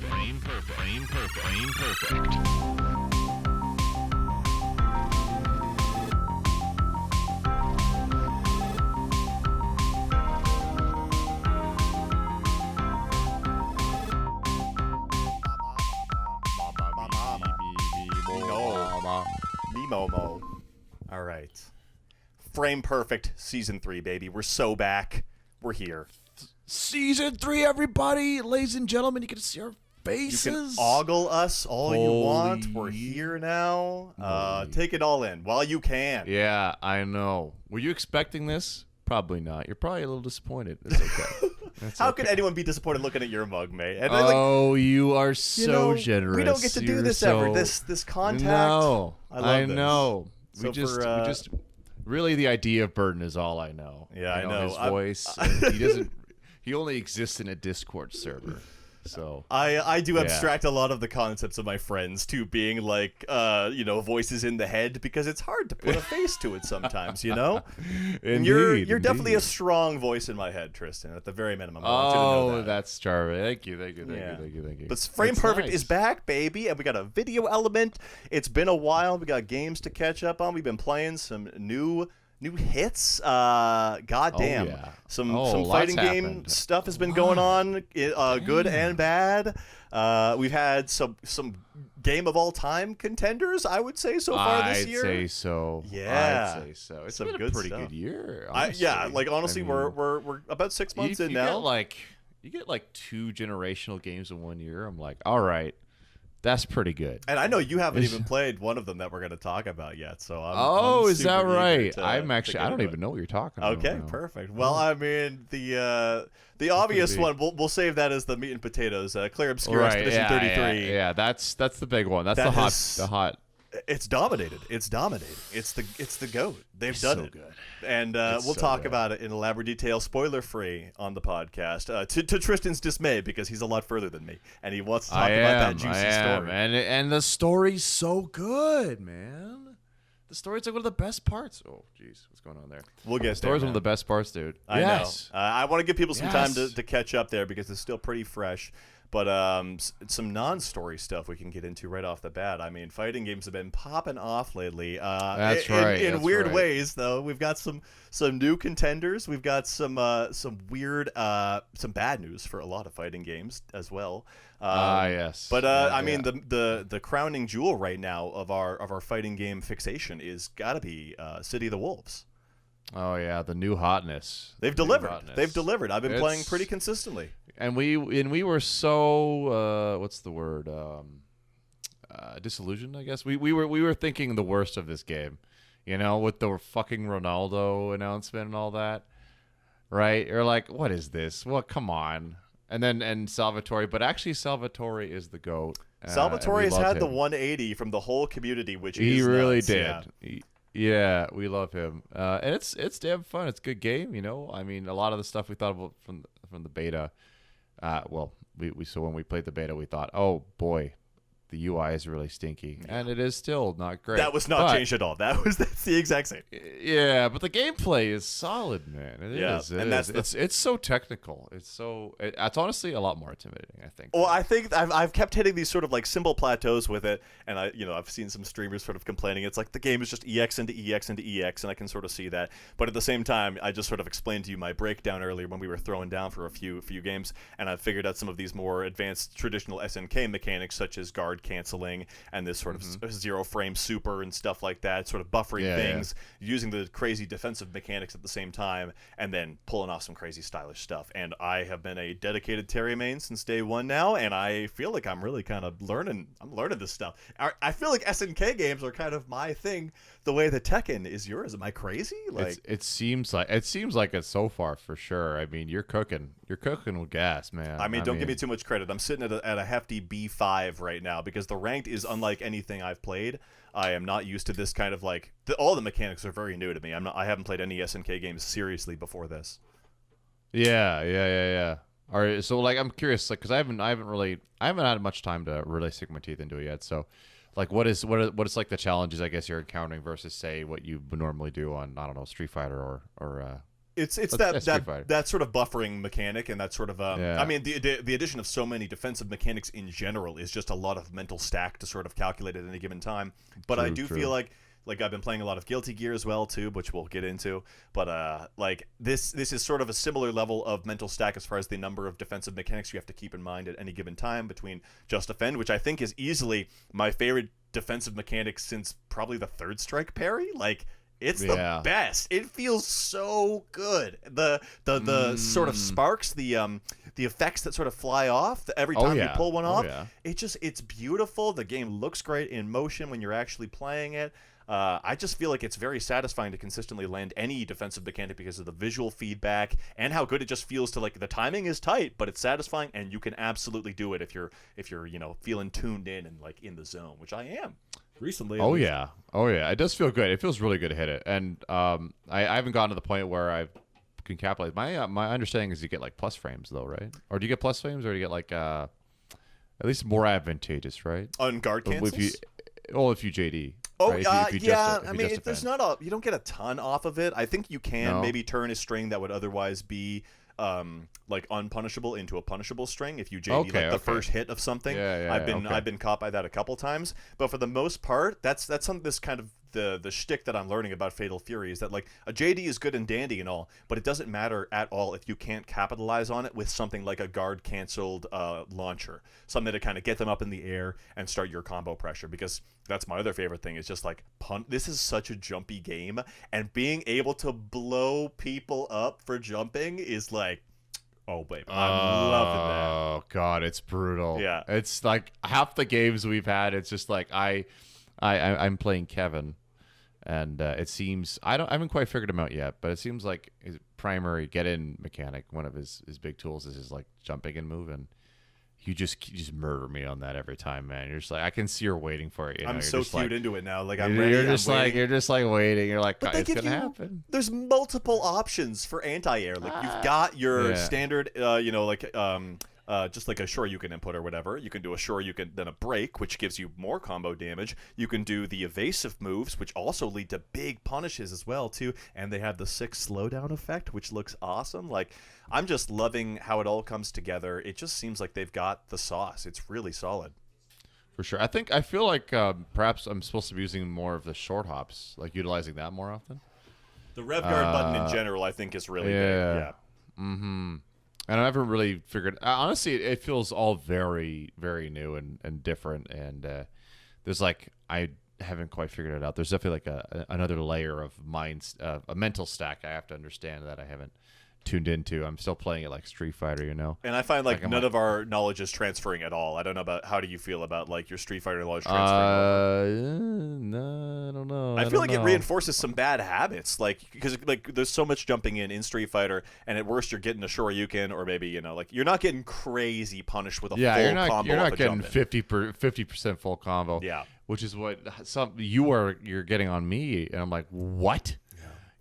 Frame perfect. Frame perfect. Frame perfect. Momo. All right. Frame perfect season 3, baby. We're so back. We're here. Season 3, everybody. Ladies and gentlemen, you get to see our faces. You can ogle us all you want. We're here now. Take it all in while you can. Yeah, I know. Were you expecting this? Probably not. You're probably a little disappointed. It's okay. How could anyone be disappointed looking at your mug, mate? And you are so generous. We don't get to do this ever. This contact. No, I know. We just really the idea of Burton is all I know. Yeah, I know. His voice. And he doesn't. He only exists in a Discord server. So I do abstract a lot of the concepts of my friends to being like voices in the head, because it's hard to put a face to it sometimes, you know. And you're definitely a strong voice in my head, Tristan. At the very minimum. I want you to know that. That's charming. Thank you. But Frame Perfect is back, baby, and we got a video element. It's been a while. We got games to catch up on. We've been playing some new hits. Goddamn. Some fighting game stuff has been going on, good and bad. We've had some game of all time contenders, I would say, so far this year. I'd say so. Yeah. I'd say so. It's some been good a pretty stuff. good year. Honestly, we're about 6 months in now. You get like 2 generational games in 1 year. I'm like, all right. That's pretty good. And I know you haven't even played one of them that we're going to talk about yet. So I'm is that right? I don't even know what you're talking about. Okay, perfect. Well, I mean, the obvious one, we'll save that as the meat and potatoes. Clair, Obscur, Expedition 33. Yeah, that's the big one. That's the hot. It's dominated. It's the GOAT. They've done it. Good. And we'll talk about it in elaborate detail, spoiler free, on the podcast. To Tristan's dismay, because he's a lot further than me, and he wants to talk about that juicy story. And the story's so good, man. The story's like one of the best parts. Oh, jeez, what's going on there? We'll get there. The story's one of the best parts, dude. I know. I want to give people some time to catch up there, because it's still pretty fresh. But some non-story stuff we can get into right off the bat. I mean, fighting games have been popping off lately. That's right. In weird ways, though. We've got some new contenders. We've got some weird, some bad news for a lot of fighting games as well. Yes. But I mean, the crowning jewel right now of our fighting game fixation is gotta be City of the Wolves. Oh yeah, the new hotness. They've delivered. They've delivered. I've been playing pretty consistently. And we were so what's the word? Disillusioned, I guess. We were thinking the worst of this game, with the fucking Ronaldo announcement and all that, right? You're like, what is this? Well, come on. And Salvatore, but actually Salvatore is the GOAT. Salvatore has had the 180 from the whole community, which he really nuts. did. Yeah, we love him, and it's damn fun. It's a good game, I mean, a lot of the stuff we thought about from the beta. So when we played the beta, we thought, oh boy, the UI is really stinky, and it is still not great. That was not changed at all. That's the exact same. Yeah, but the gameplay is solid, man. It is. And it's so technical. It's honestly a lot more intimidating, I think. Well, I think I've kept hitting these sort of like simple plateaus with it, and I've seen some streamers sort of complaining. It's like the game is just EX into EX into EX, and I can sort of see that. But at the same time, I just sort of explained to you my breakdown earlier when we were throwing down for a few games, and I figured out some of these more advanced traditional SNK mechanics, such as guard canceling and this sort of zero frame super and stuff like that, sort of buffering things, using the crazy defensive mechanics at the same time, and then pulling off some crazy stylish stuff. And I have been a dedicated Terry main since day one now, and I feel like I'm really kind of learning this stuff. I feel like SNK games are kind of my thing, the way that Tekken is yours. Am I crazy? Like it seems like it so far, for sure. I mean, you're cooking with gas, man. I mean, don't give me too much credit. I'm sitting at a hefty B5 right now, because the ranked is unlike anything I've played. I am not used to this kind of like all the mechanics are very new to me. I haven't played any SNK games seriously before this. Yeah. All right, so like I'm curious, like, because I haven't had much time to really stick my teeth into it yet. So, like, what is like the challenges I guess you're encountering versus say what you would normally do on, I don't know, Street Fighter or It's That's Street Fighter. that sort of buffering mechanic and that sort of Yeah. I mean the addition of so many defensive mechanics in general is just a lot of mental stack to sort of calculate at any given time. But I do feel like I've been playing a lot of Guilty Gear as well too, which we'll get into. But like this is sort of a similar level of mental stack as far as the number of defensive mechanics you have to keep in mind at any given time between Just Defend, which I think is easily my favorite defensive mechanic since probably the Third Strike parry. Like it's the best. It feels so good. The sort of sparks, the effects that sort of fly off every time you pull one off. Yeah. It's beautiful. The game looks great in motion when you're actually playing it. I just feel like it's very satisfying to consistently land any defensive mechanic because of the visual feedback and how good it just feels to, like, the timing is tight, but it's satisfying, and you can absolutely do it if you're feeling tuned in and like in the zone, which I am. Recently. Oh yeah, it does feel good. It feels really good to hit it, and I haven't gotten to the point where I can capitalize. My understanding is you get like plus frames though, right? Or do you get plus frames, or do you get like at least more advantageous, right? On guard cancels. If you JD. Oh right? yeah, I mean, there's not you don't get a ton off of it. I think you can maybe turn a string that would otherwise be like unpunishable into a punishable string if you JD the first hit of something. I've been caught by that a couple times, but for the most part, that's some this kind of the shtick that I'm learning about Fatal Fury is that, like, a JD is good and dandy and all, but it doesn't matter at all if you can't capitalize on it with something like a guard canceled launcher, something to kind of get them up in the air and start your combo pressure. Because that's my other favorite thing is just like this is such a jumpy game, and being able to blow people up for jumping is like, oh babe, I'm loving that. Oh god, it's brutal. Yeah, it's like half the games we've had. It's just like I'm playing Kevin, and it seems I haven't quite figured him out yet, but it seems like his primary get-in mechanic, one of his big tools, is just like jumping and moving. You just murder me on that every time, man. You're just like, I can see you're waiting for it. I'm so cued into it now. Like I'm ready. You're just like waiting. You're like, it's gonna happen. There's multiple options for anti-air. Like you've got your standard, just like a Shoryuken input or whatever. You can do a Shoryuken, then a break, which gives you more combo damage. You can do the evasive moves, which also lead to big punishes as well, too. And they have the 6 slowdown effect, which looks awesome. Like, I'm just loving how it all comes together. It just seems like they've got the sauce. It's really solid. For sure. I feel like perhaps I'm supposed to be using more of the short hops, like utilizing that more often. The rev guard button in general, I think, is really big. Yeah. Mm-hmm. And I haven't really figured. Honestly, it feels all very, very new and different. And there's like I haven't quite figured it out. There's definitely like another layer of a mental stack I have to understand that I haven't tuned into. I'm still playing it like Street Fighter, you know. And I find like none of our knowledge is transferring at all. I don't know about how do you feel about like your Street Fighter knowledge transferring? No, I don't know. I feel like it reinforces some bad habits, like because like there's so much jumping in Street Fighter, and at worst you're getting a Shoryuken, or maybe like you're not getting crazy punished with a full combo. You're not getting 50% full combo. Yeah, which is what you're getting on me, and I'm like, what?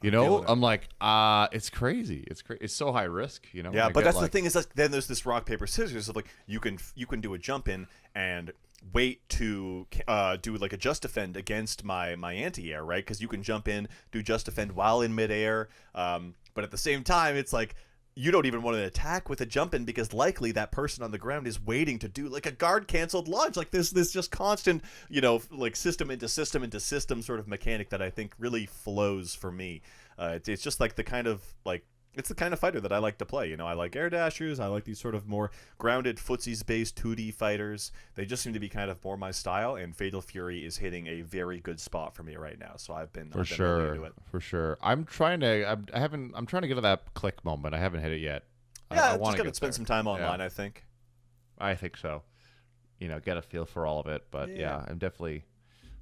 You know, I'm like, it's crazy. It's so high risk, you know. Yeah, but that's the thing is that then there's this rock paper scissors of like you can do a jump in and wait to do like a just defend against my anti-air, right? Because you can jump in, do just defend while in midair, but at the same time, it's like you don't even want to attack with a jump in because likely that person on the ground is waiting to do like a guard canceled launch. Like this just constant, like system into system into system sort of mechanic that I think really flows for me. It's just like the kind of fighter that I like to play. I like air dashers. I like these sort of more grounded footsies-based 2D fighters. They just seem to be kind of more my style, and Fatal Fury is hitting a very good spot for me right now. So I've been really into it. For sure. I'm trying to get to that click moment. I haven't hit it yet. Yeah, I want to spend some time online. Yeah. I think so. Get a feel for all of it. But yeah, I'm definitely.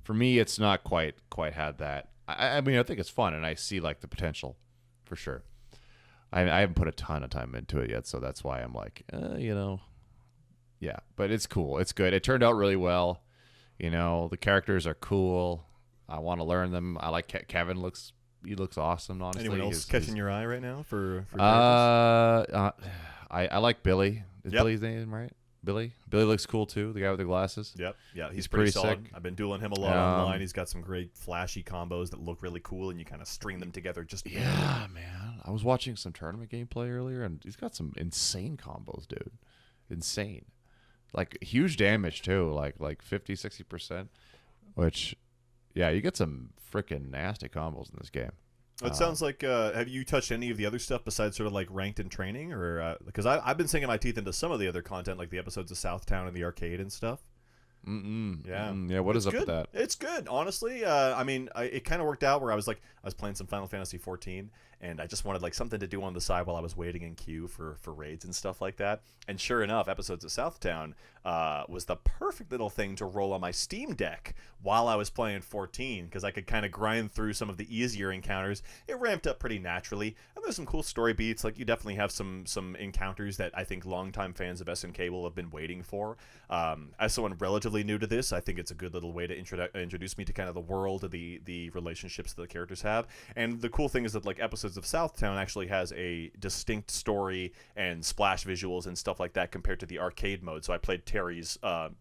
For me, it's not quite had that. I mean, I think it's fun, and I see like the potential, for sure. I haven't put a ton of time into it yet, so that's why I'm like, yeah. But it's cool. It's good. It turned out really well. The characters are cool. I want to learn them. I like Kevin. He looks awesome. Honestly, anyone else catching your eye right now for I like Billy. Is Billy's name right? Billy. Billy looks cool too. The guy with the glasses. Yep. Yeah, he's pretty solid. sick. I've been dueling him a lot online. He's got some great flashy combos that look really cool, and you kind of string them together. Yeah, man. I was watching some tournament gameplay earlier, and he's got some insane combos, dude. Insane. Like huge damage too, like 50, 60%. Which, yeah, you get some freaking nasty combos in this game. It sounds like, have you touched any of the other stuff besides sort of like ranked and training? Or because I've been sinking my teeth into some of the other content, like the episodes of Southtown and the arcade and stuff. Yeah, what is up with that? It's good, honestly. I mean, it kind of worked out where I was playing some Final Fantasy 14, and I just wanted like something to do on the side while I was waiting in queue for raids and stuff like that. And sure enough, episodes of Southtown was the perfect little thing to roll on my Steam Deck while I was playing 14, because I could kind of grind through some of the easier encounters. It ramped up pretty naturally, and there's some cool story beats. Like, you definitely have some encounters that I think longtime fans of SNK will have been waiting for. As someone relatively new to this, I think it's a good little way to introduce me to kind of the world of the relationships that the characters have. And the cool thing is that like episodes of Southtown actually has a distinct story and splash visuals and stuff like that compared to the arcade mode. So I played Terry's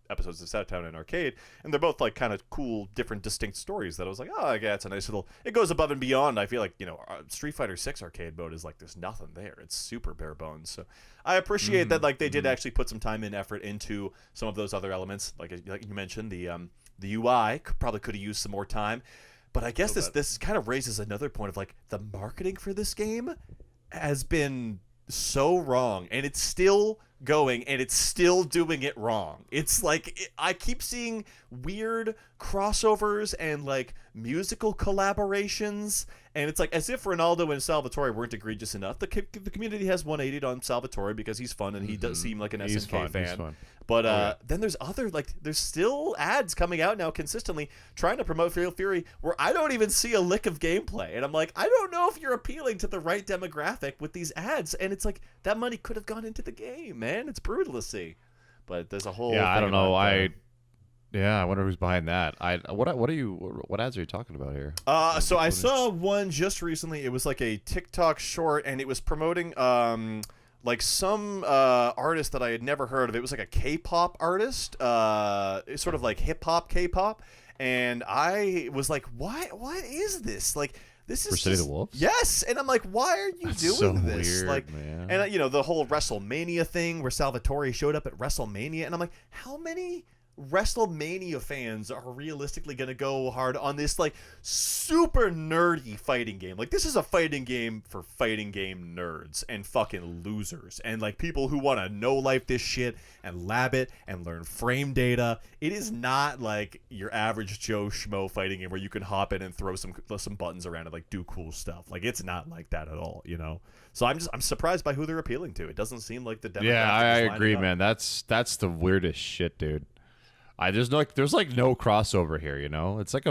episodes of Southtown in arcade, and they're both like kind of cool, different, distinct stories that I was like, oh yeah, it's a nice little. It goes above and beyond. I feel like, you know, Street Fighter 6 arcade mode is like there's nothing there. It's super bare bones. So I appreciate that like they did actually put some time and effort into some of those other elements. Like you mentioned, the UI probably could have used some more time. But I guess this kind of raises another point of like the marketing for this game has been so wrong, and it's still going, and it's still doing it wrong. It's like I keep seeing weird crossovers and like musical collaborations, and it's like as if Ronaldo and Salvatore weren't egregious enough. The community has 180'd on Salvatore because he's fun and he does seem like an SNK fan. He's fun. But then there's other, like, there's still ads coming out now consistently trying to promote Fatal Fury where I don't even see a lick of gameplay. And I'm like, I don't know if you're appealing to the right demographic with these ads. And it's like, that money could have gone into the game, man. It's brutal to see. But there's a whole I don't know. I wonder who's behind that. What ads are you talking about here? So I saw one just recently. It was like a TikTok short, and it was promoting like some artist that I had never heard of. It was like a K-pop artist, sort of like hip-hop K-pop, and I was like, what is this? Like, this is City of the Wolves? Yes, and I'm like, why are you doing so this? Weird, like, man. And you know, the whole WrestleMania thing where Salvatore showed up at WrestleMania, and I'm like, how many WrestleMania fans are realistically going to go hard on this like super nerdy fighting game? Like, this is a fighting game for fighting game nerds and fucking losers and like people who want to know life this shit and lab it and learn frame data. It is not like your average Joe Schmo fighting game where you can hop in and throw some buttons around and like do cool stuff. Like, it's not like that at all, you know? So I'm surprised by who they're appealing to. It doesn't seem like the demographic. Yeah, I agree, man. That's the weirdest shit, dude. There's no crossover here, you know. It's like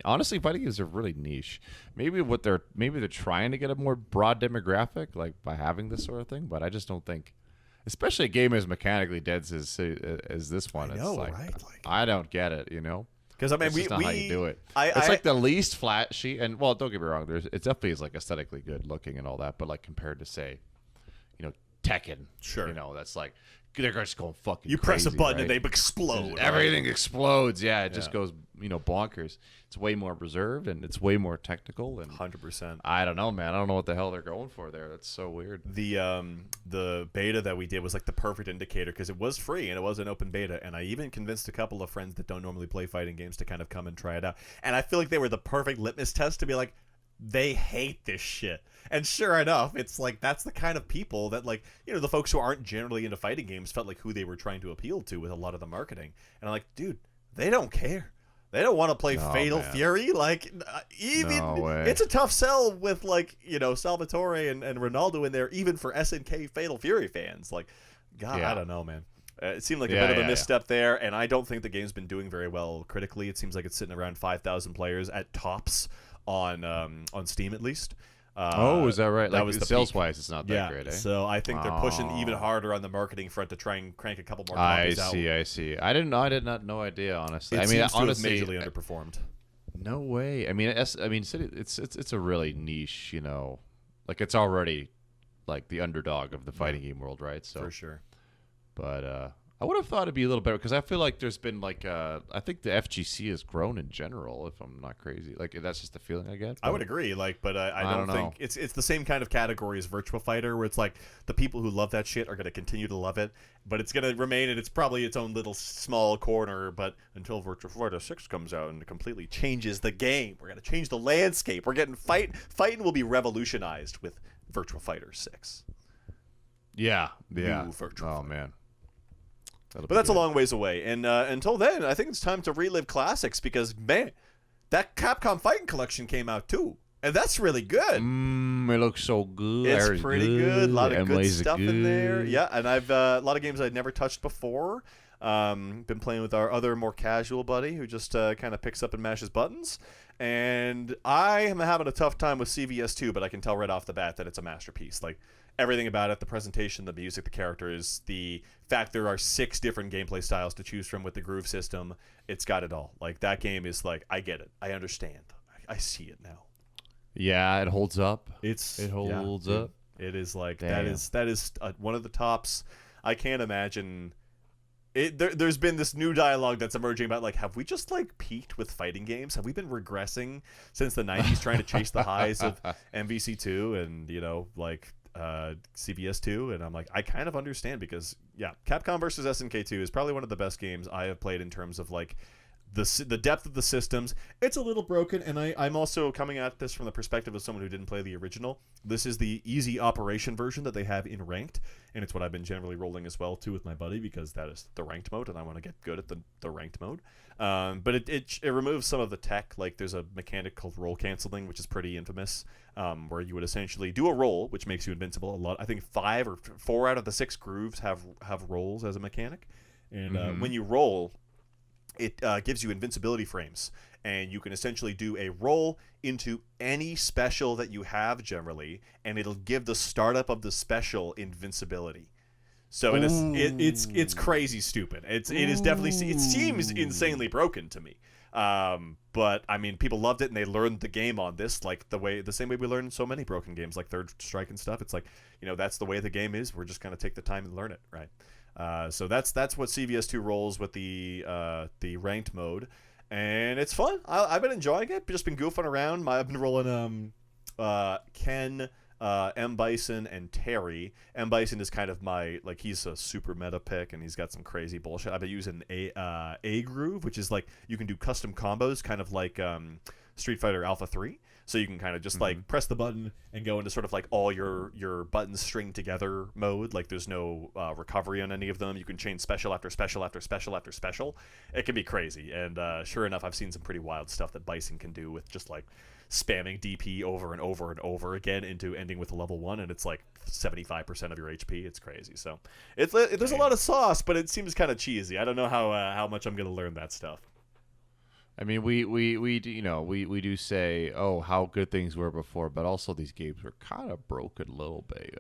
honestly, fighting games are really niche. Maybe they're trying to get a more broad demographic, like by having this sort of thing. But I just don't think, especially a game as mechanically dense as this one. I know, it's like, right? Like, I don't get it, you know. Because I mean, it's not how you do it. It's like the least flashy, and well, don't get me wrong. It definitely is like aesthetically good looking and all that, but like compared to say, you know, Tekken, sure, you know, that's like. They're just going fucking You press crazy, a button right? and they explode. Everything explodes. Yeah, it just goes, you know, bonkers. It's way more reserved and it's way more technical. And 100%. I don't know, man. I don't know what the hell they're going for there. That's so weird. The beta that we did was like the perfect indicator because it was free and it was an open beta. And I even convinced a couple of friends that don't normally play fighting games to kind of come and try it out. And I feel like they were the perfect litmus test to be like, they hate this shit. And sure enough, it's like that's the kind of people that, like, you know, the folks who aren't generally into fighting games felt like who they were trying to appeal to with a lot of the marketing. And I'm like, dude, they don't care. They don't want to play Fatal Fury. Like, it's a tough sell with, like, you know, Salvatore and Ronaldo in there, even for SNK Fatal Fury fans. Like, God, I don't know, man. It seemed like a bit of a misstep there, and I don't think the game's been doing very well critically. It seems like it's sitting around 5,000 players at tops on Steam, at least. Is that right? That like, was the sales-wise, it's not that great, eh? So I think they're pushing even harder on the marketing front to try and crank a couple more copies out. I see. I did not no idea, honestly. It I mean, seems honestly, to have majorly underperformed. No way. I mean, it's a really niche, you know, like it's already like the underdog of the fighting game world, right? So for sure. But I would have thought it'd be a little better because I feel like there's been like I think the FGC has grown in general. If I'm not crazy, like that's just the feeling I get. I would agree, but I don't think it's the same kind of category as Virtua Fighter, where it's like the people who love that shit are going to continue to love it, but it's going to remain in it's probably its own little small corner. But until Virtua Fighter 6 comes out and completely changes the game, we're going to change the landscape. We're getting fighting will be revolutionized with Virtua Fighter 6. Yeah. New Virtua Fighter. Man. But that's a long ways away, and until then, I think it's time to relive classics because, man, that Capcom Fighting Collection came out too, and that's really good. It looks so good. It's pretty good. A lot of good stuff in there. Yeah, and I've a lot of games I'd never touched before. Been playing with our other more casual buddy who just kind of picks up and mashes buttons, and I am having a tough time with CVS2, but I can tell right off the bat that it's a masterpiece. Like, everything about it, the presentation, the music, the characters, the fact there are 6 different gameplay styles to choose from with the groove system, it's got it all. Like, that game is like, I get it. I understand. I see it now. Yeah, it holds up. It holds up. It is like, that is one of the tops. I can't imagine... There's been this new dialogue that's emerging about, like, have we just, like, peaked with fighting games? Have we been regressing since the 90s trying to chase the highs of MVC2 and, like... CVS2, and I'm like, I kind of understand because, yeah, Capcom versus SNK2 is probably one of the best games I have played in terms of, like, the depth of the systems. It's a little broken, and I'm also coming at this from the perspective of someone who didn't play the original. This is the easy operation version that they have in ranked, and it's what I've been generally rolling as well, too, with my buddy, because that is the ranked mode, and I want to get good at the ranked mode. But it removes some of the tech. Like, there's a mechanic called roll canceling, which is pretty infamous, where you would essentially do a roll, which makes you invincible. I think 5 or 4 out of the 6 grooves have rolls as a mechanic, and when you roll, it gives you invincibility frames, and you can essentially do a roll into any special that you have generally, and it'll give the startup of the special invincibility. So it's crazy stupid. It is definitely, it seems insanely broken to me. But I mean, people loved it and they learned the game on this, like the same way we learned so many broken games like Third Strike and stuff. It's like, that's the way the game is. We're just gonna take the time and learn it, right? So that's what CVS2 rolls with the ranked mode, and it's fun. I've been enjoying it. Just been goofing around. I've been rolling Ken, M. Bison, and Terry. M. Bison is kind of my, like, he's a super meta pick, and he's got some crazy bullshit. I've been using A Groove, which is like you can do custom combos, kind of like Street Fighter Alpha 3. So you can kind of just like press the button and go into sort of like all your buttons string together mode. Like there's no recovery on any of them. You can chain special after special after special after special. It can be crazy. And sure enough, I've seen some pretty wild stuff that Bison can do with just like spamming DP over and over and over again into ending with a level 1, and it's like 75% of your HP. It's crazy. So there's a lot of sauce, but it seems kind of cheesy. I don't know how much I'm gonna learn that stuff. I mean, we do say, oh, how good things were before, but also these games were kind of broken a little bit,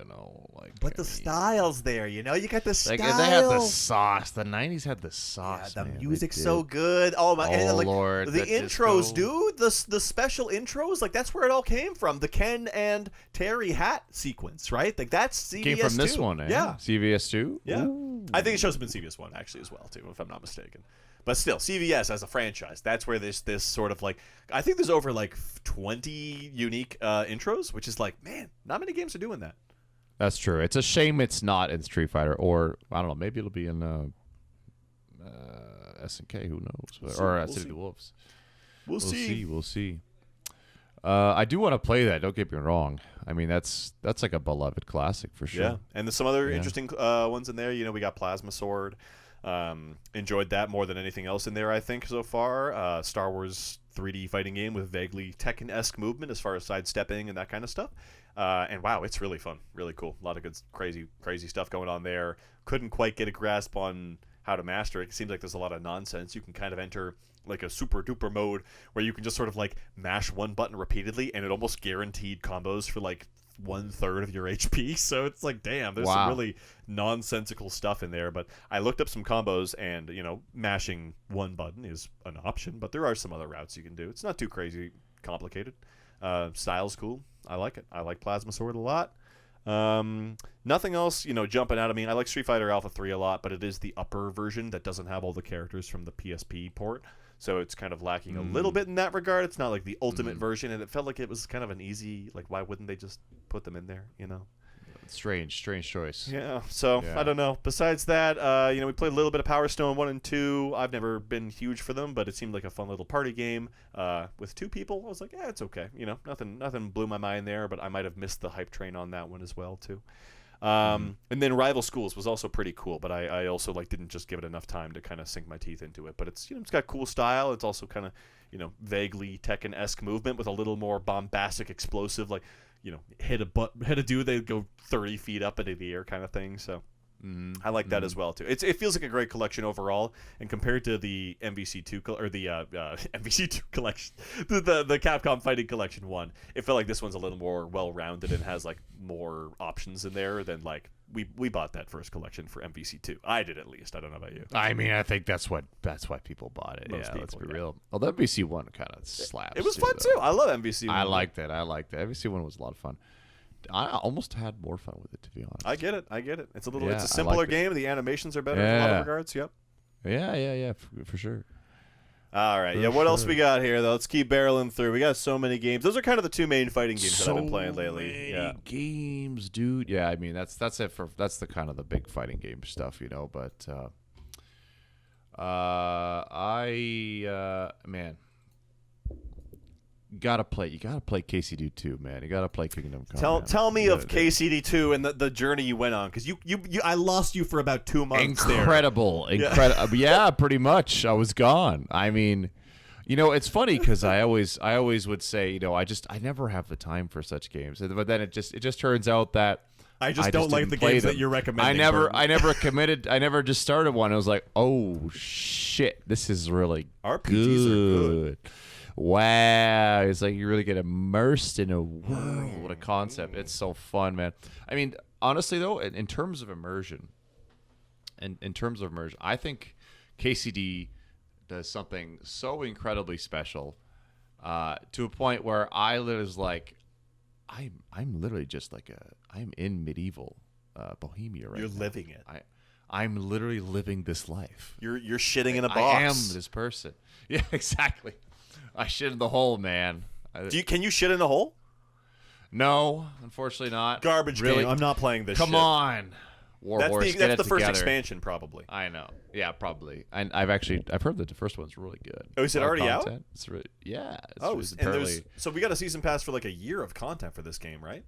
like. But the style's there, you got the style. Like, they had the sauce. The '90s had the sauce. Yeah, the music's so good. Oh my! Oh, like, Lord, the intros, dude. The special intros, like that's where it all came from. The Ken and Terry hat sequence, right? Like that's CVS2. Came from this one, yeah. CVS2. Yeah, Ooh. I think it shows up in CVS1 actually as well too, if I'm not mistaken. But still, CVS as a franchise, that's where this sort of like, I think there's over like 20 unique intros, which is like, man, not many games are doing that. That's true. It's a shame it's not in Street Fighter, or I don't know, maybe it'll be in SNK. Who knows? Or City of the Wolves. We'll see. We'll see. I do want to play that. Don't get me wrong. I mean, that's like a beloved classic for sure. Yeah, and there's some other interesting ones in there. We got Plasma Sword. Enjoyed that more than anything else in there, I think, so far. Star Wars 3D fighting game with vaguely Tekken-esque movement as far as sidestepping and that kind of stuff. And wow, it's really fun, really cool. A lot of good, crazy stuff going on there. Couldn't quite get a grasp on how to master it. It seems like there's a lot of nonsense. You can kind of enter like a super duper mode where you can just sort of like mash one button repeatedly, and it almost guaranteed combos for like 1/3 of your HP. So it's like, damn, there's some really nonsensical stuff in there. But I looked up some combos, and mashing one button is an option, but there are some other routes you can do. It's not too crazy complicated. Style's cool. I like it. I like Plasma Sword a lot. Nothing else, jumping out. I mean, I like Street Fighter Alpha 3 a lot, but it is the upper version that doesn't have all the characters from the PSP port. So it's kind of lacking a little bit in that regard. It's not like the ultimate version, and it felt like it was kind of an easy, like, why wouldn't they just put them in there, Strange choice. Yeah, so I don't know. Besides that, we played a little bit of Power Stone 1 and 2. I've never been huge for them, but it seemed like a fun little party game. With 2 people, I was like, it's okay. Nothing blew my mind there, but I might have missed the hype train on that one as well, too. And then Rival Schools was also pretty cool, but I also didn't just give it enough time to kind of sink my teeth into it. But it's it's got cool style. It's also kind of vaguely Tekken-esque movement with a little more bombastic, explosive, hit a dude, they go 30 feet up into the air kind of thing. So I like that as well too. It feels like a great collection overall, and compared to the MVC2 or the MVC2 collection, the Capcom Fighting Collection 1, it felt like this one's a little more well-rounded and has more options in there than we bought that first collection for MVC2. I did, at least. I don't know about you. I mean, I think that's why people bought it. Most people, let's be real. Although MVC1 kind of slaps. It was fun too. I love MVC1. I liked it. MVC1 was a lot of fun. I almost had more fun with it, to be honest. I get it. It's a simpler game. The animations are better in a lot of regards. Yep. Yeah, for sure. All right. What else we got here, though? Let's keep barreling through. We got so many games. Those are kind of the 2 main fighting games that I've been playing lately. Many games, dude. Yeah, I mean that's it for the kind of the big fighting game stuff, But man, you gotta play KCD 2, man. You gotta play Kingdom Come. Tell me of KCD 2 and the journey you went on, because I lost you for about 2 months. Incredible. Yeah, pretty much. I was gone. I mean, it's funny because I always would say, I never have the time for such games, but then it just turns out that I just don't like the games that you're recommending. I never committed. I never just started one. I was like, oh shit, this is really RPGs are good. Wow, it's like you really get immersed in a world. What a concept. It's so fun, man. I mean, honestly, though, in terms of immersion, I think KCD does something so incredibly special to a point where I literally was like, I'm literally just I'm in medieval Bohemia right now. You're living it. I'm literally living this life. You're shitting in a box. I am this person. Yeah, exactly. I shit in the hole, man. Can you shit in a hole? No, unfortunately not. Garbage game. I'm not playing this. Come on, Warhorse. That's the first expansion, probably. I know. Yeah, probably. And I've heard that the first one's really good. Oh, is it already out? It's really so we got a season pass for a year of content for this game, right?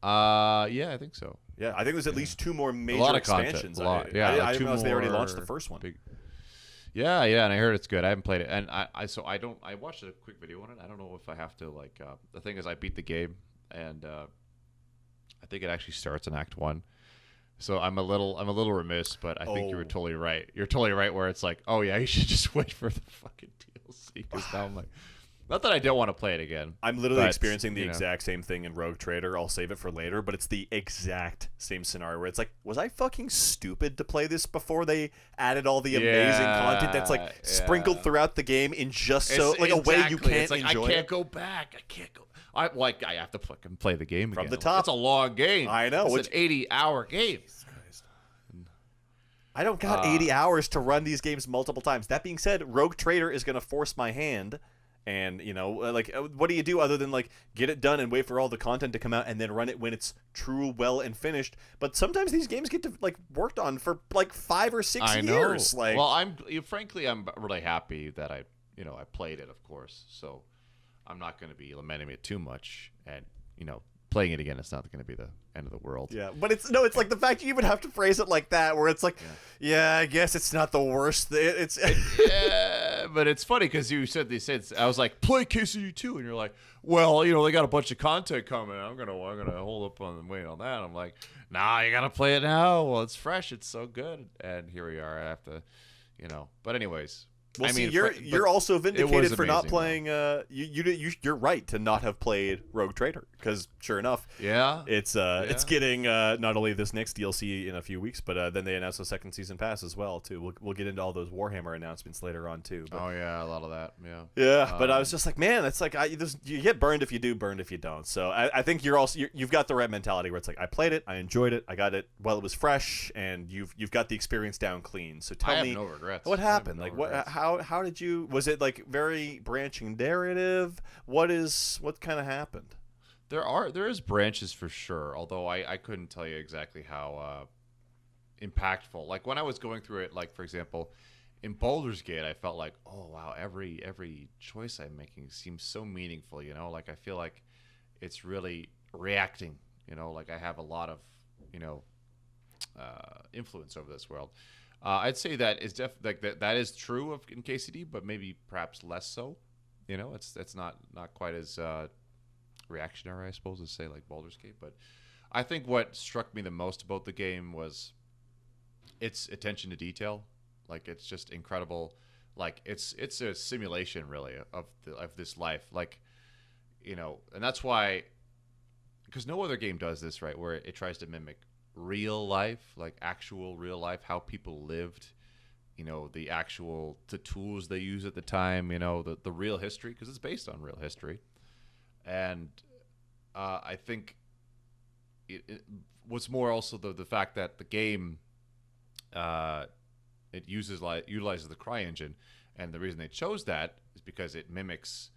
Yeah, I think so. Yeah, I think there's at least 2 more major expansions. A lot. I didn't realize they already launched the first one. Yeah, and I heard it's good. I haven't played it, and I watched a quick video on it. I don't know if I have to the thing is I beat the game, and I think it actually starts in Act 1. So I'm a little remiss, but I think you were totally right. You're totally right where it's like, oh yeah, you should just wait for the fucking DLC, because now I'm like, not that I don't want to play it again. I'm literally experiencing the exact same thing in Rogue Trader. I'll save it for later, but it's the exact same scenario where it's like, was I fucking stupid to play this before they added all the amazing content that's sprinkled throughout the game in just a way you can't enjoy it? I can't go back. I can't go. I have to fucking play the game from again. the top. It's a long game. I know. It's an 80-hour game. I don't got 80 hours to run these games multiple times. That being said, Rogue Trader is going to force my hand. And, what do you do other than, get it done and wait for all the content to come out and then run it when it's true, well, and finished? But sometimes these games get to, worked on for, 5 or 6 years. Well, I'm really happy that I played it, of course. So I'm not going to be lamenting it too much. And, playing it again, it's not going to be the end of the world. Yeah, but it's the fact you even have to phrase it like that, where it's I guess it's not the worst. Yeah, but it's funny because you said I was like, play KCD 2, and you're like, well, they got a bunch of content coming. I'm gonna hold up on wait on that. I'm like, nah, you gotta play it now. Well, it's fresh. It's so good, and here we are. I have to, But anyways, Well, I mean, you're also vindicated for not amazing, playing. You're right to not have played Rogue Trader because sure enough, Yeah. it's getting not only this next DLC in a few weeks, but then they announced a second season pass as well too. We'll get into all those Warhammer announcements later on too. But, Oh yeah, a lot of that. Yeah. yeah, but I was just like, man, it's like you get burned if you do, burned if you don't. So I think you've got the right mentality where it's like I played it, I enjoyed it, I got it while it was fresh, and you've got the experience down clean. So tell me, no regrets. what happened? No Like regrets. how did you? Was it like very branching narrative? What kind of happened? There is branches for sure, although I couldn't tell you exactly how impactful. Like when I was going through it, like for example, in Baldur's Gate, I felt like, oh wow, every choice I'm making seems so meaningful. Like I feel like it's really reacting. Like I have a lot of influence over this world. I'd say that is that is true in KCD, but maybe perhaps less so. It's not quite as reactionary, I suppose, as say like Baldur's Gate. But I think what struck me the most about the game was its attention to detail. Like it's just incredible. Like it's a simulation really of this life. Like and that's why, because no other game does this, right? Where it tries to mimic real life, like actual real life, how people lived, the tools they use at the time, the real history, because it's based on real history. And I think what's more also the fact that the game it utilizes the CryEngine, and the reason they chose that is because it mimics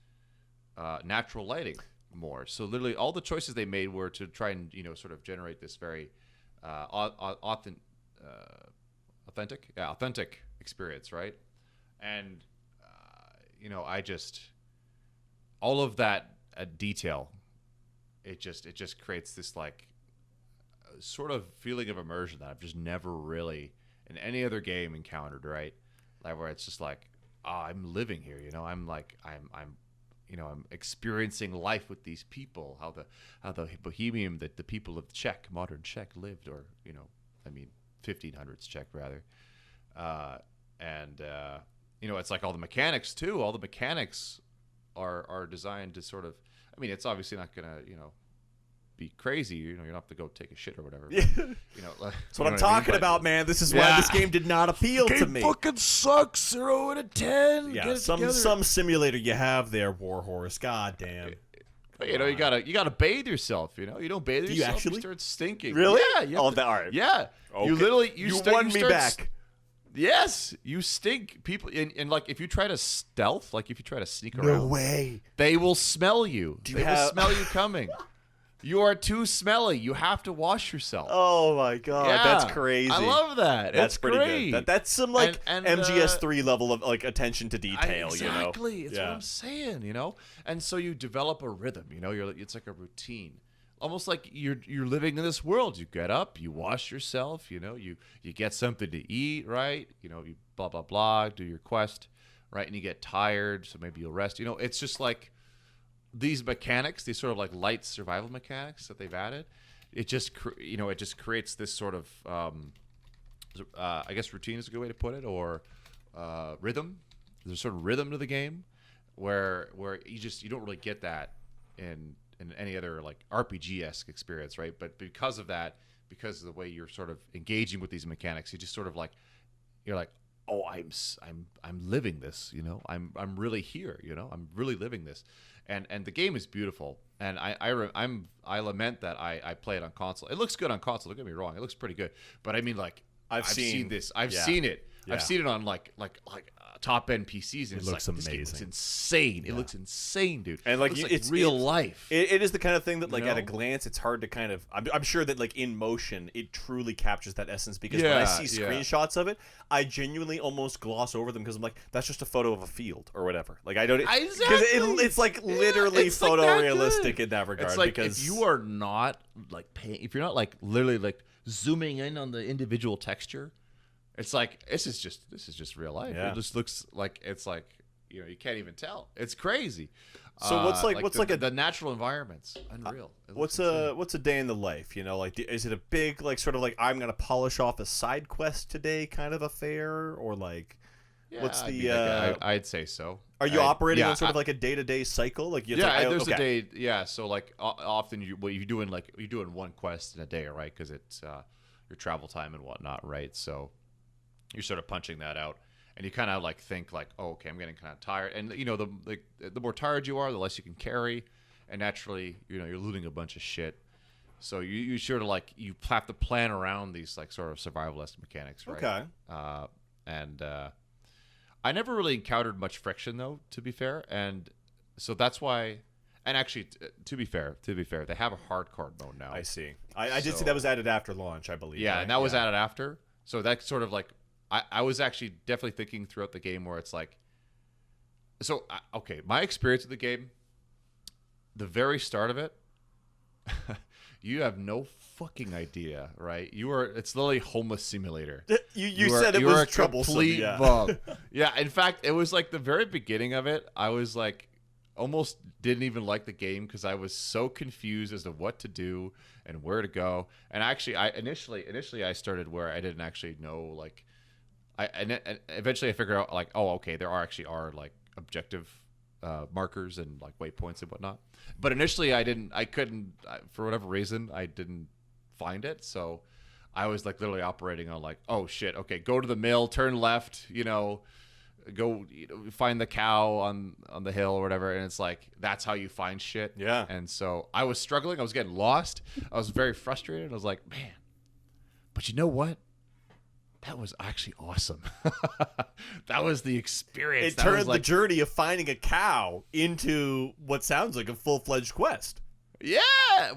natural lighting more. So literally all the choices they made were to try and sort of generate this very authentic experience, right? And I just all of that detail, it just creates this like sort of feeling of immersion that I've just never really in any other game encountered, right? Like where it's just like, I'm living here, I'm like I'm experiencing life with these people, how the Bohemian, that the people of modern Czech lived, or 1500s Czech rather, and it's like all the mechanics too. All the mechanics are designed to sort of, it's obviously not gonna be crazy. You don't have to go take a shit or whatever. But, That's what I'm talking about, man. This is why this game did not appeal to me. Fucking sucks. 0 out of 10. Yeah, some simulator you have there, Warhorse. God damn. But, you gotta bathe yourself. You don't bathe yourself. You actually? You start stinking. Really? Yeah. All right. Yeah. Okay. You literally won me back. Yes, you stink. People and like if you try to stealth, like if you try to sneak around, No way. they will smell you. They will smell you coming. You are too smelly. You have to wash yourself. Oh my god, Yeah. that's crazy. I love that. That's it's pretty great. good. That's some like And, MGS3 level of like attention to detail. Exactly. That's Yeah. what I'm saying. And so you develop a rhythm. It's like a routine. Almost like you're living in this world. You get up, you wash yourself. You get something to eat, right? You blah blah blah. Do your quest, right? And you get tired, so maybe you'll rest. It's just like these mechanics, these sort of like light survival mechanics that they've added. It just creates this sort of I guess routine is a good way to put it, or rhythm. There's a sort of rhythm to the game where you don't really get that in any other like RPG-esque experience, right? But because of the way you're sort of engaging with these mechanics, you just sort of like you're like, oh, I'm living this, I'm really here, I'm really living this, and the game is beautiful, and I lament that I play it on console. It looks good on console. Don't get me wrong, it looks pretty good, but I mean like I've seen this, I've seen it. Yeah. I've seen it on like top end PCs, and It it's looks like, this amazing. game looks insane. It looks insane, dude. And like it looks it's real life. It is the kind of thing that like at a know? glance it's hard to kind of. I'm sure that like in motion it truly captures that essence, because when I see screenshots of it, I genuinely almost gloss over them because I'm like, that's just a photo of a field or whatever. Like I don't because it's like literally it's like that photorealistic good. in that regard. It's like because if you are not like if you're not like literally like zooming in on the individual texture, it's like this is just real life. Yeah. It just looks like it's like you can't even tell. It's crazy. So what's the natural environments? Unreal. What's a day in the life? Like is it a big like sort of like I'm gonna polish off a side quest today kind of affair, or like Yeah, What's I the? mean, like, I'd say so. Are you operating yeah, on sort of like a day-to-day cycle? Like there's okay. a day. Yeah, so like often you're doing one quest in a day, right? Because it's your travel time and whatnot, right? So you're sort of punching that out, and you kind of like think like, oh, okay, I'm getting kind of tired, and you know the more tired you are, the less you can carry, and naturally, you know, you're looting a bunch of shit. So you sort of like you have to plan around these like sort of survivalist mechanics, right? Okay. And I never really encountered much friction though, to be fair, and so that's why. And actually, to be fair, they have a hardcore mode now. I see. I did see that was added after launch, I believe. Yeah, right? and that was added after. So that's sort of like I was actually definitely thinking throughout the game where it's like, so okay, my experience with the game, the very start of it, you have no fucking idea, right? It's literally homeless simulator. You said it was troublesome. Complete bum. Yeah, in fact, it was like the very beginning of it. I was like, almost didn't even like the game because I was so confused as to what to do and where to go. And actually, initially I started where I didn't actually know like, and eventually I figured out like, oh, okay, there are like objective markers and like waypoints and whatnot. But initially I couldn't for whatever reason I didn't find it. So I was like literally operating on like, oh shit, okay, go to the mill, turn left, you know, go find the cow on the hill or whatever, and it's like that's how you find shit. Yeah. And so I was struggling, I was getting lost, I was very frustrated. I was like, man, but you know what? That was actually awesome. That was the experience. It turned the journey of finding a cow into what sounds like a full-fledged quest. Yeah,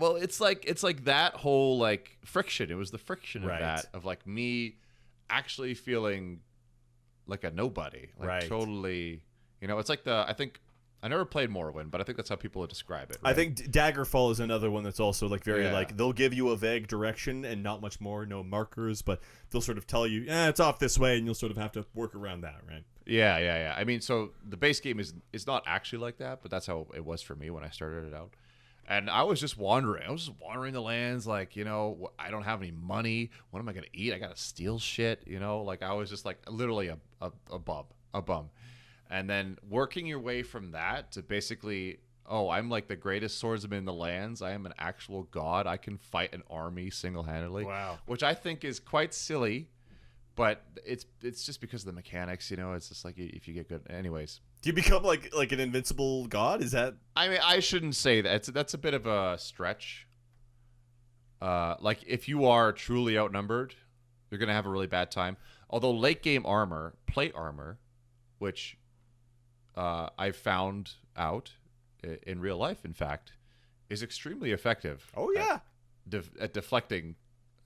well, it's like that whole like friction. It was the friction of that, of like me actually feeling like a nobody, like totally. You know, it's like I think I never played Morrowind, but I think that's how people would describe it. Right? I think Daggerfall is another one that's also like very like they'll give you a vague direction and not much more, no markers, but they'll sort of tell you, it's off this way, and you'll sort of have to work around that, right? Yeah. I mean, so the base game is not actually like that, but that's how it was for me when I started it out. And I was just wandering. I was just wandering the lands, like, you know, I don't have any money. What am I gonna eat? I gotta steal shit, you know. Like I was just like literally a bum. And then working your way from that to basically, oh, I'm like the greatest swordsman in the lands. I am an actual god. I can fight an army single-handedly. Wow. Which I think is quite silly, but it's just because of the mechanics, you know. It's just like if you get good. Anyways. Do you become like an invincible god? Is that? I mean, I shouldn't say that. That's a bit of a stretch. Like if you are truly outnumbered, you're gonna have a really bad time. Although late game armor, plate armor, which I found out in real life, in fact, is extremely effective. Oh yeah, at deflecting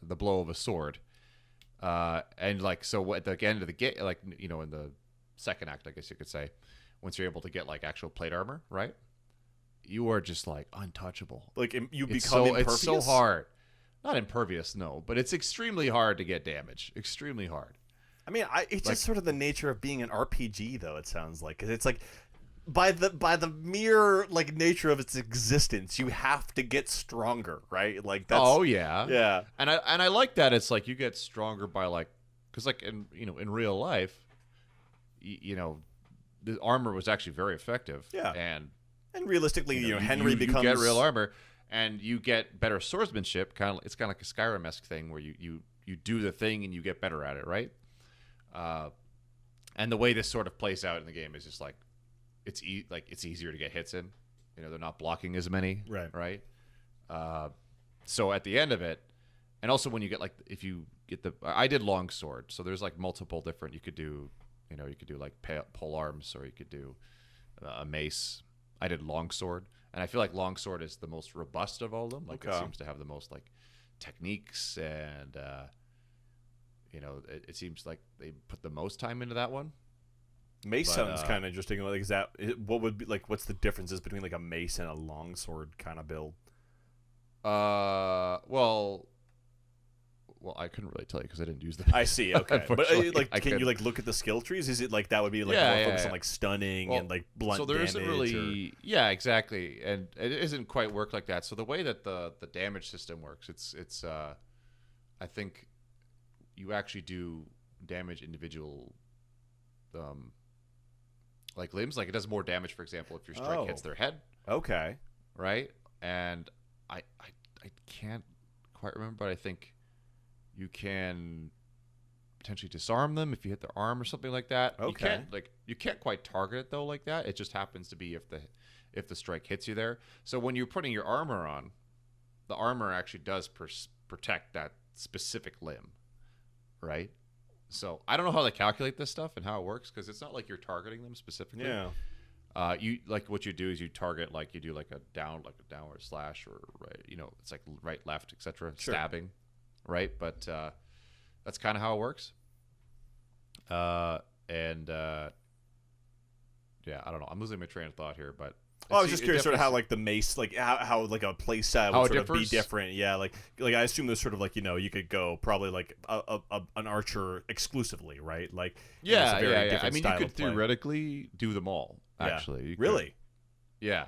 the blow of a sword. And like so at the end of the game, like you know, in the second act, I guess you could say, once you're able to get like actual plate armor, right? You are just like untouchable. Like you become impervious? It's so hard. Not impervious, no, but it's extremely hard to get damage. Extremely hard. I mean, it's just sort of the nature of being an RPG, though. It sounds like it's like by the mere like nature of its existence, you have to get stronger, right? Like that's yeah. And I like that. It's like you get stronger by like because like in real life, you know, the armor was actually very effective. Yeah, and realistically, you know, Henry becomes you get real armor and you get better swordsmanship. It's kind of like a Skyrim-esque thing where you do the thing and you get better at it, right? And the way this sort of plays out in the game is just like it's easier to get hits in. You know, they're not blocking as many, right? So at the end of it, and also when you get like if you get I did longsword, so there's like multiple different you could do. You know, you could do like pole arms, or you could do a mace. I did longsword, and I feel like longsword is the most robust of all of them. Like it seems to have the most like techniques and. You know, it seems like they put the most time into that one. Mace sounds kind of interesting. Like, what would be like? What's the differences between like a mace and a longsword kind of build? Well, I couldn't really tell you because I didn't use the. I see. Okay, but like, can you like look at the skill trees? Is it like that would be like more focused on like stunning and like blunt damage? So there isn't really. Yeah, exactly, and it isn't quite work like that. So the way that the damage system works, it's I think. You actually do damage individual like limbs. Like it does more damage, for example, if your strike hits their head. Okay. Right. And I can't quite remember, but I think you can potentially disarm them if you hit their arm or something like that. Okay. You can't quite target it though like that. It just happens to be if the strike hits you there. So when you're putting your armor on, the armor actually does protect that specific limb, right? So I don't know how they calculate this stuff and how it works, because it's not like you're targeting them specifically. Yeah. You like what you do is you target, like you do like a downward slash, or right, it's like right, left, etc. Sure. Stabbing, right? But that's kind of how it works. Yeah, I don't know. I'm losing my train of thought here, but I was just curious, sort of how like the mace, like how like a play style would sort of be different. Yeah, like I assume there's sort of like you could go probably like an archer exclusively, right? Like yeah. I mean, you could theoretically do them all. Actually, yeah. Really? Yeah,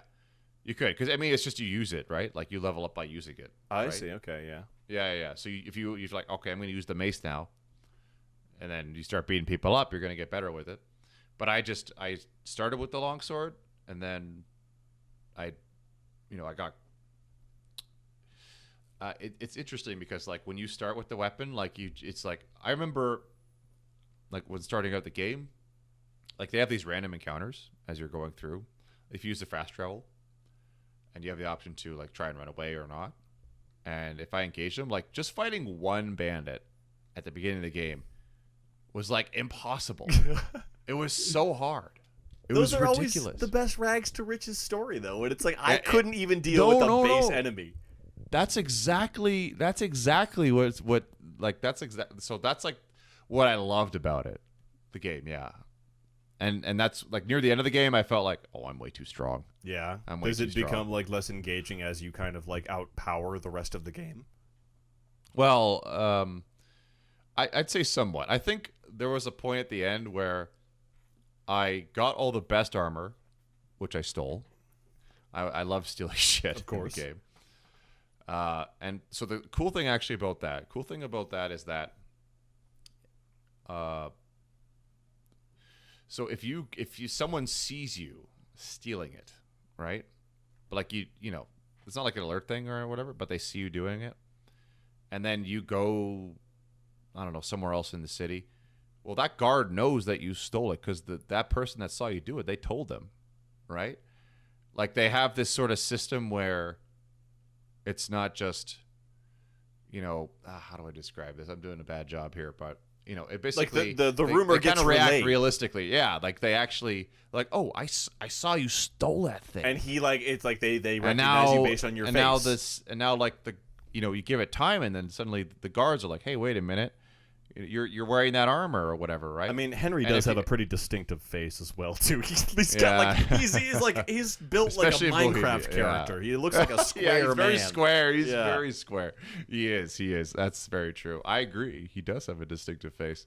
you could, because I mean, it's just you use it, right? Like you level up by using it. I see. Okay, yeah. Yeah. So if you're like, okay, I'm going to use the mace now, and then you start beating people up, you're going to get better with it. But I started with the longsword, and then I got. It's interesting because like when you start with the weapon, like it's like I remember, like when starting out the game, like they have these random encounters as you're going through. If you use the fast travel, and you have the option to like try and run away or not. And if I engage them, like just fighting one bandit at the beginning of the game was like impossible. It was so hard. Those are ridiculous. Always the best rags to riches story, though, and it's like I couldn't even deal with a base enemy. That's exactly what like that's exactly. So that's like what I loved about it, the game. Yeah. And that's like near the end of the game, I felt like, oh, I'm way too strong. Yeah. Does it become like less engaging as you kind of like outpower the rest of the game? Well, I'd say somewhat. I think there was a point at the end where I got all the best armor, which I stole. I love stealing shit, of course, in the game. And so the cool thing about that is that, so if someone sees you stealing it, right? But like it's not like an alert thing or whatever, but they see you doing it, and then you go, I don't know, somewhere else in the city. Well, that guard knows that you stole it because that person that saw you do it, they told them, right? Like they have this sort of system where it's not just, how do I describe this? I'm doing a bad job here, but. It basically like the rumor they gets kind of react relayed. realistically. Yeah, like they actually like, oh, I saw you stole that thing, and he like it's like they recognize you based on your face. Now like you give it time, and then suddenly the guards are like, hey, wait a minute, you're wearing that armor or whatever, right? I mean, Henry does have a pretty distinctive face as well too. He's got like he's built especially like a Minecraft character. He looks like a square he's man. Very square. He's very square. He is. That's very true. I agree. He does have a distinctive face.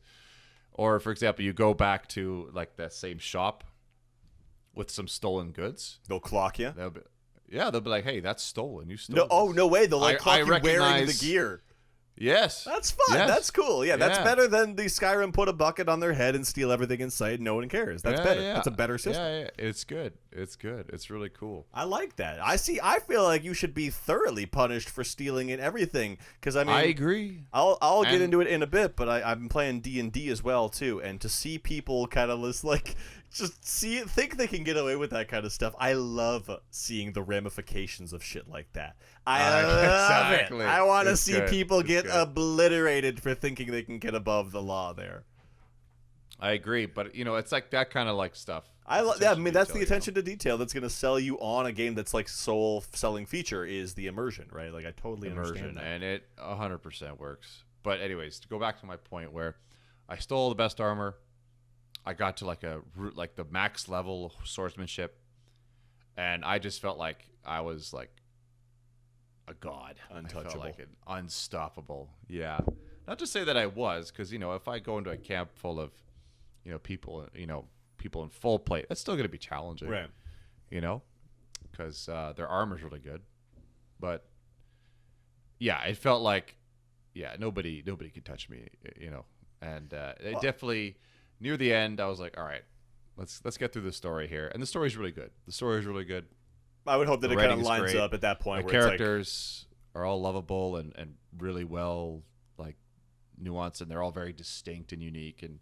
Or for example, you go back to like that same shop with some stolen goods. They'll clock you. They'll be like, hey, that's stolen. You stole. No, oh no way. They'll like clock you wearing the gear. Yes. That's fun. Yes. That's cool. Yeah, that's better than the Skyrim put a bucket on their head and steal everything in sight and no one cares. That's better. Yeah. That's a better system. Yeah. It's good. It's really cool. I like that. I feel like you should be thoroughly punished for stealing and everything. Because I mean, I agree. I'll get into it in a bit, but I've been playing D&D as well too, and to see people kind of think they can get away with that kind of stuff. I love seeing the ramifications of shit like that. I love it. I want to see people get obliterated for thinking they can get above the law there. I agree, but it's like that kind of like stuff. I mean, that's the attention to detail that's going to sell you on a game that's like sole selling feature is the immersion, right? Like I totally understand that. And it 100% works. But anyways, to go back to my point where I stole the best armor. I got to like the max level swordsmanship, and I just felt like I was like a god, untouchable, I felt like unstoppable. Yeah, not to say that I was, because if I go into a camp full of people in full plate, that's still going to be challenging, right? Because their armor's really good, but yeah, it felt like nobody could touch me, and it definitely. near the end, I was like, all right, let's get through the story here. And the story's really good. I would hope that The it kind of writing's lines great. up at that point The where characters are all lovable and really well like nuanced, and they're all very distinct and unique, and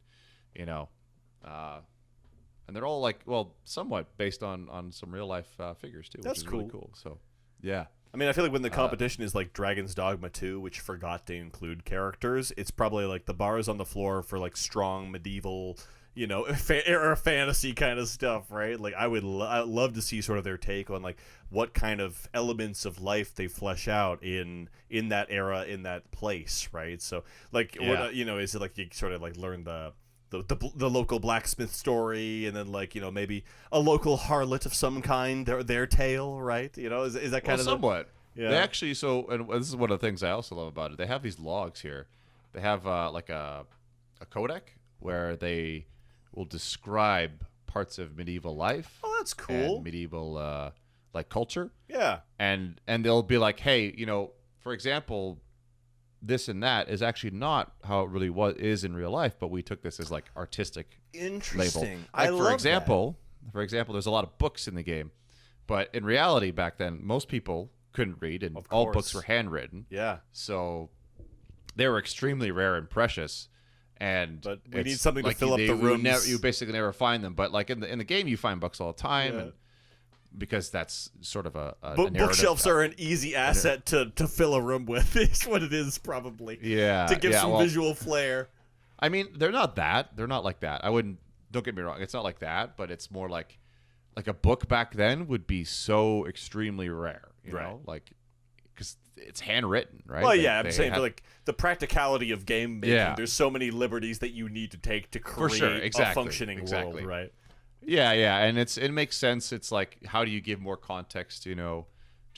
and they're all like, well, somewhat based on some real life figures too, That's which is really cool. cool. So yeah. I mean, I feel like when the competition is like Dragon's Dogma 2, which forgot to include characters, it's probably like the bar is on the floor for like strong medieval, era fantasy kind of stuff, right? Like I'd love to see sort of their take on like what kind of elements of life they flesh out in that era, in that place, right? So like, what, is it like you sort of like learn the local blacksmith story, and then like maybe a local harlot of some kind, their tale, right? Is that kind of somewhat? Yeah. They actually and this is one of the things I also love about it. They have these logs here. They have like a codec where they will describe parts of medieval life. Oh, that's cool. And medieval like culture. Yeah. And they'll be like, hey, for example, this and that is actually not how it really is in real life, but we took this as like artistic Interesting. label. I Like, love for example, there's a lot of books in the game, but in reality back then most people couldn't read, and all books were handwritten. Yeah. So they were extremely rare and precious. But we need something to fill up the rooms. You basically never find them, but like in the game you find books all the time. Yeah. And because that's sort of a bookshelves are an easy asset to fill a room with. Is what it is, probably. Yeah, to give some visual flair. I mean, they're not like that. Don't get me wrong, it's not like that, but it's more like a book back then would be so extremely rare, you know, like because it's handwritten, right? Well, I'm saying for like the practicality of game making. Yeah. There's so many liberties that you need to take to create a functioning world, right? Yeah, and it makes sense. It's like, how do you give more context, to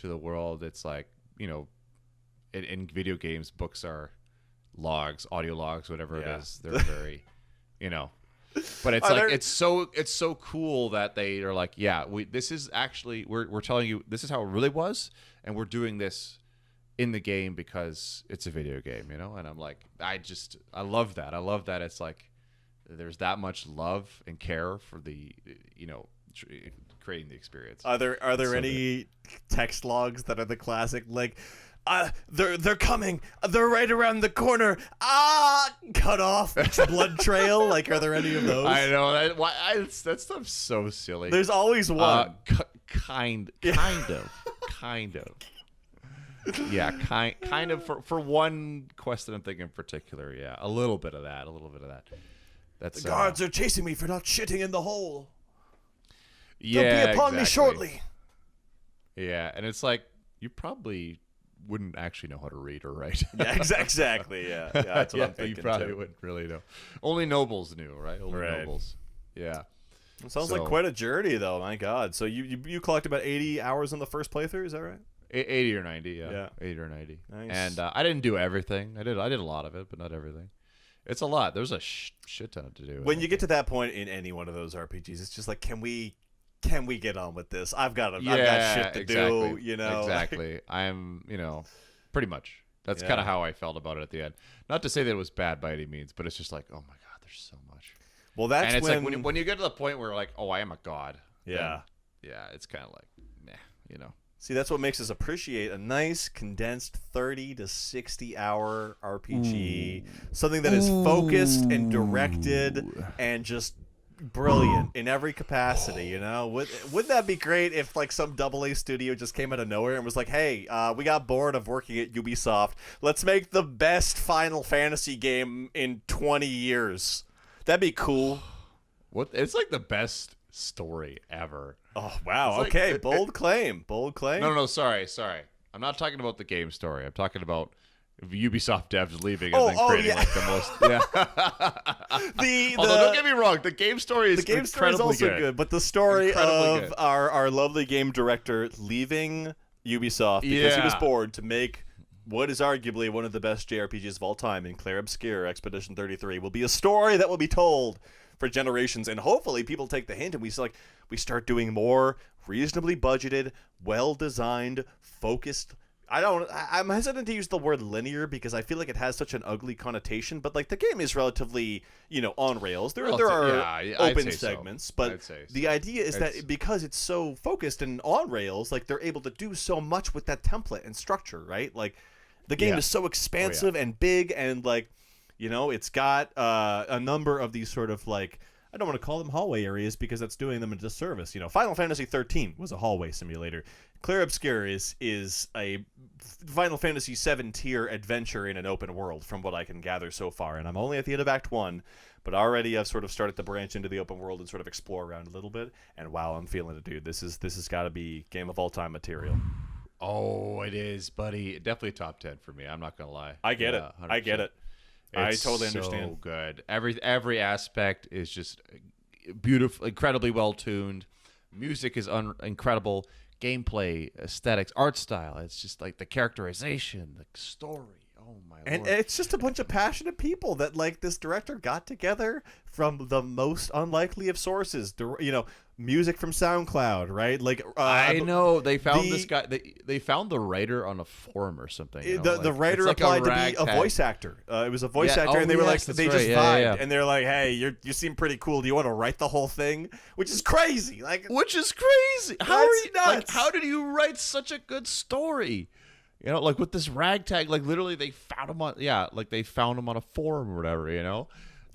the world? It's like, in video games, books are logs, audio logs, whatever it is. They're very, But it's it's so cool that they are like, this is actually we're telling you this is how it really was, and we're doing this in the game because it's a video game, And I'm like, I love that. I love that it's like there's that much love and care for the creating the experience. Are there any text logs that are the classic, like they're coming, they're right around the corner, cut off each blood trail? Like, are there any of those? I know that stuff's so silly. There's always one. Kind of. Yeah, kind of for one quest that I'm thinking in particular. Yeah, a little bit of that. That's the guards are chasing me for not shitting in the hole. Yeah, they'll be upon me shortly. Yeah, and it's like you probably wouldn't actually know how to read or write. Yeah, exactly. Yeah, that's what I'm thinking. You probably too. wouldn't really know. Only nobles knew, right? Only nobles. Yeah. It sounds like quite a journey, though. My God. So you collected about 80 hours on the first playthrough. Is that right? 80 or 90. Yeah. 80 or 90. Nice. And I didn't do everything. I did a lot of it, but not everything. It's a lot. There's a shit ton to do. When you get to that point in any one of those RPGs, it's just like, can we get on with this? I've got shit to do. Exactly. I'm, pretty much. That's kind of how I felt about it at the end. Not to say that it was bad by any means, but it's just like, oh my God, there's so much. Well, that's and it's like when you get to the point where like, oh, I am a god. Yeah. It's kind of like, meh, See, that's what makes us appreciate a nice, condensed 30 to 60-hour RPG. Something that is focused and directed and just brilliant in every capacity, Wouldn't that be great if, like, some AA studio just came out of nowhere and was like, hey, we got bored of working at Ubisoft. Let's make the best Final Fantasy game in 20 years. That'd be cool. It's like the best story ever. Oh, wow. Okay, bold claim. No, sorry. I'm not talking about the game story. I'm talking about Ubisoft devs leaving and then creating like the most. Yeah. Although don't get me wrong, the game story is also good, but the story of our lovely game director leaving Ubisoft because he was bored to make what is arguably one of the best JRPGs of all time in Clair Obscur Expedition 33 will be a story that will be told for generations, and hopefully people take the hint and we start doing more reasonably budgeted, well-designed, focused I'm hesitant to use the word linear because I feel like it has such an ugly connotation, but like the game is relatively, on rails. There are open segments, but the idea is that because it's so focused and on rails, like they're able to do so much with that template and structure, right? Like the game is so expansive and big, and like, it's got a number of these sort of like, I don't want to call them hallway areas because that's doing them a disservice. Final Fantasy 13 was a hallway simulator. Clair Obscur is a Final Fantasy 7 tier adventure in an open world, from what I can gather so far. And I'm only at the end of Act 1, but already I've sort of started to branch into the open world and sort of explore around a little bit. And wow, I'm feeling it, dude. This has got to be game of all time material. Oh, it is, buddy. Definitely top 10 for me. I'm not gonna lie. I get it. 100%. I get it. I totally understand. So good. Every aspect is just beautiful, incredibly well tuned. Music is incredible. Gameplay, aesthetics, art style. It's just like the characterization, the story. Oh my lord! And it's just a bunch of passionate people that like this director got together from the most unlikely of sources. Music from SoundCloud, right? Like I know they found this guy. They found the writer on a forum or something. The writer applied to be a voice actor. It was a voice actor, and they were like, they just vibed, and they're like, "Hey, you seem pretty cool. Do you want to write the whole thing?" Which is crazy. How did you write such a good story? Like with this ragtag, like literally they found him on, they found him on a forum or whatever,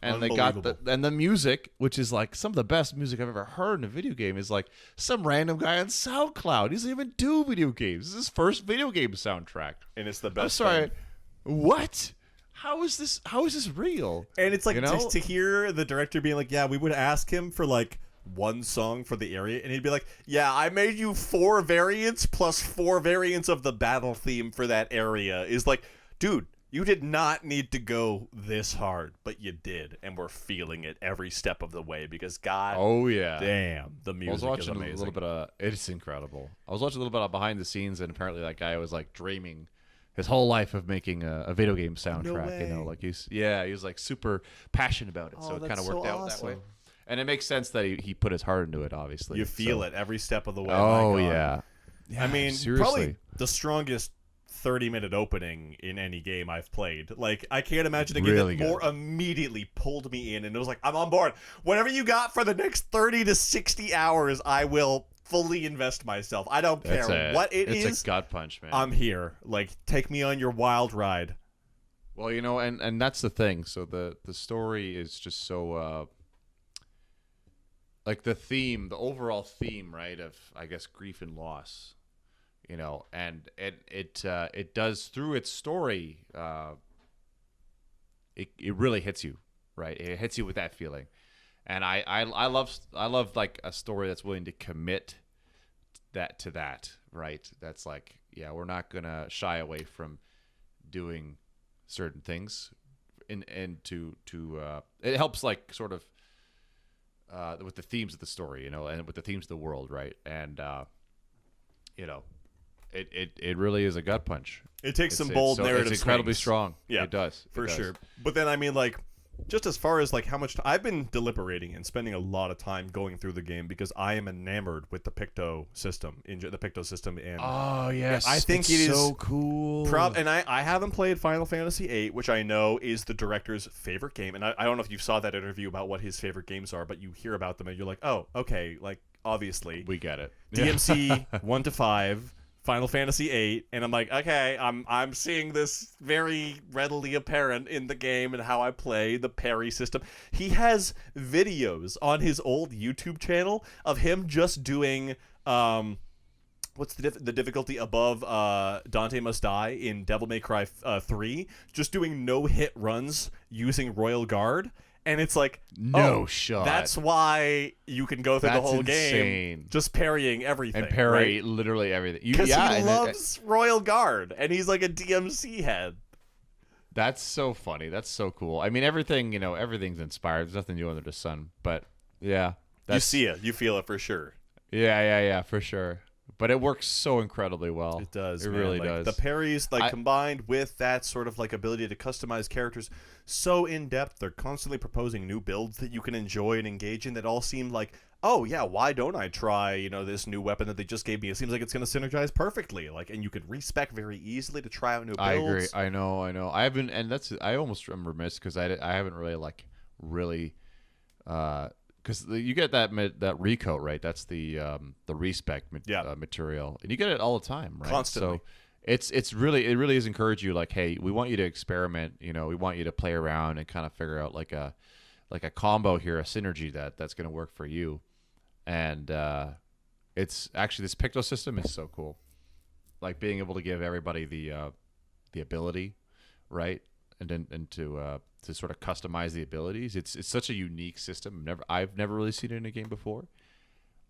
and they got the music, which is like some of the best music I've ever heard in a video game, is like some random guy on SoundCloud. He doesn't even do video games. This is his first video game soundtrack, and it's the best. I'm sorry, what? How is this real? And it's like to hear the director being like, "Yeah, we would ask him for like one song for the area," and he'd be like, "Yeah, I made you 4 variants plus 4 variants of the battle theme for that area." Is like, dude, you did not need to go this hard, but you did, and we're feeling it every step of the way because damn, the music is amazing. It's incredible. I was watching a little bit of behind the scenes, and apparently that guy was like dreaming his whole life of making a video game soundtrack. No way. He was like super passionate about it, so it kind of worked out that way. And it makes sense that he put his heart into it, obviously. You feel it every step of the way. Oh, yeah. I mean, seriously. Probably the strongest 30-minute opening in any game I've played. Like, I can't imagine a game that more immediately pulled me in, and it was like, I'm on board. Whatever you got for the next 30 to 60 hours, I will fully invest myself. I don't care what it is. It's a gut punch, man. I'm here. Like, take me on your wild ride. Well, and that's the thing. So the story is just so... like the overall theme, right, of, I guess, grief and loss, and it does through its story. It really hits you, right? It hits you with that feeling, and I love like a story that's willing to commit to that, right? That's like, we're not gonna shy away from doing certain things, and to it helps like sort of. With the themes of the story, and with the themes of the world, right? And it really is a gut punch. It takes some bold narrative. It's incredibly swings. strong. Yeah, it does for sure. But then I mean, like, just as far as like how much I've been deliberating and spending a lot of time going through the game because I am enamored with the Picto system, and oh yes, I think it is so cool. And I haven't played Final Fantasy VIII, which I know is the director's favorite game, and I don't know if you saw that interview about what his favorite games are, but you hear about them and you're like, oh, okay, like obviously we get it. DMC 1 to 5. Final Fantasy VIII, and I'm like, okay, I'm seeing this very readily apparent in the game and how I play the parry system. He has videos on his old YouTube channel of him just doing what's the difficulty above Dante Must Die in Devil May Cry 3, just doing no-hit runs using Royal Guard. And it's like, no shot. That's why you can go through the whole game just parrying everything. And parry literally everything. Because he loves Royal Guard, and he's like a DMC head. That's so funny. That's so cool. I mean, everything's inspired. There's nothing new under the sun. But, yeah. You see it. You feel it for sure. Yeah, for sure. but it works so incredibly well. It does. It man. really like, does. The parries, like combined with that sort of like ability to customize characters, so in depth. They're constantly proposing new builds that you can enjoy and engage in. That all seem like, oh yeah, why don't I try this new weapon that they just gave me? It seems like it's going to synergize perfectly. Like, and you could respec very easily to try out new builds. I agree. I know. I haven't, and I almost am remiss because I haven't really because you get that recoat, right? That's the respec material, and you get it all the time, right? Constantly. So it really is encourage you, like, hey, we want you to experiment. We want you to play around and kind of figure out like a combo here, a synergy that's going to work for you. And it's actually, this Picto system is so cool. Like being able to give everybody the ability, right, and to sort of customize the abilities. It's such a unique system. I've never really seen it in a game before.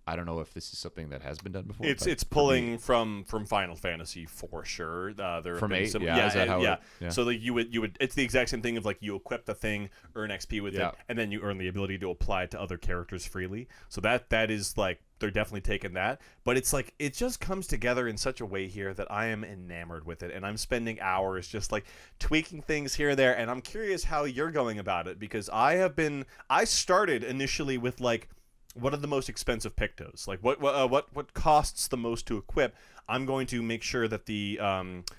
I don't know if this is something that has been done before. It's pulling from Final Fantasy for sure. From 8, some, yeah. Is that how yeah. Yeah. So like you would it's the exact same thing of like you equip the thing, earn XP with it, and then you earn the ability to apply it to other characters freely. So that is like they're definitely taking that, but it's like it just comes together in such a way here that I am enamored with it, and I'm spending hours just like tweaking things here and there, and I'm curious how you're going about it because I started initially with like, what are the most expensive Pictos? Like what costs the most to equip? I'm going to make sure that the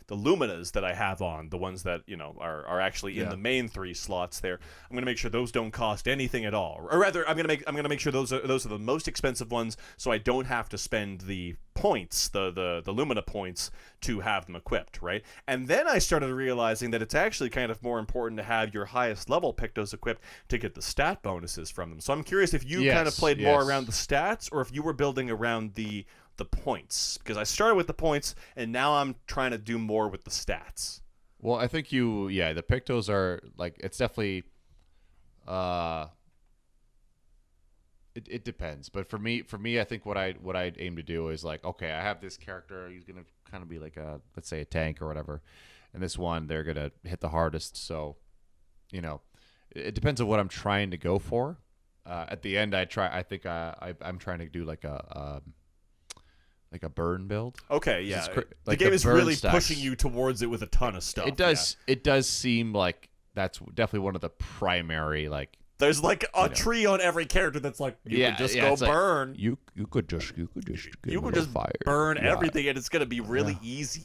Luminas that I have on, the ones that are actually in the main 3 slots there, I'm going to make sure those don't cost anything at all. Or rather, I'm going to make sure those are the most expensive ones, so I don't have to spend the points, the Lumina points, to have them equipped, right? And then I started realizing that it's actually kind of more important to have your highest level Pictos equipped to get the stat bonuses from them. So I'm curious if you kind of played more around the stats, or if you were building around the points, because I started with the points and now I'm trying to do more with the stats. Well, I think the Pictos are like, it's definitely it depends, but for me I think what I'd aim to do is like, okay, I have this character, he's gonna kind of be like let's say a tank or whatever, and this one they're gonna hit the hardest, so it depends on what I'm trying to go for. At the end I'm trying to do like a burn build. Okay, yeah. The game is really pushing you towards it with a ton of stuff. It does. Yeah. It does seem like that's definitely one of the primary, like. There's like a tree on every character that's like you could just go burn. Like, you could just fire. Burn everything, and it's gonna be really easy.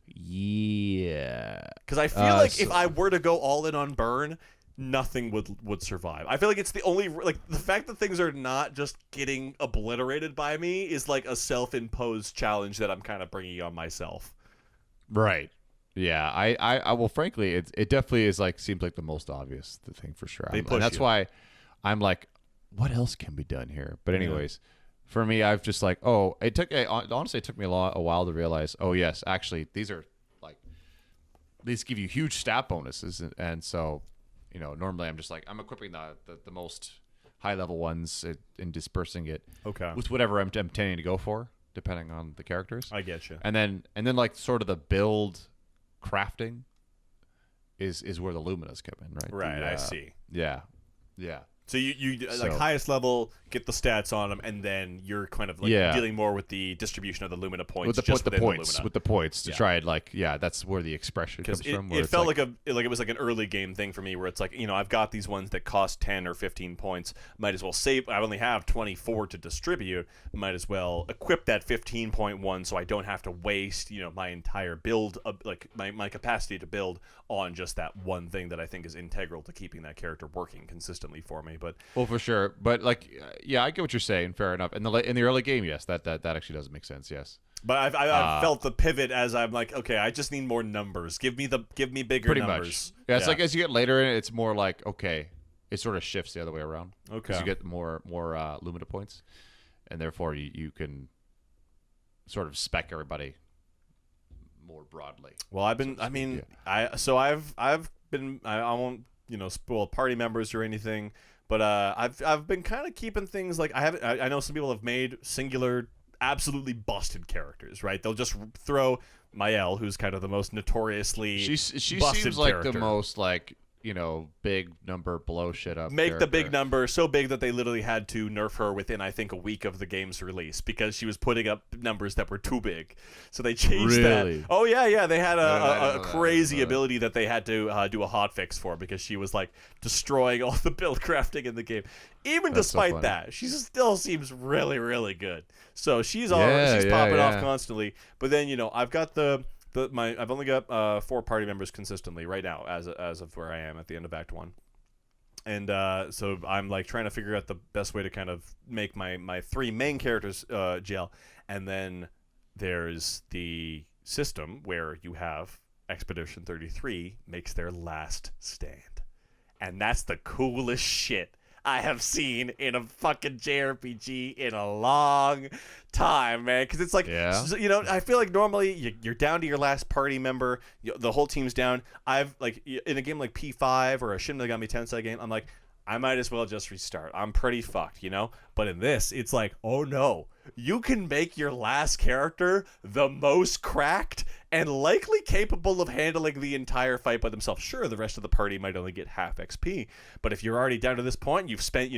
Yeah. Because I feel like if I were to go all in on burn, nothing would survive. I feel like it's the only, like, the fact that things are not just getting obliterated by me is like a self-imposed challenge that I'm kind of bringing on myself. Right. Yeah. I well, frankly, it definitely is like, seems like the most obvious thing for sure. And that's why I'm like, what else can be done here? But anyways, for me, I've just like, honestly, it took me a while to realize, oh yes, actually, these are like, these give you huge stat bonuses, and so. Normally I'm just like, I'm equipping the most high level ones and dispersing it with whatever I'm intending to go for, depending on the characters. I get you. And then like sort of the build crafting is where the Luminas come in, right? Right, I see. Yeah. So you like highest level, get the stats on them, and then you're kind of like dealing more with the distribution of the Lumina points. With the points to try and that's where the expression comes from. It felt like it was like an early game thing for me, where it's like, I've got these ones that cost 10 or 15 points. Might as well save. I only have 24 to distribute. Might as well equip that 15-point one, so I don't have to waste my entire build, like my capacity to build on just that one thing that I think is integral to keeping that character working consistently for me. But well, for sure. But like, I get what you're saying. Fair enough. In the early game, yes, that actually does make sense. Yes. But I've felt the pivot as I'm like, okay, I just need more numbers. Give me bigger pretty numbers. Much. Yeah, it's like as you get later in it, it's more like, okay, it sort of shifts the other way around. Okay. Because you get more Lumina points, and therefore you can sort of spec everybody more broadly. Well, I've been. I've been. I won't spoil party members or anything. But I've been kind of keeping things like I know some people have made singular, absolutely busted characters, right? They'll just throw Mael, who's kind of the most notoriously she busted seems like character. the most like big number blow shit up. Make the big character. number so big that they literally had to nerf her within, I think, a week of the game's release because she was putting up numbers that were too big. So they changed Really? that. Oh, yeah. They had a know that. crazy ability that they had to do a hotfix for because she was, like, destroying all the build crafting in the game. Even That's so despite funny. that, she still seems really, really good. So she's popping yeah. off constantly. But then, I've got I've only got 4 party members consistently right now as of where I am at the end of Act 1. And so I'm like trying to figure out the best way to kind of make my 3 main characters gel. And then there's the system where you have Expedition 33 makes their last stand. And that's the coolest shit I have seen in a fucking JRPG in a long time, man. Because it's like, I feel like normally you're down to your last party member, the whole team's down. I've like in a game like P5 or a Shin Megami Tensei game, I'm like, I might as well just restart. I'm pretty fucked, But in this, it's like, oh no, you can make your last character the most cracked and likely capable of handling the entire fight by themselves. Sure, the rest of the party might only get half XP, but if you're already down to this point, you've spent,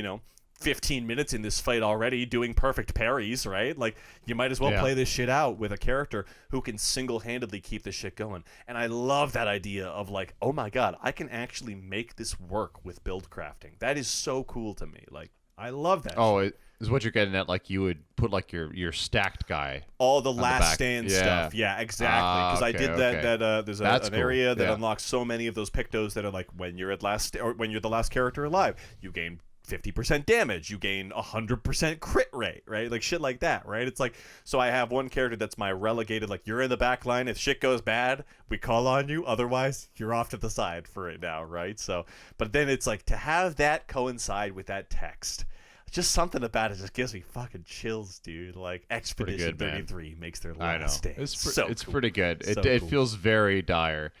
15 minutes in this fight already doing perfect parries, right? Like, you might as well play this shit out with a character who can single-handedly keep this shit going. And I love that idea of like, oh my god, I can actually make this work with build crafting. That is so cool to me. Like, I love that. Oh, it is what you're getting at. Like, you would put like your stacked guy. All the last stand stuff. Yeah, exactly. Because I did that. There's an cool. area that unlocks so many of those pictos that are like, when you're when you're the last character alive, you gain 50% damage, you gain 100% crit rate, right? Like shit like that, right? It's like, so I have one character that's my relegated, like, you're in the back line, if shit goes bad, we call on you, otherwise you're off to the side for it now, right? So, but then it's like, to have that coincide with that text, just something about it just gives me fucking chills, dude. Like, Expedition 33 makes their last stand. It's pretty good. So It cool. feels very dire.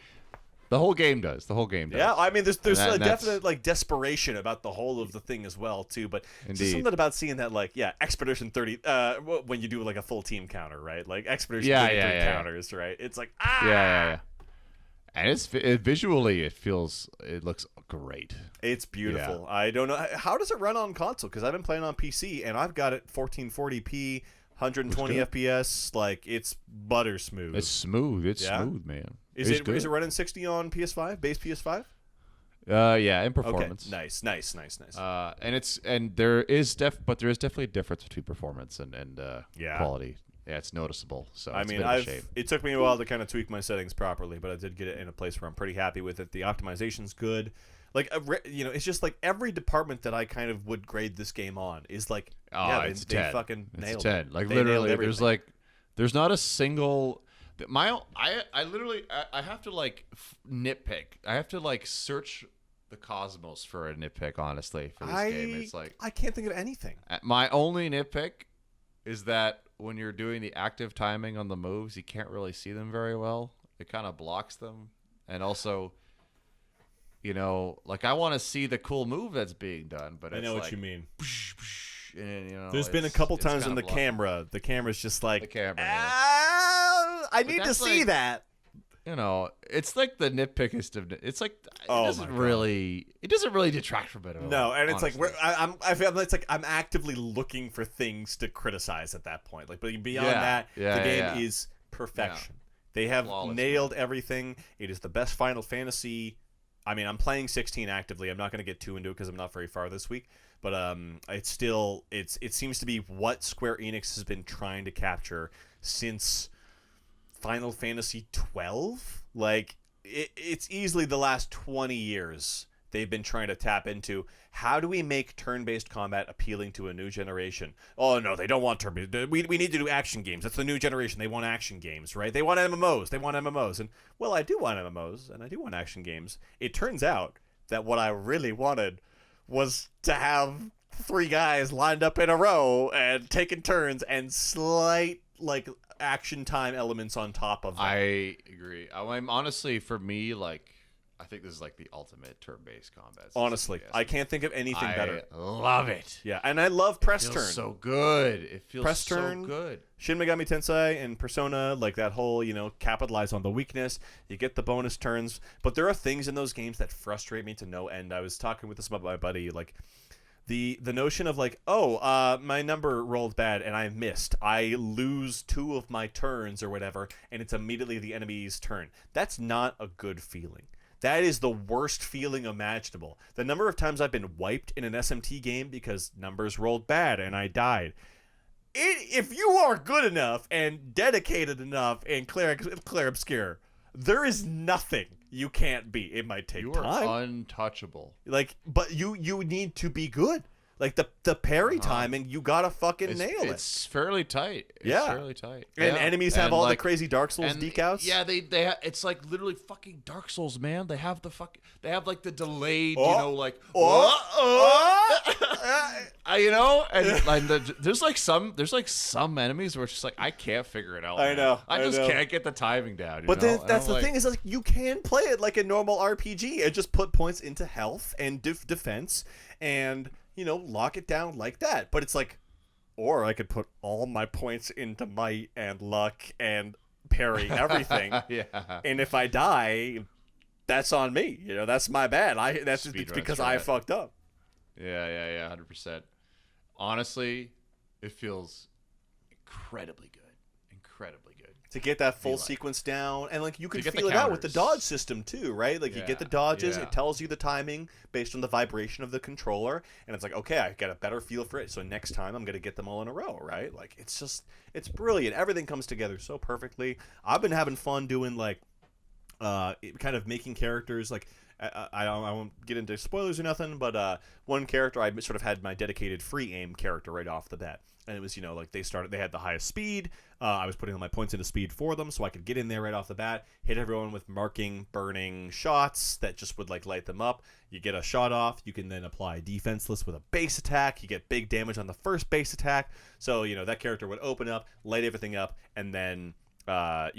The whole game does. Yeah, I mean, there's a definite like desperation about the whole of the thing as well too. But just something about seeing that, like, Expedition 30. When you do like a full team counter, right? Like Expedition 33 counters, right? It's like yeah. And visually, it looks great. It's beautiful. I don't know how does it run on console, because I've been playing on PC and I've got it 1440p. 120 FPS, like, it's butter smooth. It's smooth. It's smooth, man. Is it running 60 on PS5, base PS5? Yeah, in performance. Okay. Nice. And there is definitely a difference between performance and quality. Yeah, it's noticeable. So I mean, it took me a while to kind of tweak my settings properly, but I did get it in a place where I'm pretty happy with it. The optimization's good. Like, it's just like every department that I kind of would grade this game on is like, they fucking nailed it. 10. Like, literally, there's not a single. I literally have to like nitpick. I have to like search the cosmos for a nitpick. Honestly, for this game, it's like I can't think of anything. My only nitpick is that when you're doing the active timing on the moves, you can't really see them very well. It kind of blocks them, and also, like, I want to see the cool move that's being done, but I know what you mean. And, there's been a couple times when the camera's just like, I need to see that. It's like the nitpickest of. It's like it doesn't really detract from it at all. No, and it's honestly. like I feel it's like I'm actively looking for things to criticize at that point. Like, but beyond that, the game is perfection. They have nailed everything. It is the best Final Fantasy. I mean, I'm playing 16 actively. I'm not going to get too into it because I'm not very far this week. But it seems to be what Square Enix has been trying to capture since Final Fantasy 12. Like, it's easily the last 20 years they've been trying to tap into. How do we make turn-based combat appealing to a new generation? Oh, no, they don't want turn-based. We need to do action games. That's the new generation. They want action games, right? They want MMOs. And, well, I do want MMOs, and I do want action games. It turns out that what I really wanted was to have 3 guys lined up in a row and taking turns and slight, like, action time elements on top of that. I agree. I'm honestly, for me, like, I think this is like the ultimate turn-based combat. Honestly, I can't think of anything better. I love it. Yeah, and I love press It turn. feels so good. It feels Press so turn, good. Shin Megami Tensei and Persona, like that whole, capitalize on the weakness. You get the bonus turns, but there are things in those games that frustrate me to no end. I was talking with this about my buddy, like the notion of like, my number rolled bad and I missed. I lose 2 of my turns or whatever, and it's immediately the enemy's turn. That's not a good feeling. That is the worst feeling imaginable. The number of times I've been wiped in an SMT game because numbers rolled bad and I died. If you are good enough and dedicated enough in Clair Obscur, there is nothing you can't beat. It might take time. You are untouchable. But you need to be good. Like the parry timing, you gotta fucking nail it. It's fairly tight. It's fairly tight. And enemies have all the crazy Dark Souls decals. Yeah, they it's like literally fucking Dark Souls, man. They have like the delayed, there's like some enemies where it's just like I can't figure it out. I know. I just can't get the timing down. But then that's the thing is like you can play it like a normal RPG and just put points into health and defense and lock it down like that. But it's like, or I could put all my points into might and luck and parry everything. Yeah. And if I die, that's on me. That's my bad. It's because I fucked up. Yeah, 100%. Honestly, it feels incredibly good. Incredibly good. To get that full sequence down, and like you can feel it counters out with the dodge system too, right? Like you get the dodges, yeah. it tells you the timing based on the vibration of the controller, and it's like, okay, I get a better feel for it. So next time I'm gonna get them all in a row, right? Like it's brilliant. Everything comes together so perfectly. I've been having fun doing like, kind of making characters like. I won't get into spoilers or nothing, but one character I sort of had my dedicated free aim character right off the bat, and it was like they had the highest speed. I was putting all my points into speed for them, so I could get in there right off the bat, hit everyone with marking, burning shots that just would like light them up. You get a shot off, you can then apply defenseless with a base attack. You get big damage on the first base attack, so that character would open up, light everything up, and then. I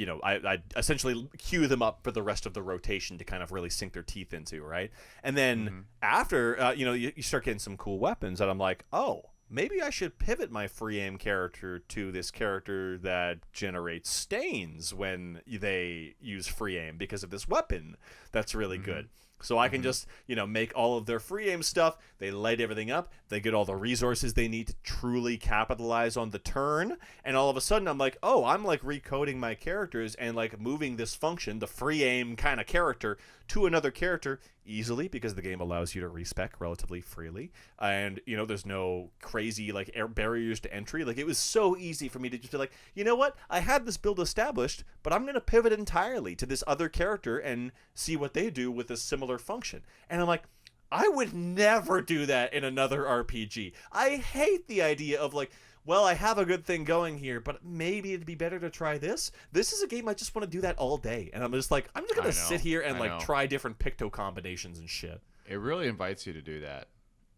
essentially queue them up for the rest of the rotation to kind of really sink their teeth into, right? And then after, you start getting some cool weapons, and I'm like, oh, maybe I should pivot my free aim character to this character that generates stains when they use free aim because of this weapon that's really good. So I can just, make all of their free aim stuff. They light everything up. They get all the resources they need to truly capitalize on the turn. And all of a sudden, I'm like, oh, I'm like recoding my characters and like moving this function, the free aim kind of character, to another character easily because the game allows you to respec relatively freely. And, there's no crazy like barriers to entry. Like it was so easy for me to just be like, you know what? I had this build established, but I'm going to pivot entirely to this other character and see what they do with a similar function. And I'm like, I would never do that in another RPG. I hate the idea of like, well, I have a good thing going here, but maybe it'd be better to try this. This is a game I just want to do that all day. And I'm just like, I'm just going to sit here and like try different picto combinations and shit. It really invites you to do that.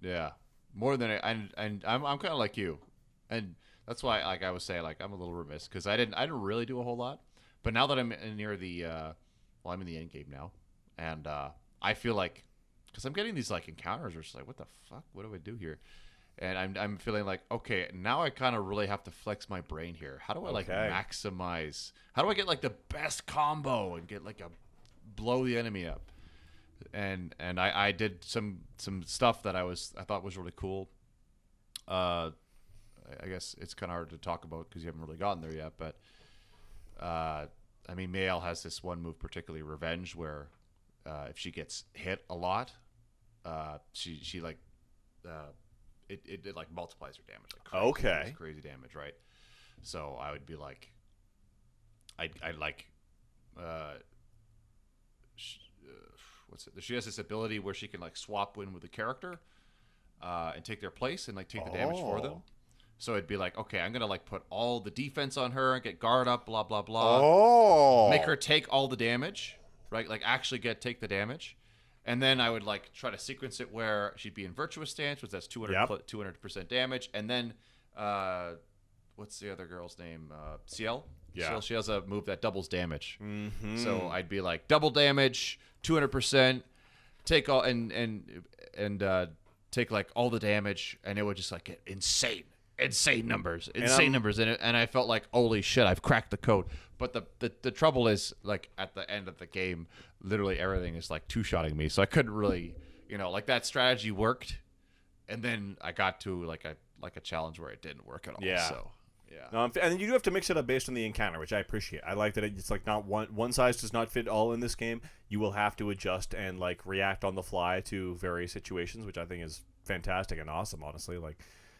Yeah. More than and I'm kind of like you. And that's why like I was saying like I'm a little remiss cuz I didn't really do a whole lot. But now that I'm near the I'm in the end game now. And I feel like cuz I'm getting these like encounters where it's like what the fuck? What do I do here? And I'm feeling like, okay, now I kind of really have to flex my brain here. How do I like maximize? How do I get like the best combo and get like blow the enemy up? And I did some stuff that I thought was really cool. I guess it's kind of hard to talk about because you haven't really gotten there yet. But I mean, Mael has this one move, particularly Revenge, where if she gets hit a lot, she like. It like multiplies her damage. Like crazy damage, right? So I would be like, I like, what's it? She has this ability where she can like swap in with the character, and take their place and like take the damage for them. So it'd be like, okay, I'm gonna like put all the defense on her and get guard up, blah blah blah. Make her take all the damage, right? Like actually take the damage. And then I would like try to sequence it where she'd be in virtuous stance, which that's 200% damage, and then what's the other girl's name? Ciel. Yeah. Ciel, she has a move that doubles damage. Mm-hmm. So I'd be like double damage, 200%, take all and take like all the damage, and it would just like get insane numbers, and I felt like, holy shit, I've cracked the code. But the trouble is, like, at the end of the game, literally everything is like two-shotting me, so I couldn't really, like, that strategy worked, and then I got to like a challenge where it didn't work at all. Yeah. So yeah. No, and you do have to mix it up based on the encounter, which I appreciate. I like that it's like not one size does not fit all in this game. You will have to adjust and like react on the fly to various situations, which I think is fantastic and awesome. Honestly, like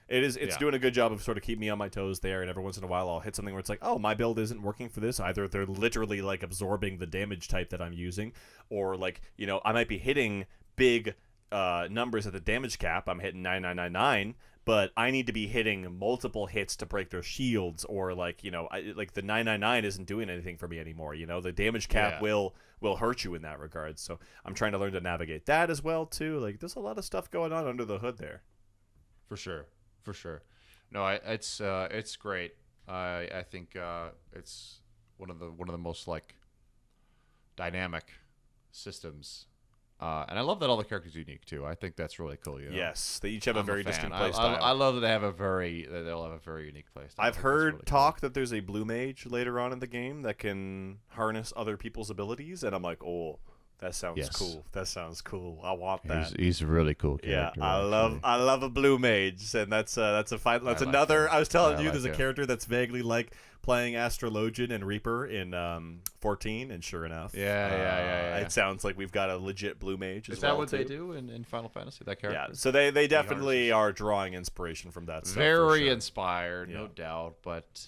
it's doing a good job of sort of keeping me on my toes there. And every once in a while, I'll hit something where it's like, oh, my build isn't working for this. Either they're literally like absorbing the damage type that I'm using, or like I might be hitting big numbers at the damage cap. I'm hitting 9999. But I need to be hitting multiple hits to break their shields, or like like the 999 isn't doing anything for me anymore. The damage cap will hurt you in that regard. So I'm trying to learn to navigate that as well too. Like there's a lot of stuff going on under the hood there. For sure. No, it's great. I think it's one of the most like dynamic systems. And I love that all the characters are unique too. I think that's really cool. Yes, they each have a very distinct play I style. love that they'll have a very unique play style. I've heard talk that there's a blue mage later on in the game that can harness other people's abilities, and I'm like, oh, that sounds cool. That sounds cool. I want that. He's a really cool character. Yeah, I love a blue mage, and that's a fight. That's another. I was telling you, there's a character that's vaguely like playing Astrologian and Reaper in 14, and sure enough, yeah. It sounds like we've got a legit blue mage. Is that what they do in Final Fantasy? That character? Yeah, so they definitely are drawing inspiration from that stuff. Very inspired, no doubt, but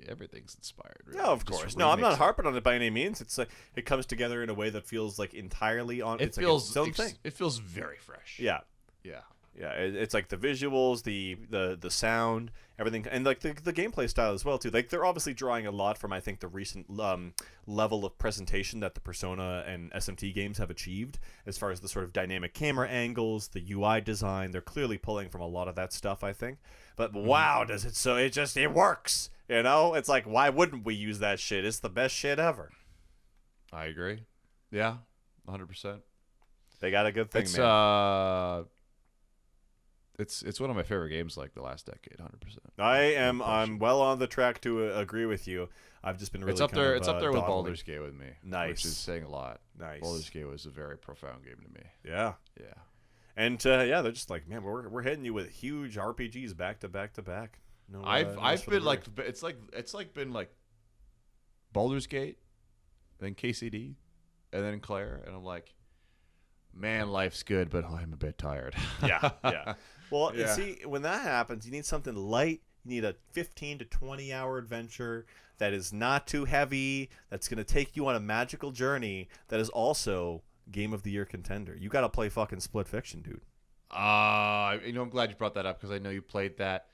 everything's inspired. Really. No, of course. No, I'm not harping on it by any means. It's like it comes together in a way that feels like entirely on. It feels like its own thing. It feels very fresh. Yeah. It's like the visuals, the sound, everything, and like the gameplay style as well too. Like they're obviously drawing a lot from I think the recent level of presentation that the Persona and SMT games have achieved as far as the sort of dynamic camera angles, the UI design. They're clearly pulling from a lot of that stuff, I think. But wow, does it so it works. It's like, why wouldn't we use that shit? It's the best shit ever. I agree. Yeah, 100%. They got a good thing, man. It's one of my favorite games, like the last decade, 100%. I'm well on the track to agree with you. I've just been really. It's up there with Baldur's Gate with me. Nice, which is saying a lot. Nice. Baldur's Gate was a very profound game to me. Yeah. And they're just like, man, we're hitting you with huge RPGs back to back to back. No, I've been like, it's like been like Baldur's Gate, then KCD, and then Clair, and I'm like, man, life's good, but I'm a bit tired. Yeah. Well, see, when that happens, you need something light. You need a 15 to 20 hour adventure that is not too heavy, that's going to take you on a magical journey, that is also Game of the Year contender. You got to play fucking Split Fiction, dude. I'm glad you brought that up because I know you played that,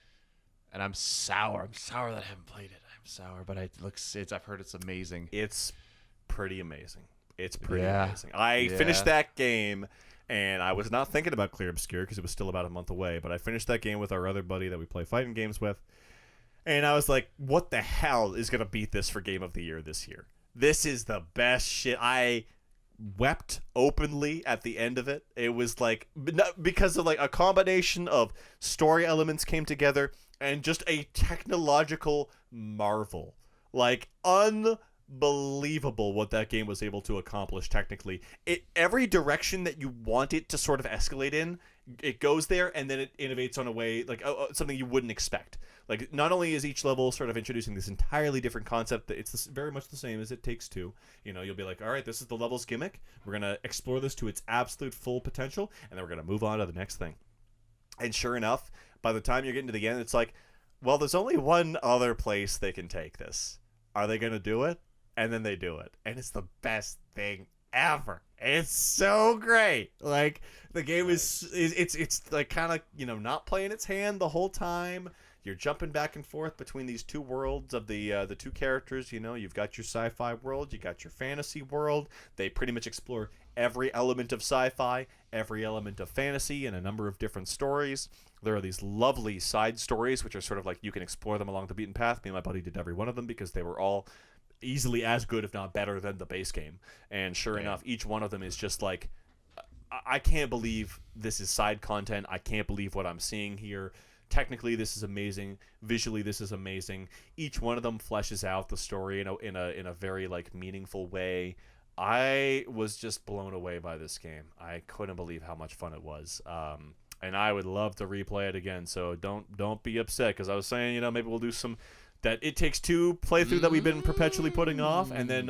and I'm sour. I'm sour that I haven't played it. I'm sour, but I've heard it's amazing. It's pretty amazing. It's pretty amazing. I finished that game, and I was not thinking about Clair Obscur because it was still about a month away, but I finished that game with our other buddy that we play fighting games with, and I was like, what the hell is going to beat this for Game of the Year this year? This is the best shit. I wept openly at the end of it. It was like, because of like a combination of story elements came together and just a technological marvel. Like, unbelievable what that game was able to accomplish technically. Every direction that you want it to sort of escalate in, it goes there, and then it innovates on a way like something you wouldn't expect. Like, not only is each level sort of introducing this entirely different concept that it's very much the same as It Takes Two. You'll be like, all right, this is the level's gimmick. We're going to explore this to its absolute full potential, and then we're going to move on to the next thing. And sure enough, by the time you're getting to the end, it's like, well, there's only one other place they can take this. Are they going to do it? And then they do it. And it's the best thing ever. It's so great. Like, the game is it's like kind of, not playing its hand the whole time. you're jumping back and forth between these two worlds of the two characters. You know, you've got your sci-fi world, you got your fantasy world. They pretty much explore every element of sci-fi, every element of fantasy, and a number of different stories. There are these lovely side stories, which are sort of like you can explore them along the beaten path. Me and my buddy did every one of them because they were all easily as good, if not better, than the base game. And sure enough, each one of them is just like, I can't believe this is side content. I can't believe what I'm seeing here. Technically, this is amazing. Visually, this is amazing. Each one of them fleshes out the story in a very like meaningful way. I was just blown away by this game. I couldn't believe how much fun it was. And I would love to replay it again. So don't be upset, because I was saying, you know, maybe we'll do some that It Takes Two playthrough that we've been perpetually putting off, and then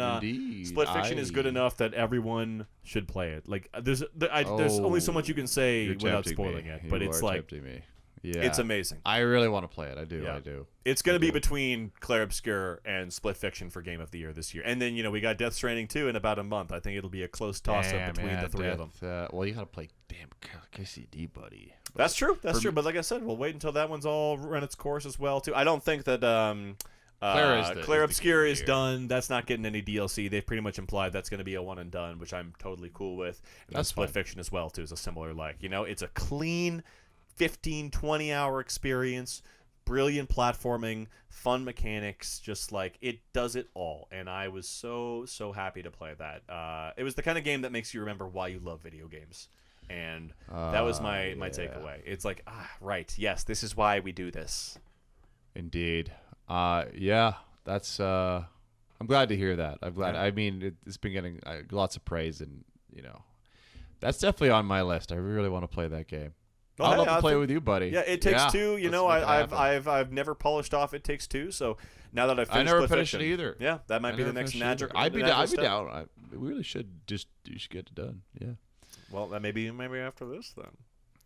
Split Fiction is good enough that everyone should play it. Like there's only so much you can say without spoiling it, but it's like yeah, it's amazing. I really want to play it. I do. It's going to be between Clair, Obscur and Split Fiction for Game of the Year this year. And then, you know, we got Death Stranding 2 in about a month. I think it'll be a close toss-up between the three of them. Well, you got to play damn KCD, buddy. But that's true. But like I said, we'll wait until that one's all run its course as well, too. I don't think that Clair Obscur is done. That's not getting any DLC. They've pretty much implied that's going to be a one and done, which I'm totally cool with. And that's Split Fiction as well, too, is a similar, like, you know, it's a clean 15, 20-hour experience, brilliant platforming, fun mechanics, just like it does it all. And I was so happy to play that. It was the kind of game that makes you remember why you love video games. And that was my takeaway. It's like, right, yes, this is why we do this. Indeed. Yeah, that's I'm glad to hear that. I'm glad. Yeah. I mean, it's been getting lots of praise, and you know, that's definitely on my list. I really want to play that game. I'd love to play with you, buddy. Yeah, It Takes Two. You know, I've never polished off It Takes Two, so now that I've finished, I never finished it either. Yeah, that might be the next magic. I'd be down. We really should you should get it done. Yeah. Well, that maybe after this then.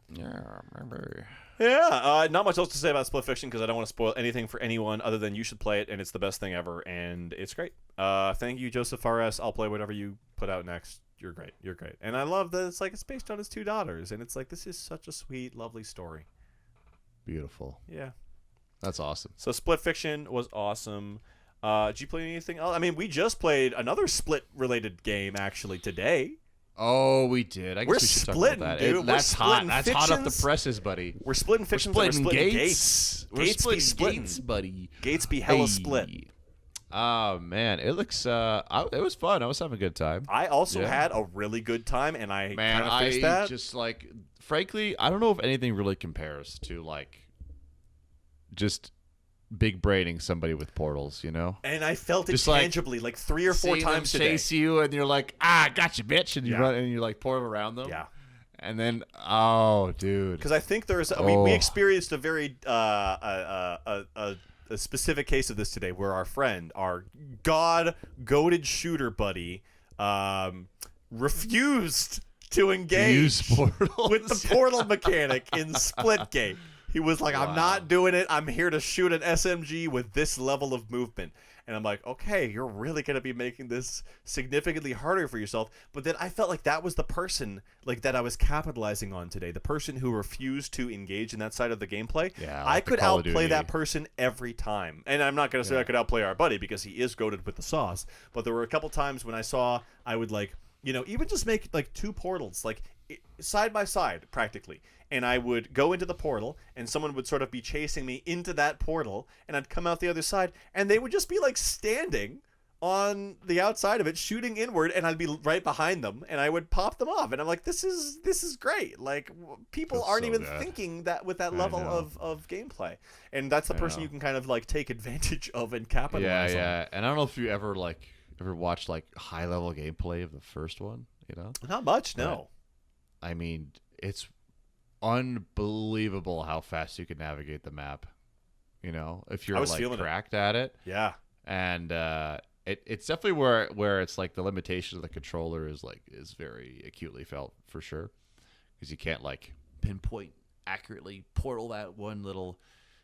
Yeah, maybe. Yeah, not much else to say about Split Fiction because I don't want to spoil anything for anyone other than you should play it, and it's the best thing ever, and it's great. Thank you, Joseph Fares. I'll play whatever you put out next. You're great. And I love that it's based on his two daughters, and it's like, this is such a sweet, lovely story. Beautiful. Yeah. That's awesome. So Split Fiction was awesome. Did you play anything else? I mean, we just played another Split-related game, actually, today. Oh, we did. I guess we should talk about that. Dude. That's hot. That's hot off the presses, buddy. We're splitting fictions. We're splitting gates. We're splitting gates, buddy. Gates be hella split. Oh man, it looks. It was fun. I was having a good time. I also had a really good time, and I kind of faced that. Just like, frankly, I don't know if anything really compares to like, just big braining somebody with portals, you know. And I felt it just tangibly, like 3 or 4 times today. Chase you, and you're like, gotcha, bitch, and you run, and you like pour them around them. Yeah. And then, oh, dude. Because I think there's, we experienced a very a specific case of this today, where our friend, our goated shooter buddy, refused to engage with the portal mechanic in Splitgate. He was like, I'm not doing it. I'm here to shoot an SMG with this level of movement. And I'm like, okay, you're really going to be making this significantly harder for yourself. But then I felt like that was the person like that I was capitalizing on today. The person who refused to engage in that side of the gameplay. Yeah, I could outplay that person every time. And I'm not going to say I could outplay our buddy because he is goated with the sauce. But there were a couple times when I would like, you know, even just make like 2 portals, like side by side practically. And I would go into the portal, and someone would sort of be chasing me into that portal, and I'd come out the other side, and they would just be like standing on the outside of it, shooting inward, and I'd be right behind them, and I would pop them off. And I'm like, this is great. Like, people aren't even thinking that with that level of gameplay. And that's the person you can kind of like take advantage of and capitalize on. Yeah. And I don't know if you ever watched like high level gameplay of the first one, you know? Not much, no. But, I mean, it's unbelievable how fast you can navigate the map, you know, if you're like cracked at it. Yeah. And it's definitely where it's like the limitation of the controller is very acutely felt, for sure, because you can't like pinpoint accurately portal that one little,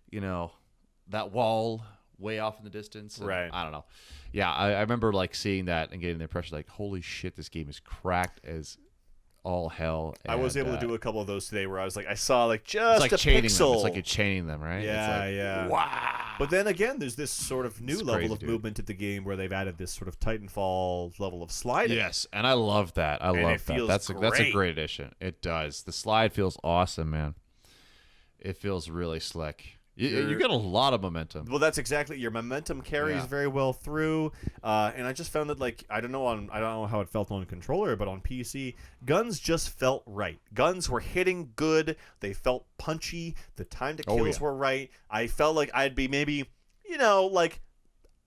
you know, that wall way off in the distance. Right. I don't know. Yeah, I remember like seeing that and getting the impression like, holy shit, this game is cracked as all hell. I was and, able to do a couple of those today where I was like, I saw like it's just like a chaining pixel. them. It's like you're chaining them, right? Yeah, it's like, yeah. Wow. But then again, there's this sort of new It's level crazy, of dude. movement to the game where they've added this sort of Titanfall level of sliding. Yes, and I love that. I And love it that. feels That's a great. great addition. It does. The slide feels awesome, man. It feels really slick. You get a lot of momentum. Well, that's exactly, your momentum carries Yeah. very well through, and I just found that like I don't know how it felt on controller, but on PC, guns just felt right. Guns were hitting good. They felt punchy. The time to kills were right. I felt like I'd be maybe, like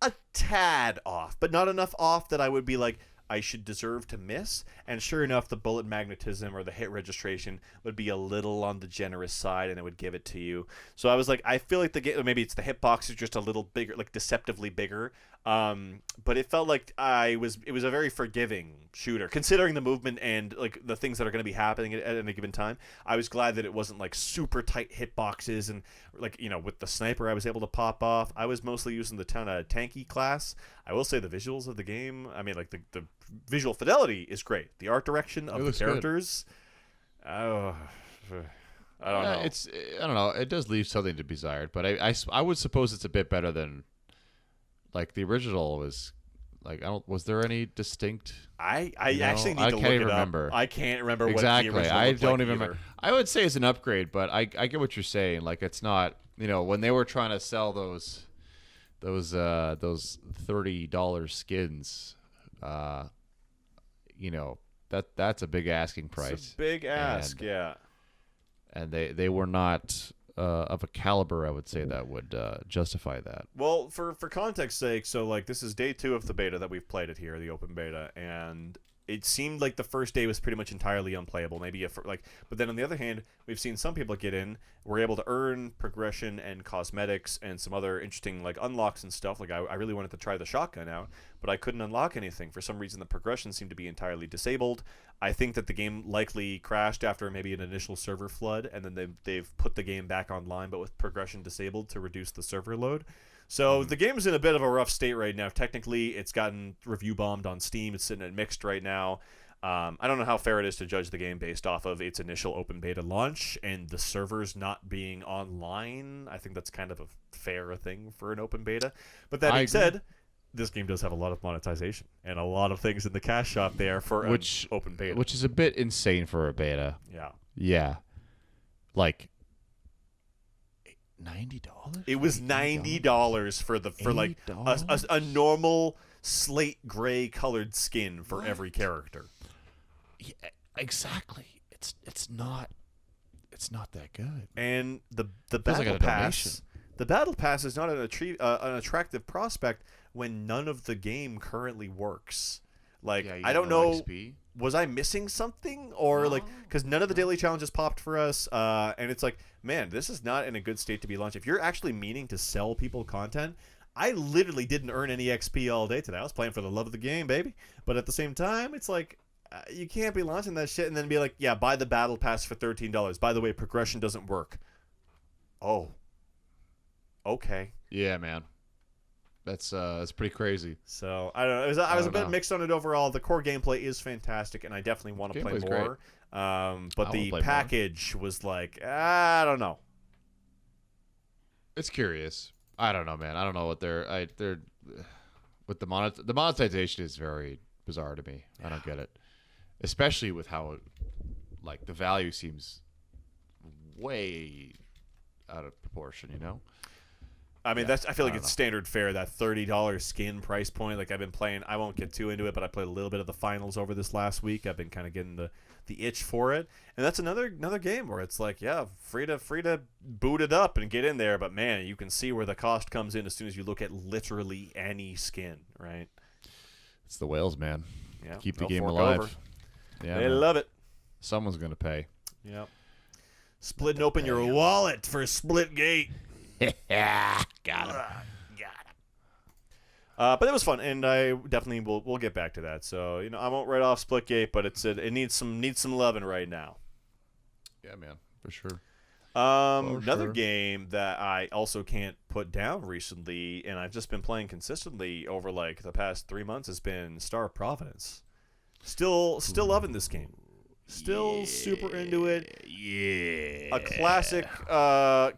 a tad off, but not enough off that I would be like, I should deserve to miss. And sure enough, the bullet magnetism or the hit registration would be a little on the generous side, and it would give it to you. So I was like, I feel like the game, maybe it's the hitbox is just a little bigger, like deceptively bigger. But it felt like it was a very forgiving shooter, considering the movement and like the things that are going to be happening at any given time. I was glad that it wasn't like super tight hitboxes, and like, with the sniper I was able to pop off. I was mostly using the tanky class. I will say the visuals of the game, I mean, like the visual fidelity is great. The art direction of the characters, I don't know. I don't know. It does leave something to be desired, but I would suppose it's a bit better than like the original was. Like, was there any distinct? I actually need to look can't it even up. remember. I can't remember Exactly. what the original I looked don't like even either. remember. I would say it's an upgrade, but I get what you're saying. Like, it's not, when they were trying to sell those $30 skins, that's a big asking price. It's a big ask, yeah. And they were not of a caliber, I would say, that would justify that. Well, for context sake, so like this is day 2 of the beta that we've played it here, the open beta, and it seemed like the first day was pretty much entirely unplayable. But then on the other hand, we've seen some people get in, were able to earn progression and cosmetics and some other interesting like unlocks and stuff. Like I really wanted to try the shotgun out, but I couldn't unlock anything. For some reason, the progression seemed to be entirely disabled. I think that the game likely crashed after maybe an initial server flood, and then they've put the game back online, but with progression disabled to reduce the server load. So the game's in a bit of a rough state right now. Technically, it's gotten review bombed on Steam. It's sitting at mixed right now. I don't know how fair it is to judge the game based off of its initial open beta launch and the servers not being online. I think that's kind of a fair thing for an open beta. But that being said, this game does have a lot of monetization and a lot of things in the cash shop there for an open beta. Which is a bit insane for a beta. Yeah. Yeah. Like $90? It was $90 for like a normal slate gray colored skin for every character. Yeah, exactly. It's not that good. And the Feels battle like a pass. donation. The battle pass is not an attractive prospect when none of the game currently works. Like, Yeah, I don't know. XP. Was I missing something, or like, because none of the daily challenges popped for us, and it's like, man, this is not in a good state to be launched. If you're actually meaning to sell people content, I literally didn't earn any XP all day today. I was playing for the love of the game, baby. But at the same time, it's like, you can't be launching that shit and then be like, yeah, buy the battle pass for $13. By the way, progression doesn't work. Oh, okay. Yeah, man. That's pretty crazy. So I don't know. I was a bit mixed on it overall. The core gameplay is fantastic, and I definitely want to play Gameplay's more. But the play package was like, I don't know. It's curious. I don't know, man. I don't know what they're with the monetization is very bizarre to me. I don't get it, especially with how like the value seems way out of proportion. I mean, I feel like it's standard fare, that $30 skin price point. Like, I've been playing, I won't get too into it, but I played a little bit of the finals over this last week. I've been kind of getting the itch for it. And that's another game where it's like, yeah, free to boot it up and get in there. But man, you can see where the cost comes in as soon as you look at literally any skin, right? It's the whales, man. Yeah, Keep the they'll game fork alive. over. Yeah, They man. love it. Someone's gonna pay. Yep. Splitting open your wallet for Splitgate. Yeah, got it. But it was fun, and I definitely we'll get back to that. So I won't write off Splitgate, but it needs some loving right now. Yeah, man, for sure. Another game that I also can't put down recently, and I've just been playing consistently over like the past 3 months, has been Star Providence. Still loving this game. Still super into it. Yeah. A classic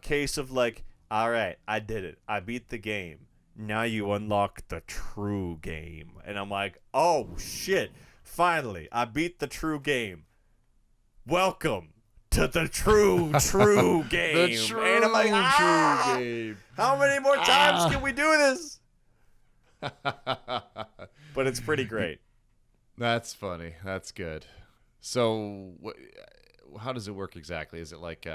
case of like, all right, I did it. I beat the game. Now you unlock the true game. And I'm like, oh, shit. Finally, I beat the true game. Welcome to the true game. The true, and I'm like, true game. How many more times can we do this? But it's pretty great. That's funny. That's good. So, how does it work exactly? Is it like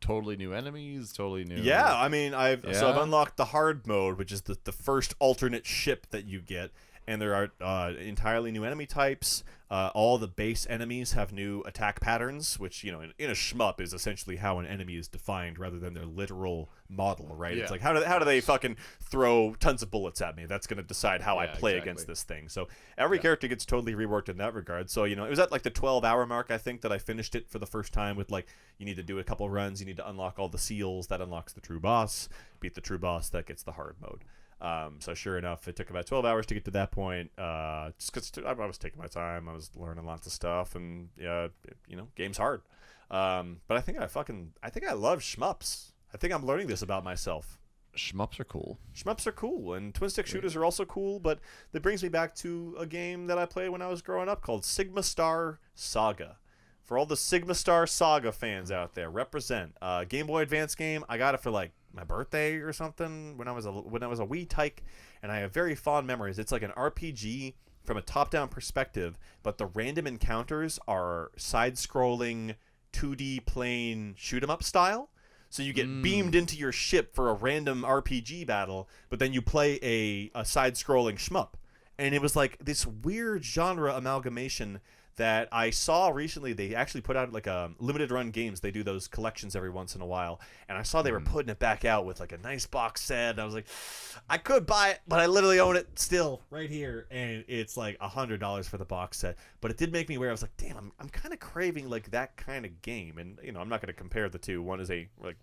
totally new enemies, totally new? Yeah, I mean, I've unlocked the hard mode, which is the first alternate ship that you get, and there are entirely new enemy types. All the base enemies have new attack patterns, which, you know, in a shmup is essentially how an enemy is defined rather than their literal model, right? Yeah. It's like, how do they fucking throw tons of bullets at me? That's going to decide how I play against this thing. So every character gets totally reworked in that regard. So, you know, it was at like the 12-hour mark, I think, that I finished it for the first time with, like, you need to do a couple runs, you need to unlock all the seals, that unlocks the true boss, beat the true boss, that gets the hard mode. So sure enough, it took about 12 hours to get to that point. Just because I was taking my time, I was learning lots of stuff, and you know, game's hard. But I think I love shmups. I think I'm learning this about myself. Shmups are cool. Shmups are cool, and twin stick shooters are also cool. But that brings me back to a game that I played when I was growing up called Sigma Star Saga. For all the Sigma Star Saga fans out there, represent. Game Boy Advance game. I got it for like my birthday or something when I was a wee tyke, and I have very fond memories. It's like an RPG from a top-down perspective, but the random encounters are side-scrolling 2D plane shoot-'em-up style. So you get beamed into your ship for a random RPG battle, but then you play a side-scrolling shmup. And it was like this weird genre amalgamation that I saw recently. They actually put out like a limited run games. They do those collections every once in a while. And I saw they were putting it back out with like a nice box set. And I was like, I could buy it, but I literally own it still right here. And it's like $100 for the box set. But it did make me aware. I was like, damn, I'm kind of craving like that kind of game. And, you know, I'm not going to compare the two. One is a like,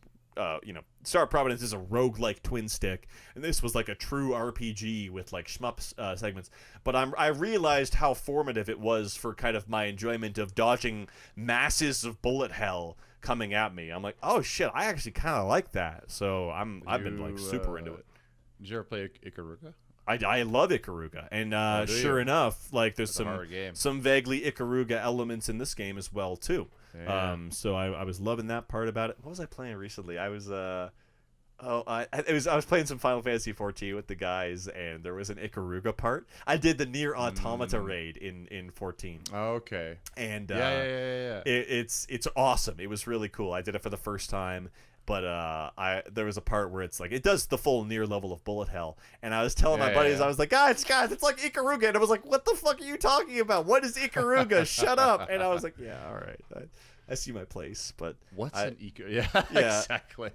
you know, Star Providence is a roguelike twin stick, and this was like a true RPG with like shmups segments. But I realized how formative it was for kind of my enjoyment of dodging masses of bullet hell coming at me. I'm like, oh shit, I actually kind of like that. So I've been like super into it. Did you ever play Ikaruga? I love Ikaruga, and sure enough, like there's some vaguely Ikaruga elements in this game as well too. Yeah. So I was loving that part about it. What was I playing recently? I was I was playing some Final Fantasy 14 with the guys, and there was an Ikaruga part. I did the Nier Automata raid in 14. Okay. And yeah. It's awesome. It was really cool. I did it for the first time. But there was a part where it's like it does the full Nier level of bullet hell, and I was telling my buddies, I was like, guys, it's like Ikaruga, and I was like, what the fuck are you talking about? What is Ikaruga? Shut up! And I was like, yeah, all right, I see my place, but what's an Ikaruga? Yeah, exactly.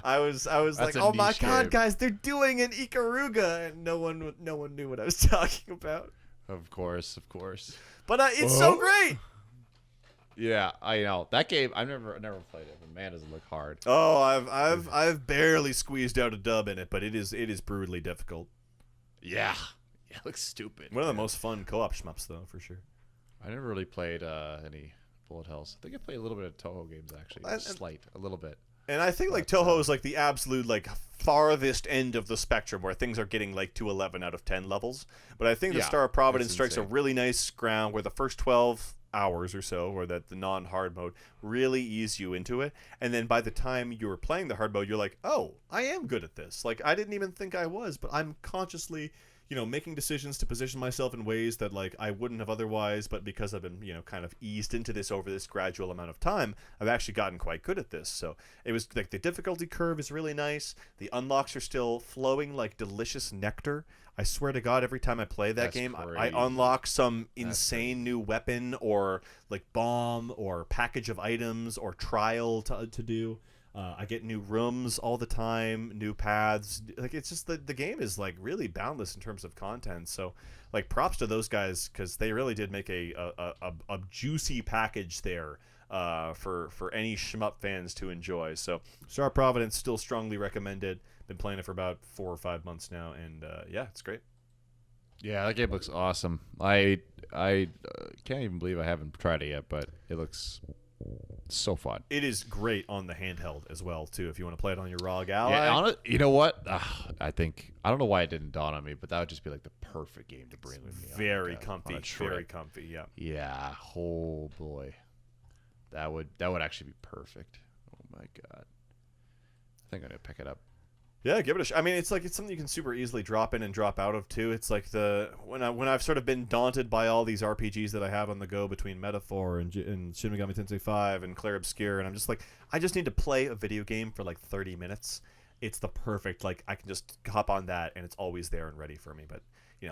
I was like, oh my god, guys, they're doing an Ikaruga, and no one knew what I was talking about. Of course. But it's so great. Yeah, I know that game. I've never played it, but man, does it look hard. Oh, I've barely squeezed out a dub in it, but it is brutally difficult. Yeah, it looks stupid. One of the most fun co-op shmups, though, for sure. I never really played any bullet hells. I think I played a little bit of Toho games actually, a little bit. And I think like Toho is like the absolute like farthest end of the spectrum where things are getting like to 11 out of 10 levels. But I think the Star of Providence strikes a really nice ground where the first 12 hours or so, or that the non-hard mode really ease you into it, and then by the time you're playing the hard mode, you're like, oh, I am good at this. Like I didn't even think I was, but I'm consciously, you know, making decisions to position myself in ways that like I wouldn't have otherwise, but because I've been, you know, kind of eased into this over this gradual amount of time, I've actually gotten quite good at this. So it was like the difficulty curve is really nice. The unlocks are still flowing like delicious nectar. I swear to God, every time I play that game, I unlock some insane new weapon or like bomb or package of items or trial to do. I get new rooms all the time, new paths. Like it's just the game is like really boundless in terms of content. So like props to those guys because they really did make a juicy package there for any shmup fans to enjoy. So Star Providence still strongly recommended. Been playing it for about 4 or 5 months now, and yeah, it's great. Yeah, that game looks awesome. I can't even believe I haven't tried it yet, but it looks so fun. It is great on the handheld as well too. If you want to play it on your ROG Ally. Yeah, you know what? I don't know why it didn't dawn on me, but that would just be like the perfect game to bring with me. Very comfy, very comfy. Yeah. Yeah. Oh boy, that would actually be perfect. Oh my god, I think I'm gonna pick it up. Yeah, give it a shot. I mean, it's something you can super easily drop in and drop out of too. It's like when I've sort of been daunted by all these RPGs that I have on the go between Metaphor and Shin Megami Tensei 5 and Clair Obscur, and I'm just like, I just need to play a video game for like 30 minutes. It's the perfect, like, I can just hop on that and it's always there and ready for me. But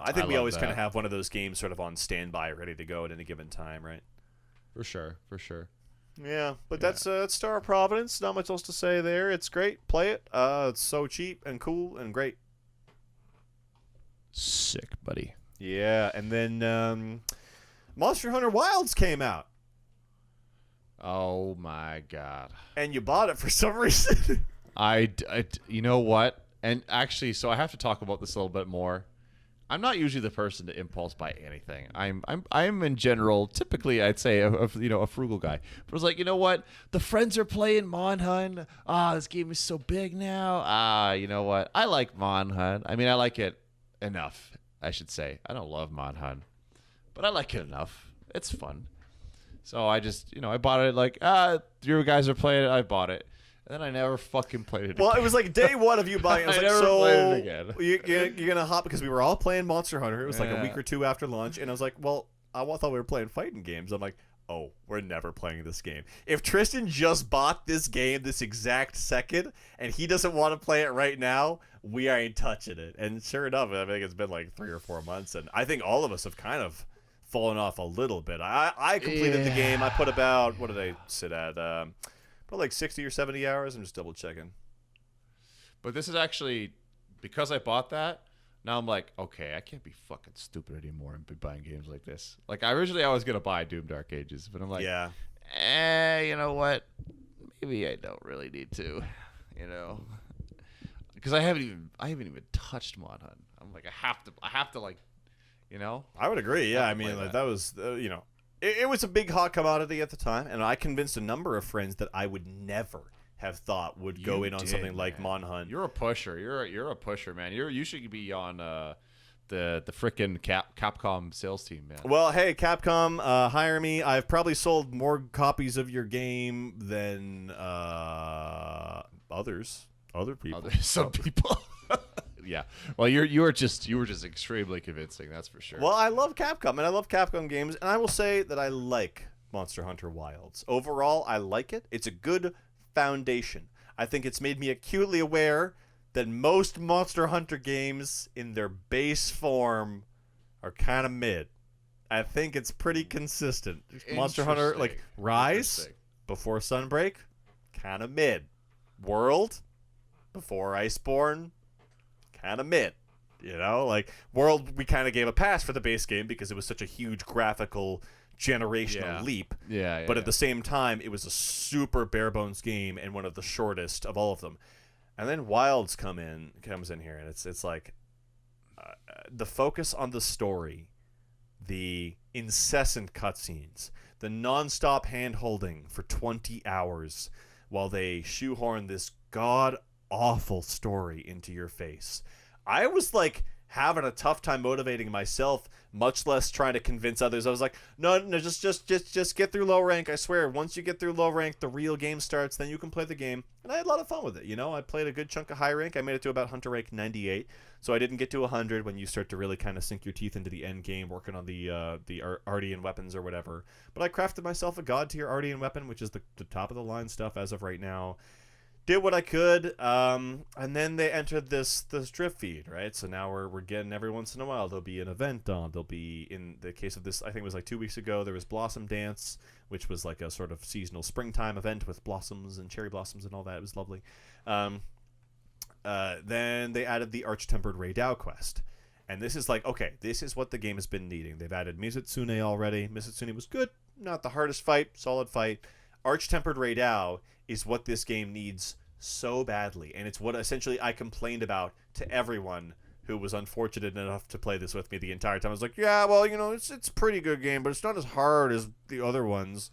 I think we always kind of have one of those games sort of on standby, ready to go at any given time, right? For sure, for sure. Yeah, but that's Star of Providence. Not much else to say there. It's great. Play it. It's so cheap and cool and great. Sick, buddy. Yeah, and then Monster Hunter Wilds came out. Oh my god. And you bought it for some reason. You know what? And actually, so I have to talk about this a little bit more. I'm not usually the person to impulse buy anything. I'm in general typically I'd say a frugal guy. But I was like, you know what? The friends are playing Monhunt. This game is so big now. You know what? I like Monhunt. I mean, I like it enough, I should say. I don't love Monhunt, but I like it enough. It's fun. So I just, I bought it like, you guys are playing it. I bought it. And then I never fucking played it Well, again. it was like day one of you buying it. I was I like, never so played it again. You're going to hop, because we were all playing Monster Hunter. It was like a Yeah. week or two after lunch. And I was like, well, I thought we were playing fighting games. I'm like, oh, we're never playing this game. If Tristan just bought this game this exact second and he doesn't want to play it right now, we ain't touching it. And sure enough, I think it's been like 3 or 4 months. And I think all of us have kind of fallen off a little bit. I completed the game. I put about, what did I sit at? Probably like 60 or 70 hours. I'm just double checking. But this is actually, because I bought that, now I'm like, okay, I can't be fucking stupid anymore and be buying games like this. Like, originally I was going to buy Doom Dark Ages, but I'm like, you know what? Maybe I don't really need to, Because I haven't even touched Monhunt. I'm like, I have to like, I would agree. Yeah, I mean, play that was, it was a big hot commodity at the time, and I convinced a number of friends that I would never have thought would go in on something like Monhunt. You're a pusher. You're a pusher, man. You should be on the frickin' Capcom sales team, man. Well, hey, Capcom, hire me. I've probably sold more copies of your game than other people. Some people. Yeah. Well, you were just extremely convincing. That's for sure. Well, I love Capcom, and I love Capcom games, and I will say that I like Monster Hunter Wilds. Overall, I like it. It's a good foundation. I think it's made me acutely aware that most Monster Hunter games in their base form are kind of mid. I think it's pretty consistent. Monster Hunter, like Rise, before Sunbreak, kind of mid. World, before Iceborne, kind of mid. Like World, we kind of gave a pass for the base game because it was such a huge graphical generational leap. But at the same time, it was a super bare bones game and one of the shortest of all of them. And then Wilds comes in here, and it's like the focus on the story, the incessant cutscenes, the nonstop hand holding for 20 hours while they shoehorn this god awful story into your face. I was like having a tough time motivating myself, much less trying to convince others. I was like, no, just get through low rank. I swear, once you get through low rank, the real game starts. Then you can play the game. And I had a lot of fun with it. I played a good chunk of high rank. I made it to about Hunter rank 98. So I didn't get to 100 when you start to really kind of sink your teeth into the end game, working on the Ardean weapons or whatever. But I crafted myself a god tier Ardean weapon, which is the top of the line stuff as of right now. Did what I could, and then they entered this drift feed, right? So now we're getting, every once in a while there'll be an event on. There'll be, in the case of this, I think it was like 2 weeks ago, there was Blossom Dance, which was like a sort of seasonal springtime event with blossoms and cherry blossoms and all that. It was lovely. Then they added the Arch-Tempered Raidao quest. And this is like, okay, this is what the game has been needing. They've added Mizutsune already. Mizutsune was good, not the hardest fight, solid fight. Arch-Tempered Raidao is what this game needs so badly, and it's what essentially I complained about to everyone who was unfortunate enough to play this with me the entire time, was like, yeah, well, it's a pretty good game, but it's not as hard as the other ones.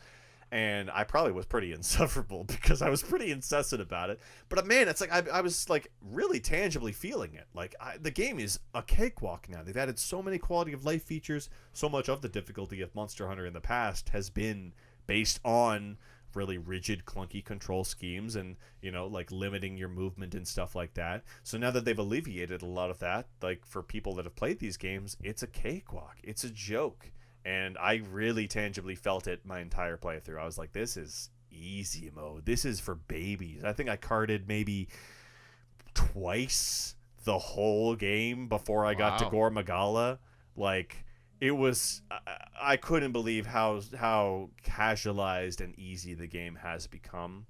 And I probably was pretty insufferable because I was pretty incessant about it. But man, it's like I was like really tangibly feeling it. Like the game is a cakewalk now. They've added so many quality of life features. So much of the difficulty of Monster Hunter in the past has been based on really rigid, clunky control schemes and, like limiting your movement and stuff like that. So now that they've alleviated a lot of that, like for people that have played these games, it's a cakewalk. It's a joke. And I really tangibly felt it my entire playthrough. I was like, this is easy mode. This is for babies. I think I carded maybe twice the whole game before I got to Gore Magala. Like, it was... I couldn't believe how casualized and easy the game has become.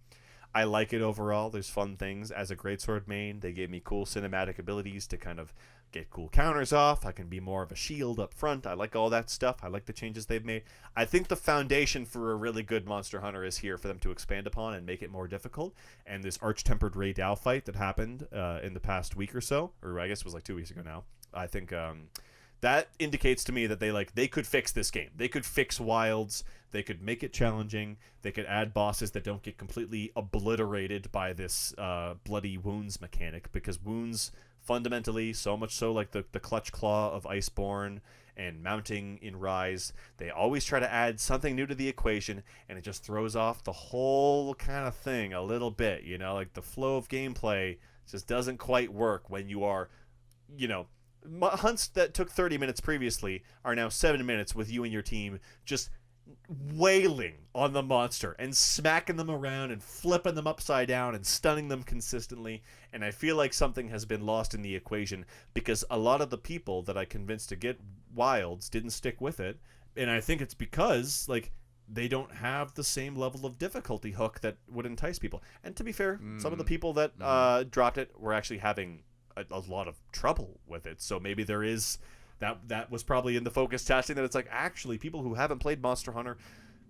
I like it overall. There's fun things. As a greatsword main, they gave me cool cinematic abilities to kind of get cool counters off. I can be more of a shield up front. I like all that stuff. I like the changes they've made. I think the foundation for a really good Monster Hunter is here for them to expand upon and make it more difficult. And this Arch-Tempered Ray Dow fight that happened in the past week or so, or I guess it was like 2 weeks ago now, I think that indicates to me that they could fix this game. They could fix wilds. They could make it challenging. They could add bosses that don't get completely obliterated by this bloody wounds mechanic, because wounds fundamentally, so much so like the clutch claw of Iceborne and mounting in Rise, they always try to add something new to the equation, and it just throws off the whole kind of thing a little bit. Like the flow of gameplay just doesn't quite work when you are, hunts that took 30 minutes previously are now 7 minutes with you and your team just wailing on the monster and smacking them around and flipping them upside down and stunning them consistently. And I feel like something has been lost in the equation, because a lot of the people that I convinced to get wilds didn't stick with it. And I think it's because like they don't have the same level of difficulty hook that would entice people. And to be fair, some of the people that dropped it were actually having a lot of trouble with it. So maybe there is that was probably in the focus testing, that it's like, actually people who haven't played Monster Hunter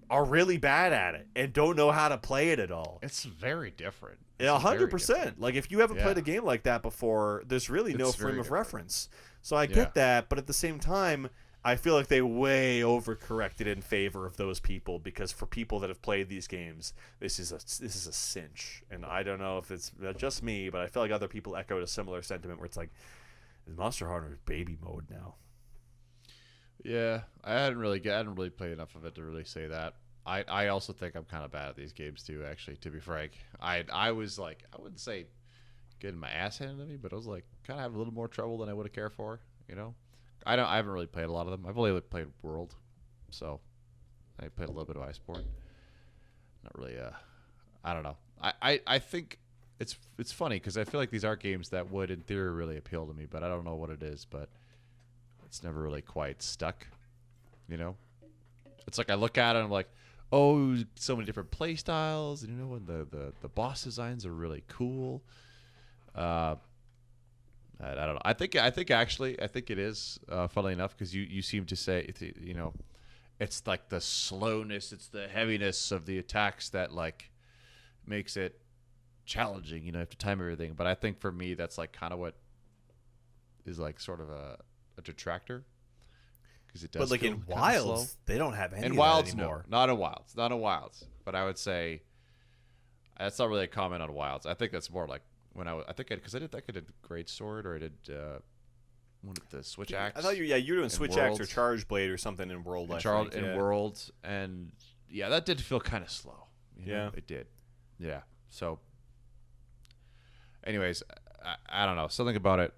are really bad at it and don't know how to play it at all. It's very different. Yeah, 100%. Like if you haven't played a game like that before, there's really no frame of reference. So I get that, but at the same time, I feel like they way overcorrected in favor of those people, because for people that have played these games, this is a cinch. And I don't know if it's just me, but I feel like other people echoed a similar sentiment where it's like, Monster Hunter is baby mode now. Yeah, I hadn't really played enough of it to really say that. I also think I'm kind of bad at these games too, actually, to be frank. I was like, I wouldn't say getting my ass handed to me, but I was like kind of having a little more trouble than I would have cared for, I haven't really played a lot of them. I've only played World, so I played a little bit of Iceborne. Not really I don't know. I think it's funny because I feel like these are games that would in theory really appeal to me, but I don't know what it is, but it's never really quite stuck, It's like I look at it and I'm like, oh, so many different play styles, and and the boss designs are really cool. I don't know. I think it is funnily enough, because you seem to say it's like the slowness, it's the heaviness of the attacks that like makes it challenging. You have to time everything. But I think for me, that's like kind of what is like sort of a detractor, because it does. But like in Wilds, they don't have any in of Wilds that anymore. No, not in Wilds. But I would say that's not really a comment on Wilds. I think that's more like when I did Great Sword, or I did the Switch Axe. I thought you were doing Switch Axe or Charge Blade or something in World. In World, and that did feel kind of slow. It did. Yeah. So, anyways, I don't know, something about it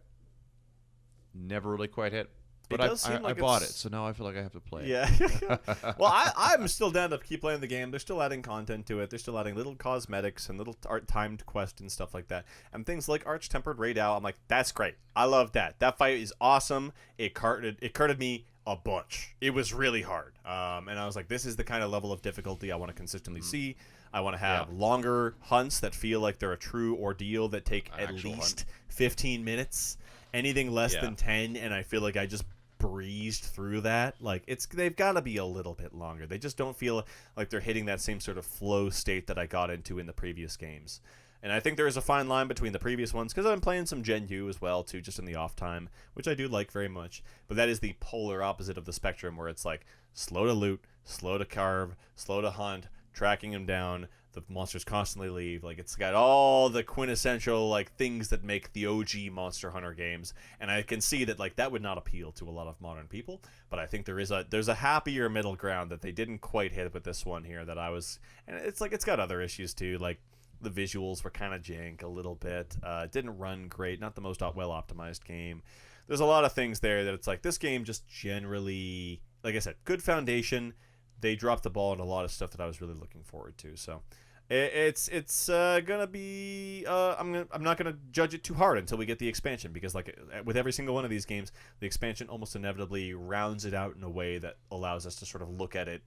never really quite hit. But I bought it, so now I feel like I have to play it. Yeah. Well, I'm still down to keep playing the game. They're still adding content to it. They're still adding little cosmetics and little timed quests and stuff like that. And things like Arch-Tempered Ray Dow, I'm like, that's great. I love that. That fight is awesome. It carded me a bunch. It was really hard. And I was like, this is the kind of level of difficulty I want to consistently see. I want to have longer hunts that feel like they're a true ordeal that take at least 15 minutes. Anything less than 10, and I feel like I just breezed through that. Like they've got to be a little bit longer. They just don't feel like they're hitting that same sort of flow state that I got into in the previous games. And I think there is a fine line between the previous ones, because I've been playing some Gen U as well, too, just in the off time, which I do like very much. But that is the polar opposite of the spectrum, where it's like slow to loot, slow to carve, slow to hunt, tracking them down. The monsters constantly leave. Like, it's got all the quintessential, like, things that make the OG Monster Hunter games. And I can see that, like, that would not appeal to a lot of modern people. But I think there's a happier middle ground that they didn't quite hit with this one here that I was... And it's like, it's got other issues, too. Like, the visuals were kind of jank a little bit. It didn't run great. Not the most well-optimized game. There's a lot of things there that it's like, this game just generally... Like I said, good foundation. They dropped the ball on a lot of stuff that I was really looking forward to. So it's gonna be I'm not gonna judge it too hard until we get the expansion, because like with every single one of these games, the expansion almost inevitably rounds it out in a way that allows us to sort of look at it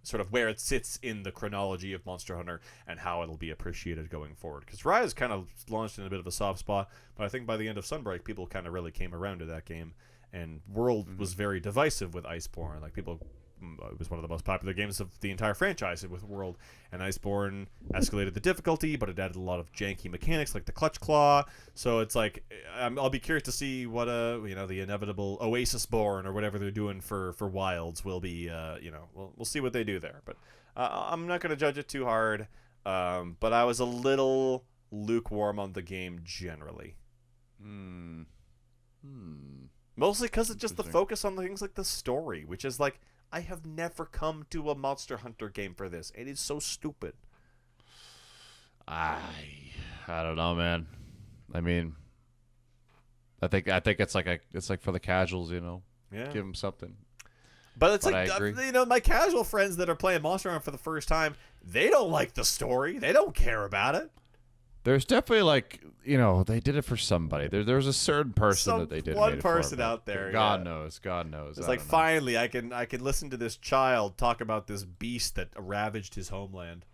sort of where it sits in the chronology of Monster Hunter and how it'll be appreciated going forward. Because Rise kind of launched in a bit of a soft spot, but I think by the end of Sunbreak, people kind of really came around to that game, and World was very divisive with Iceborne. Like, people... It was one of the most popular games of the entire franchise with World, and Iceborne escalated the difficulty, but it added a lot of janky mechanics like the clutch claw. So it's like, I'll be curious to see what the inevitable Oasisborne or whatever they're doing for Wilds will be. We'll see what they do there, but I'm not going to judge it too hard. But I was a little lukewarm on the game generally. Mostly because it's just the focus on things like the story, which is like, I have never come to a Monster Hunter game for this. It is so stupid. I don't know, man. I mean, I think it's like for the casuals, you know. Yeah. Give them something. But it's I agree. My casual friends that are playing Monster Hunter for the first time, they don't like the story. They don't care about it. There's definitely, like, they did it for somebody. There's a certain person that they did. One person out there. God knows. It's like, finally, I can listen to this child talk about this beast that ravaged his homeland.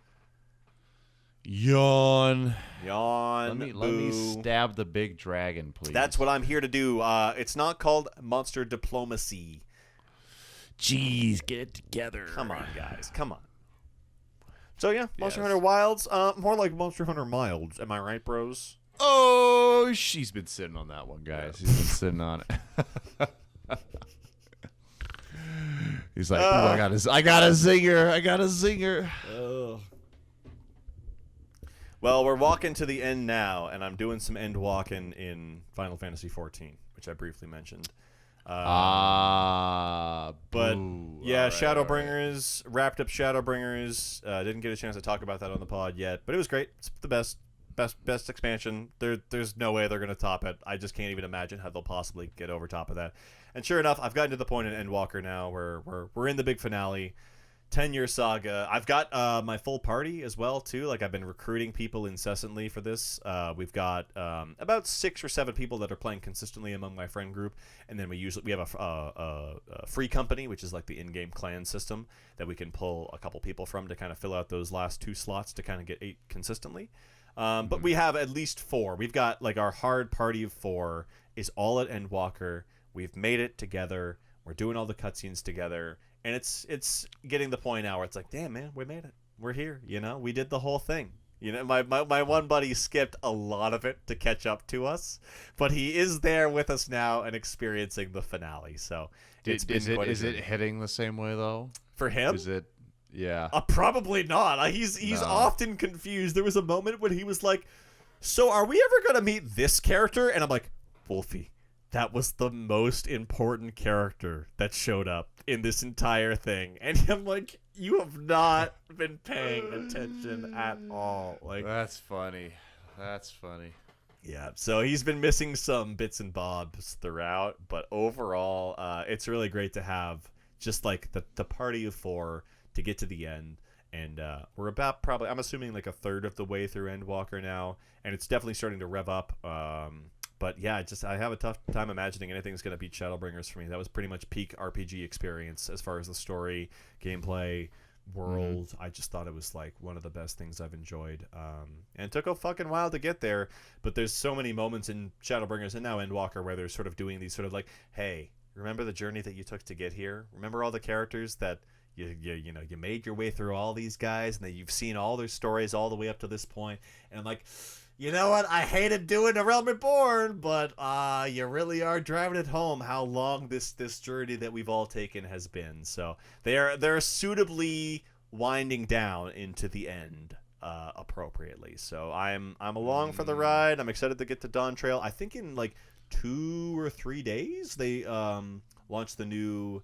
Yawn. Let me stab the big dragon, please. That's what I'm here to do. It's not called Monster Diplomacy. Jeez, get it together. Come on, guys. Come on. So yeah, Monster Hunter Wilds, more like Monster Hunter Milds. Am I right, bros? Oh, she's been sitting on that one, guys. She's been sitting on it. He's like, I got a zinger. Well, we're walking to the end now, and I'm doing some end walking in Final Fantasy XIV, which I briefly mentioned. But yeah, Shadowbringers, wrapped up Shadowbringers. Didn't get a chance to talk about that on the pod yet, but it was great. It's the best expansion. There's no way they're gonna top it. I just can't even imagine how they'll possibly get over top of that. And sure enough, I've gotten to the point in Endwalker now where we're in the big finale. 10-year saga. I've got my full party as well too. Like, I've been recruiting people incessantly for this. We've got about 6 or 7 people that are playing consistently among my friend group, and then we have a free company, which is like the in-game clan system that we can pull a couple people from to kind of fill out those last 2 slots to kind of get 8 consistently. But we have at least 4. We've got, like, our hard party of 4 is all at Endwalker. We've made it together. We're doing all the cutscenes together. And it's getting the point now where it's like, damn, man, we made it. We're here. We did the whole thing. My one buddy skipped a lot of it to catch up to us, but he is there with us now and experiencing the finale. So is it hitting the same way though? For him? Is it? Yeah. Probably not. He's often confused. There was a moment when he was like, "So are we ever gonna meet this character?" And I'm like, "Wolfie, that was the most important character that showed up in this entire thing." And I'm like, you have not been paying attention at all. Like, that's funny. Yeah, so he's been missing some bits and bobs throughout, but overall, it's really great to have just like the party of 4 to get to the end. And we're about probably, I'm assuming, like a third of the way through Endwalker now, and it's definitely starting to rev up. But yeah, I have a tough time imagining anything's going to beat Shadowbringers for me. That was pretty much peak RPG experience as far as the story, gameplay, world. I just thought it was like one of the best things I've enjoyed. And it took a fucking while to get there, but there's so many moments in Shadowbringers and now Endwalker where they're sort of doing these sort of like, hey, remember the journey that you took to get here? Remember all the characters that you made your way through all these guys, and then you've seen all their stories all the way up to this point, and I'm like, you know what? I hated doing A Realm Reborn, but you really are driving it home how long this journey that we've all taken has been. So they're suitably winding down into the end appropriately. So I'm along for the ride. I'm excited to get to Dawn Trail. I think in like 2 or 3 days they launched the new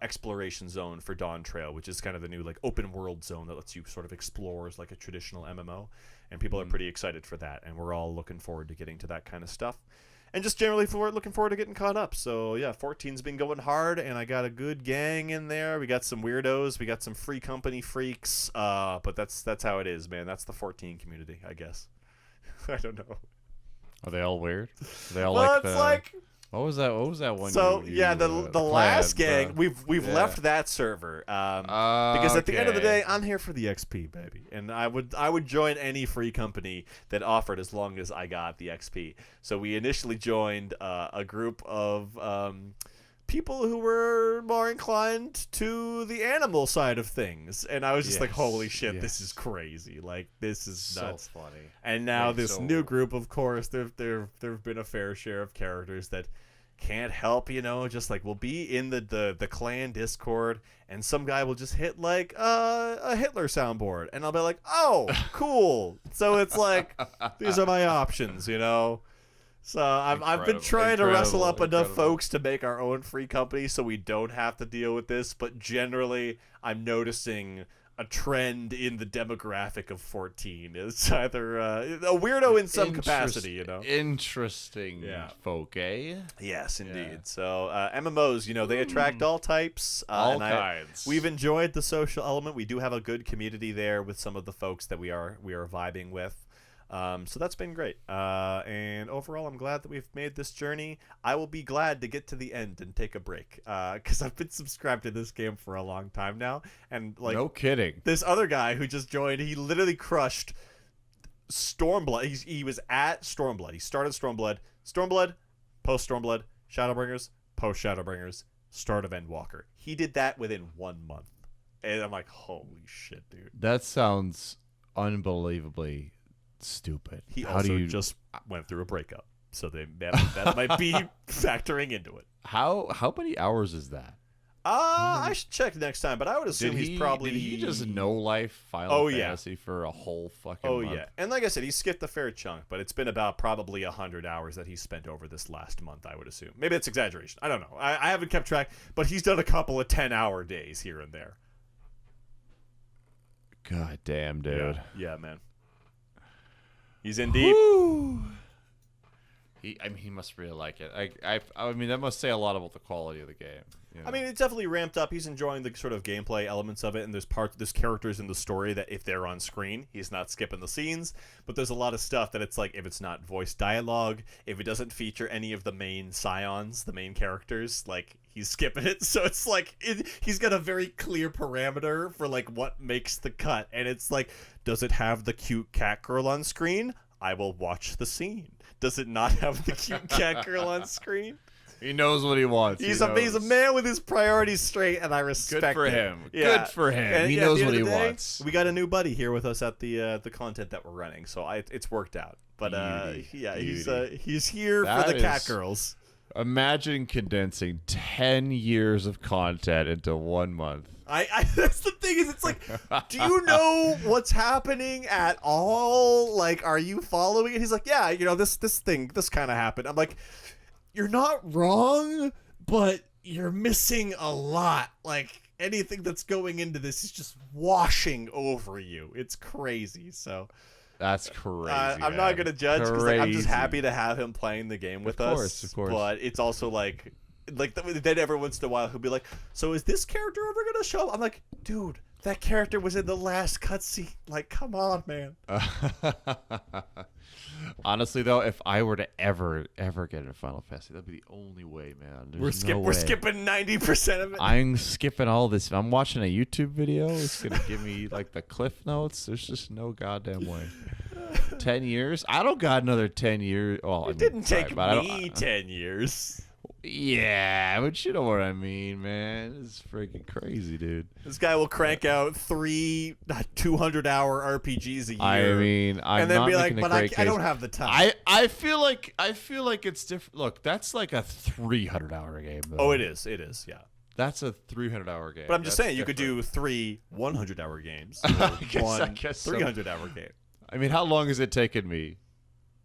exploration zone for Dawn Trail, which is kind of the new like open world zone that lets you sort of explore as like a traditional MMO, and people are pretty excited for that, and we're all looking forward to getting to that kind of stuff, and just generally looking forward to getting caught up. So yeah, 14's been going hard, and I got a good gang in there. We got some weirdos, we got some free company freaks, but that's how it is, man. That's the 14 community, I guess. I don't know. Are they all weird? Are they all Well, like it's the... like... What was that one? So you, yeah, the last clan, gang, we've left that server because at the end of the day, I'm here for the XP, baby, and I would join any free company that offered as long as I got the XP. So we initially joined a group of people who were more inclined to the animal side of things, and I was just like, holy shit, this is crazy, like this is nuts. So funny. And now this new group, of course, there've been a fair share of characters that can't help, just like we'll be in the clan Discord, and some guy will just hit like a Hitler soundboard, and I'll be like, oh, cool. So it's like these are my options, So I've been trying to wrestle up enough folks to make our own free company so we don't have to deal with this, but generally I'm noticing a trend in the demographic of 14. It's either a weirdo in some capacity, Interesting folk, eh? Yes, indeed. Yeah. So MMOs, they attract all types. All kinds. We've enjoyed the social element. We do have a good community there with some of the folks that we are vibing with. So that's been great. And overall, I'm glad that we've made this journey. I will be glad to get to the end and take a break. Because I've been subscribed to this game for a long time now. And like, no kidding. This other guy who just joined, he literally crushed Stormblood. He was at Stormblood. He started Stormblood, post Stormblood, Shadowbringers, post Shadowbringers, start of Endwalker. He did that within 1 month. And I'm like, holy shit, dude. That sounds unbelievably stupid. He just went through a breakup, so that might be factoring into it. How many hours is that? I should check next time, but I would assume he's probably... Did he just no life Final Fantasy for a whole fucking month? Yeah. And like I said, he skipped a fair chunk, but it's been about probably 100 hours that he spent over this last month, I would assume. Maybe it's exaggeration. I don't know. I haven't kept track, but he's done a couple of 10-hour days here and there. God damn, dude. Yeah, man. He's in deep. He must really like it. I mean, that must say a lot about the quality of the game. I mean, it's definitely ramped up. He's enjoying the sort of gameplay elements of it, and there's characters in the story that if they're on screen, he's not skipping the scenes. But there's a lot of stuff that it's like, if it's not voice dialogue, if it doesn't feature any of the main scions, the main characters, like, he's skipping it. So it's like, he's got a very clear parameter for like what makes the cut, and it's like, does it have the cute cat girl on screen? I will watch the scene. Does it not have the cute cat girl on screen? He knows what he wants. He's a man with his priorities straight, and I respect Good for it. him. Yeah. Good for him. And he knows what he wants. We got a new buddy here with us at the content that we're running, so it's worked out. But Beauty. he's here for the cat girls. Imagine condensing 10 years of content into 1 month. That's the thing, is it's like, do you know what's happening at all? Like, are you following it? He's like, yeah, this kind of happened. I'm like, you're not wrong, but you're missing a lot. Like, anything that's going into this is just washing over you. It's crazy. So that's crazy. I'm not gonna judge, because I'm just happy to have him playing the game with us. Of course. But it's also like then every once in a while he'll be like, so is this character ever gonna show up? I'm like, dude, that character was in the last cutscene. Like, come on, man. Honestly, though, if I were to ever get into Final Fantasy, that'd be the only way, man. We're skipping 90% of it. I'm skipping all this. I'm watching a YouTube video. It's gonna give me like the cliff notes. There's just no goddamn way. 10 years? I don't got another 10 years. Well, it didn't take me 10 years. Yeah, but you know what I mean, man. It's freaking crazy, dude. This guy will crank out 3 200-hour RPGs a year. I mean, I'm and then not be like, making but a great I don't case. have the time. I feel like it's different. Look, that's like a 300-hour game, though. Oh, it is, yeah. That's a 300-hour game. But I'm just saying, you different. could do 3 100-hour games. I Or guess so. 300-hour game. I mean, how long has it taken me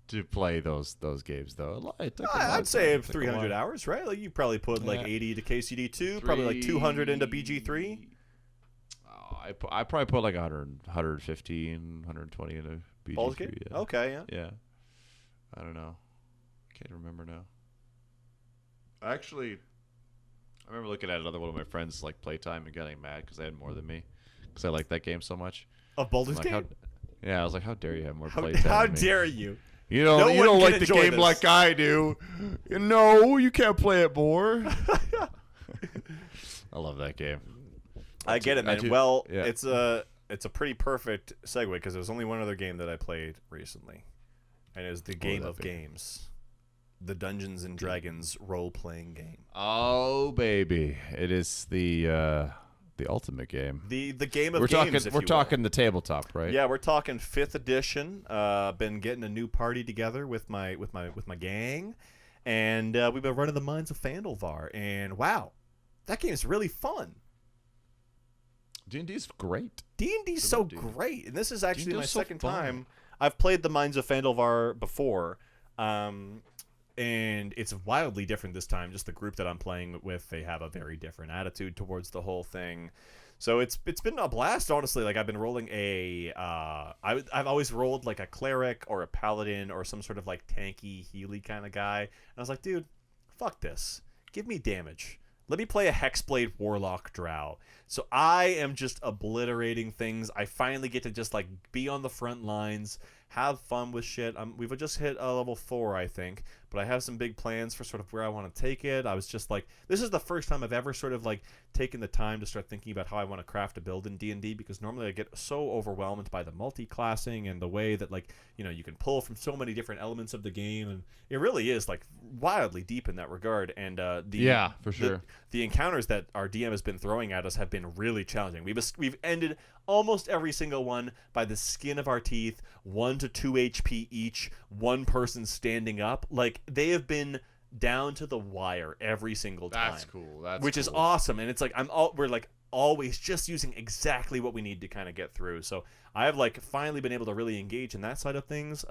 to play those games, though? I'd say 300 hours, right? Like you probably put like 80 to KCD2, probably like 200 into BG3. I probably put like 100, 115, 120 into BG3. Baldur's Gate? Yeah. Okay, yeah. Yeah. I don't know. I can't remember now. Actually, I remember looking at another one of my friends like playtime and getting mad because they had more than me because I liked that game so much. Of Baldur's Like, Gate? I was like, how dare you have more playtime? How than me? dare you? You No don't one can like the enjoy game this. like I do. No, you can't play it more. I love that game. I get it, man. do- Well, yeah. it's a pretty perfect segue because there's only one other game that I played recently, and it was the game that of be? games, the Dungeons and Dragons role-playing game. Oh baby, it is the ultimate game. The game of We're games. talking talking the tabletop, right? Yeah, we're talking 5th edition. Been getting a new party together with my gang, and we've been running the Mines of Fandalvar. And wow, that game is really fun. D&D's great. D&D's so great, and this is actually my D&D's so second fun. time. I've played the Mines of Fandalvar before, and it's wildly different this time. Just the group that I'm playing with, they have a very different attitude towards the whole thing. So it's been a blast, honestly. Like I've been rolling I've always rolled like a cleric or a paladin or some sort of like tanky healy kind of guy. And I was like, dude, fuck this. Give me damage. Let me play a Hexblade Warlock Drow. So I am just obliterating things. I finally get to just like be on the front lines, have fun with shit. We've just hit level 4, I think, but I have some big plans for sort of where I want to take it. I was just like, this is the first time I've ever sort of like taken the time to start thinking about how I want to craft a build in D&D, because normally I get so overwhelmed by the multi-classing and the way that like, you know, you can pull from so many different elements of the game, and it really is like wildly deep in that regard. And For sure. The encounters that our DM has been throwing at us have been really challenging. We've ended almost every single one by the skin of our teeth, 1 to 2 HP each, one person standing up. Like they have been down to the wire every single time. That's cool. Which is awesome. And it's like we're like always just using exactly what we need to kind of get through. So I have like finally been able to really engage in that side of things.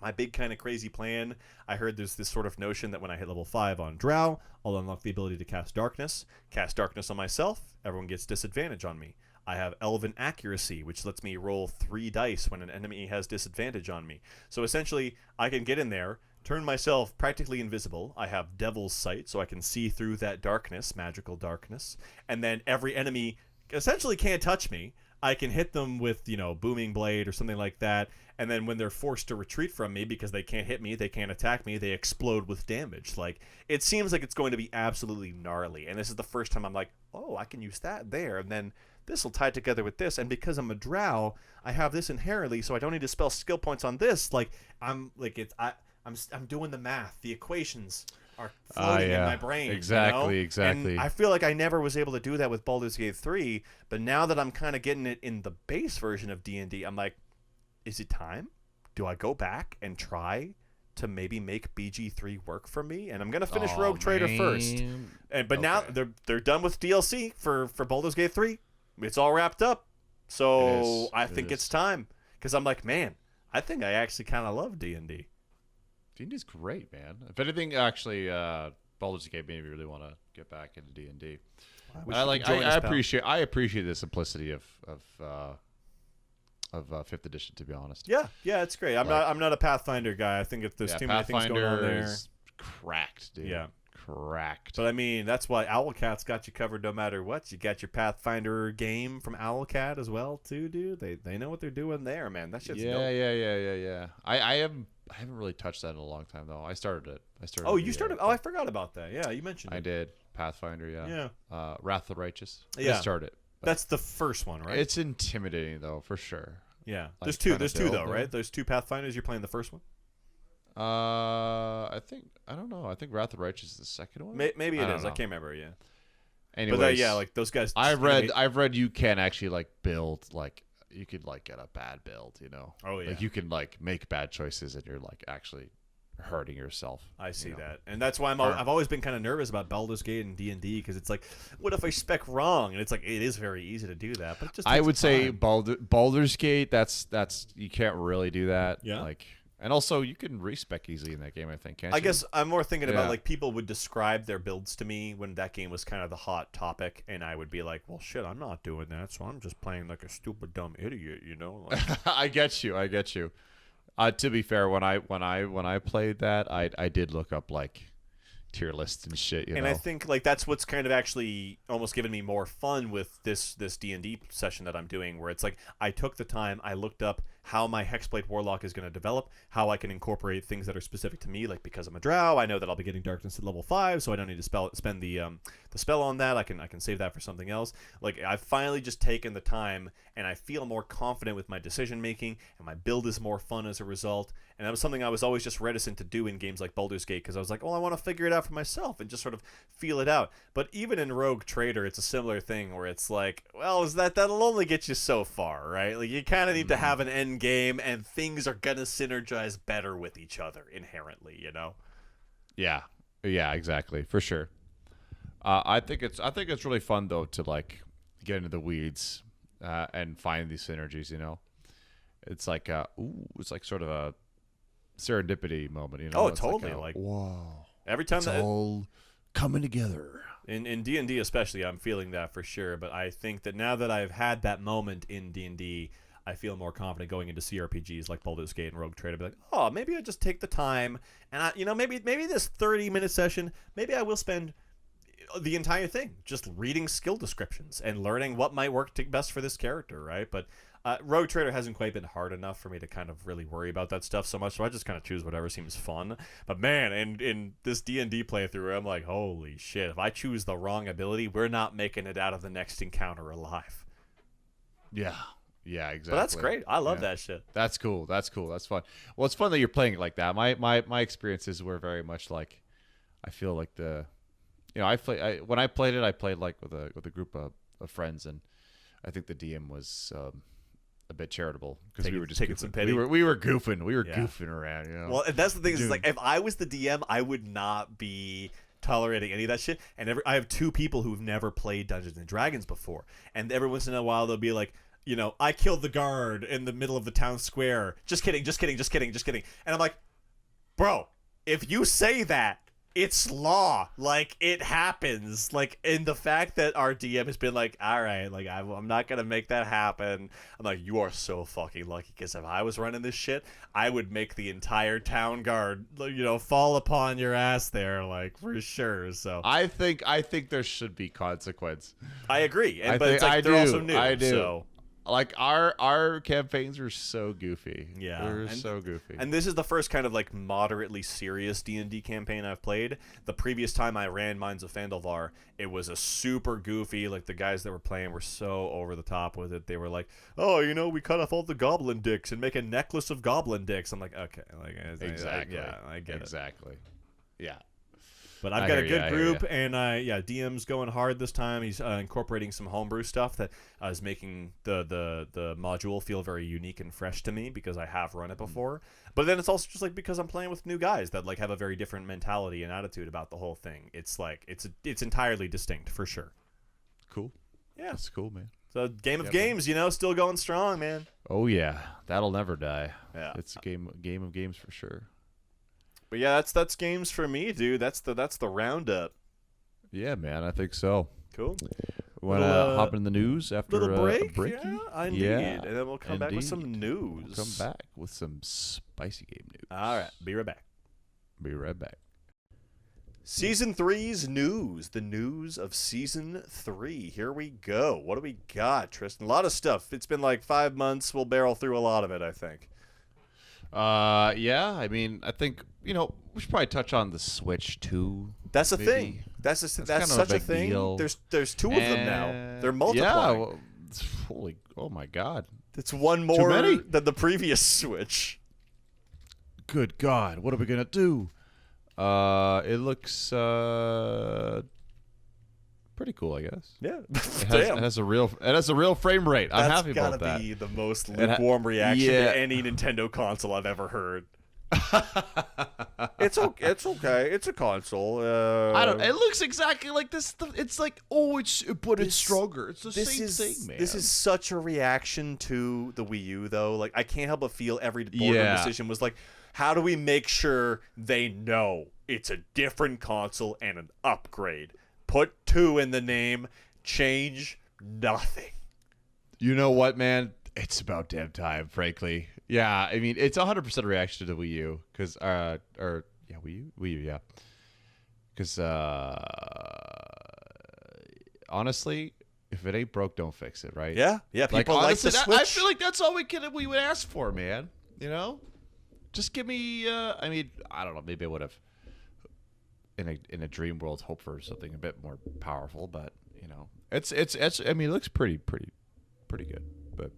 My big kind of crazy plan, I heard there's this sort of notion that when I hit level 5 on Drow, I'll unlock the ability to cast Darkness. Cast Darkness on myself, everyone gets disadvantage on me. I have Elven Accuracy, which lets me roll 3 dice when an enemy has disadvantage on me. So essentially, I can get in there, turn myself practically invisible. I have Devil's Sight, so I can see through that darkness, magical darkness. And then every enemy essentially can't touch me. I can hit them with, you know, Booming Blade or something like that. And then when they're forced to retreat from me because they can't hit me, they can't attack me, they explode with damage. Like, it seems like it's going to be absolutely gnarly. And this is the first time I'm like, oh, I can use that there. And then this will tie together with this. And because I'm a drow, I have this inherently, so I don't need to spell skill points on this. Like, I'm doing the math. The equations are floating in my brain. Exactly, you know? exactly. And I feel like I never was able to do that with Baldur's Gate 3, but now that I'm kind of getting it in the base version of D&D, I'm like, is it time? Do I go back and try to maybe make BG3 work for me? And I'm going to finish Rogue Trader first. But now they're done with DLC for Baldur's Gate 3. It's all wrapped up. So I think it's time. Because I'm like, man, I think I actually kind of love D&D. D&D's great, man. If anything, actually, Baldur's Gate made me really want to get back into D&D. I appreciate the simplicity of 5th edition, to be honest. Yeah, it's great. I'm not a Pathfinder guy. I think if there's too many things going on there, is cracked, dude. Yeah, cracked. But I mean, that's why Owlcat's got you covered no matter what. You got your Pathfinder game from Owlcat as well, too, dude. They know what they're doing there, man. That shit's dope. Yeah. I haven't really touched that in a long time, though. I started it. Oh, you started? Oh, I forgot about that. Yeah, you mentioned it. I did. Pathfinder, yeah. Yeah. Wrath of the Righteous. Yeah. I started. That's the first one, right? It's intimidating, though, for sure. Yeah. Like, There's two though, there. right? There's 2 Pathfinders. You're playing the first one? I don't know. I think Wrath of Righteous is the second one. Maybe it is. Know. I can't remember. Yeah. Anyways, But yeah, like those guys. I've read you can actually like build like you could like get a bad build. You know. Oh yeah. Like you can like make bad choices and you're like actually hurting yourself. I see that, and that's why I've always been kind of nervous about Baldur's Gate and D&D because it's like, what if I spec wrong? And it's like it is very easy to do that, but it just I would say time. Baldur's Gate. That's you can't really do that. Yeah. Like, and also you can respec easily in that game. I think. Can't I you? guess I'm more thinking about like people would describe their builds to me when that game was kind of the hot topic, and I would be like, well, shit, I'm not doing that, so I'm just playing like a stupid dumb idiot, you know? Like, I get you. To be fair, when I played that, I did look up like tier lists and shit. You know? I think like that's what's kind of actually almost given me more fun with this D&D session that I'm doing, where it's like I took the time, I looked up how my Hexblade Warlock is going to develop, how I can incorporate things that are specific to me, like because I'm a drow, I know that I'll be getting darkness at level 5, so I don't need to spend the spell on that. I can save that for something else. Like I've finally just taken the time, and I feel more confident with my decision making, and my build is more fun as a result. And that was something I was always just reticent to do in games like Baldur's Gate, because I was like, oh, I want to figure it out for myself and just sort of feel it out. But even in Rogue Trader, it's a similar thing where it's like, well, that'll only get you so far, right? Like you kind of need to have an end game, and things are gonna synergize better with each other inherently, you know? Yeah, exactly, for sure. I think it's really fun though to like get into the weeds and find these synergies. You know, it's like it's like sort of a serendipity moment. You know? Oh, It's totally. Like, whoa, every time it's all coming together. In D&D especially, I'm feeling that for sure. But I think that now that I've had that moment in D&D, I feel more confident going into CRPGs like Baldur's Gate and Rogue Trader. Be like, oh, maybe I just take the time, and maybe this 30-minute session, maybe I will spend the entire thing just reading skill descriptions and learning what might work best for this character, right? But Rogue Trader hasn't quite been hard enough for me to kind of really worry about that stuff so much, so I just kind of choose whatever seems fun. But man, in this D&D playthrough, I'm like, holy shit, if I choose the wrong ability, we're not making it out of the next encounter alive. Yeah, exactly. But that's great. I love that shit. That's cool. That's fun. Well, it's fun that you're playing it like that. My experiences were very much like, I feel like when I played it, I played like with a group of friends, and I think the DM was a bit charitable because we were just taking goofing. some pity. We were goofing. We were goofing around. You know. Well, and that's the thing is like if I was the DM, I would not be tolerating any of that shit. And I have two people who've never played Dungeons and Dragons before, and every once in a while they'll be like, you know, I killed the guard in the middle of the town square. Just kidding. And I'm like, bro, if you say that, it's law. Like, it happens. Like, in the fact that our DM has been like, all right, like, I'm not going to make that happen. I'm like, you are so fucking lucky, because if I was running this shit, I would make the entire town guard, you know, fall upon your ass there, like, for sure. So I think there should be consequence. I agree. But it's like, they're also new. I do. So. Like our campaigns were so goofy. Yeah, they were so goofy. And this is the first kind of like moderately serious D&D campaign I've played. The previous time I ran Mines of Phandalvar, it was a super goofy. Like the guys that were playing were so over the top with it. They were like, "Oh, you know, we cut off all the goblin dicks and make a necklace of goblin dicks." I'm like, okay, like exactly. I get it. Exactly. Yeah. But I've got a good group, and DM's going hard this time. He's incorporating some homebrew stuff that is making the module feel very unique and fresh to me because I have run it before. But then it's also just like because I'm playing with new guys that like have a very different mentality and attitude about the whole thing. It's like it's entirely distinct for sure. Cool. Yeah, that's cool, man. So game of games, you know, still going strong, man. Oh yeah, that'll never die. Yeah, it's a game of games for sure. But yeah, that's games for me, dude. That's the roundup. Yeah, man, I think so. Cool. Want to hop in the news after a break? Yeah, indeed. Yeah, and then we'll come back with some news. We'll come back with some spicy game news. All right, be right back. Be right back. Season 3's news. The news of Season 3. Here we go. What do we got, Tristan? A lot of stuff. It's been like 5 months. We'll barrel through a lot of it, I think. Yeah, I mean, I think, you know, we should probably touch on the Switch too. That's a thing. That's such a thing. Deal. There's two of them now. They're multiplying. Yeah, well, oh my God. It's one more than the previous Switch. good God, what are we gonna do? It looks pretty cool, I guess. Yeah. It has a real frame rate. I'm happy about that. That's gotta be the most lukewarm reaction to any Nintendo console I've ever heard. It's okay. It's a console. I don't. It looks exactly like this. It's like, it's stronger. It's the same thing, man. This is such a reaction to the Wii U, though. Like, I can't help but feel every boardroom decision was like, how do we make sure they know it's a different console and an upgrade? Put 2 in the name. Change nothing. You know what, man? It's about damn time, frankly. Yeah, I mean, it's 100% reaction to the Wii U, because Wii U, yeah. Because honestly, if it ain't broke, don't fix it, right? Yeah. People honestly, the Switch. I feel like that's all we would ask for, man. You know, just give me. I mean, I don't know. Maybe I would have in a dream world hoped for something a bit more powerful, but you know, it's. I mean, it looks pretty good, but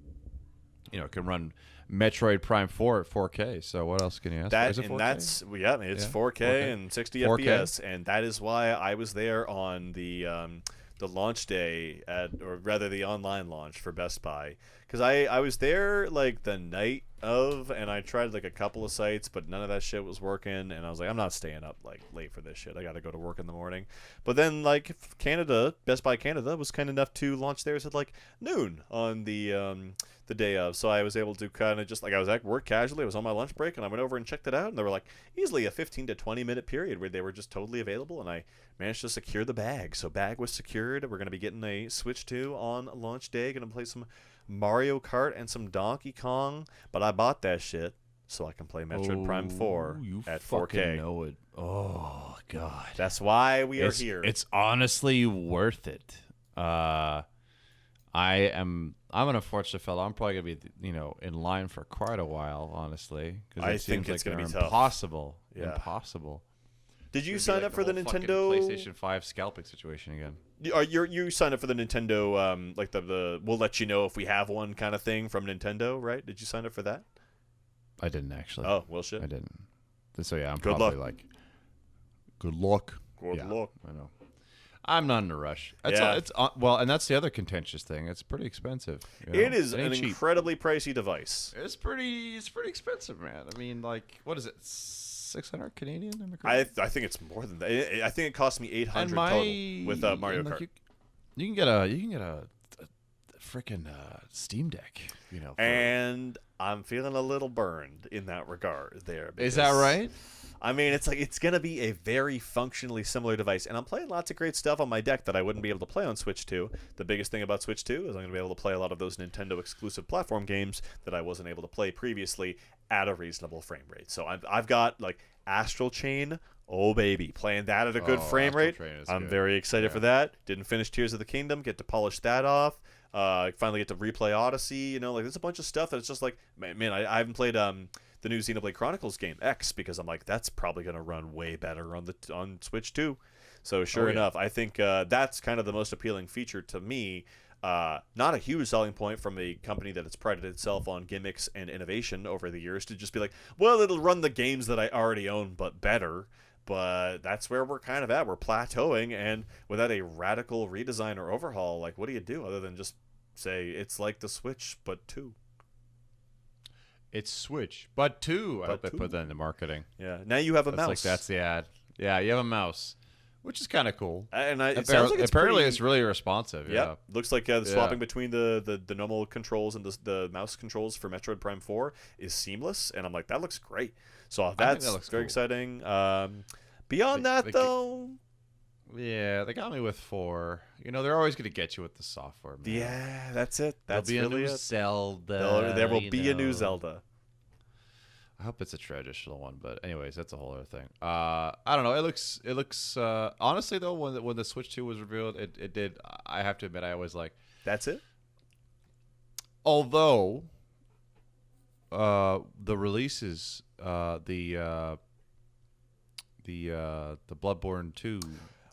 you know, it can run Metroid Prime 4 at 4K. So what else can you ask for? Is it 4K? It's 4K and 60 FPS, and that is why I was there on the launch day or rather the online launch for Best Buy, because I was there like the night of, and I tried like a couple of sites, but none of that shit was working, and I was like, I'm not staying up like late for this shit. I got to go to work in the morning. But then like Best Buy Canada was kind enough to launch theirs at like noon on the day of, so I was able to kind of just like, I was at work casually, I was on my lunch break, and I went over and checked it out, and there were like easily a 15 to 20 minute period where they were just totally available, and I managed to secure the bag. So bag was secured. We're going to be getting a Switch 2 on launch day. Going to play some Mario Kart and some Donkey Kong, but I bought that shit so I can play Metroid Prime 4 at 4K. Know it. Oh God, that's why we are here. It's honestly worth it. I'm an unfortunate fellow. I'm probably gonna be in line for quite a while, honestly. I think it's gonna be tough. Impossible. Yeah. Impossible. Did you sign up for the Nintendo PlayStation 5 scalping situation again? You signed up for the Nintendo like the we'll let you know if we have one kind of thing from Nintendo, right? Did you sign up for that? I didn't actually. Oh, well, shit. I didn't. So yeah, I'm Good probably luck. like, good luck. Good luck. I know. I'm not in a rush. Well, and that's the other contentious thing. It's pretty expensive. It is an incredibly pricey device. It's pretty expensive, man. I mean, like, what is it? 600 Canadian? I think it's more than that. I think it cost me 800 total with Mario Kart. You can get a freaking Steam Deck, and I'm feeling a little burned in that regard there. Is that right? I mean, it's like it's going to be a very functionally similar device, and I'm playing lots of great stuff on my deck that I wouldn't be able to play on Switch 2. The biggest thing about Switch 2 is I'm going to be able to play a lot of those Nintendo exclusive platform games that I wasn't able to play previously at a reasonable frame rate. So I've got like Astral Chain, oh baby, playing that at a good frame rate. I'm very excited for that. Didn't finish Tears of the Kingdom, get to polish that off. Finally get to replay Odyssey. Like there's a bunch of stuff that's just like, man, I haven't played the new Xenoblade Chronicles game X, because I'm like, that's probably going to run way better on Switch 2. So sure enough, I think that's kind of the most appealing feature to me. Not a huge selling point from a company that has prided itself on gimmicks and innovation over the years, to just be like, well, it'll run the games that I already own but better. But that's where we're kind of at. We're plateauing, and without a radical redesign or overhaul, like, what do you do other than just say it's like the Switch but 2? It's Switch, but 2. I hope they put that in the marketing. Yeah. Now you have a mouse. Like that's the ad. Yeah, you have a mouse, which is kind of cool. And it sounds like it's really responsive. Yeah. Looks like the swapping between the normal controls and the mouse controls for Metroid Prime 4 is seamless, and I'm like, that looks great. So that's very exciting. Beyond that, though. Yeah, they got me with 4. They're always going to get you with the software, man. Yeah, that's it. That's There'll be really a new Zelda. There will be a new Zelda. I hope it's a traditional one, but anyways, that's a whole other thing. I don't know. It looks. Honestly, though, when the Switch 2 was revealed, it did. I have to admit, I was like, that's it. Although, the releases, the Bloodborne 2.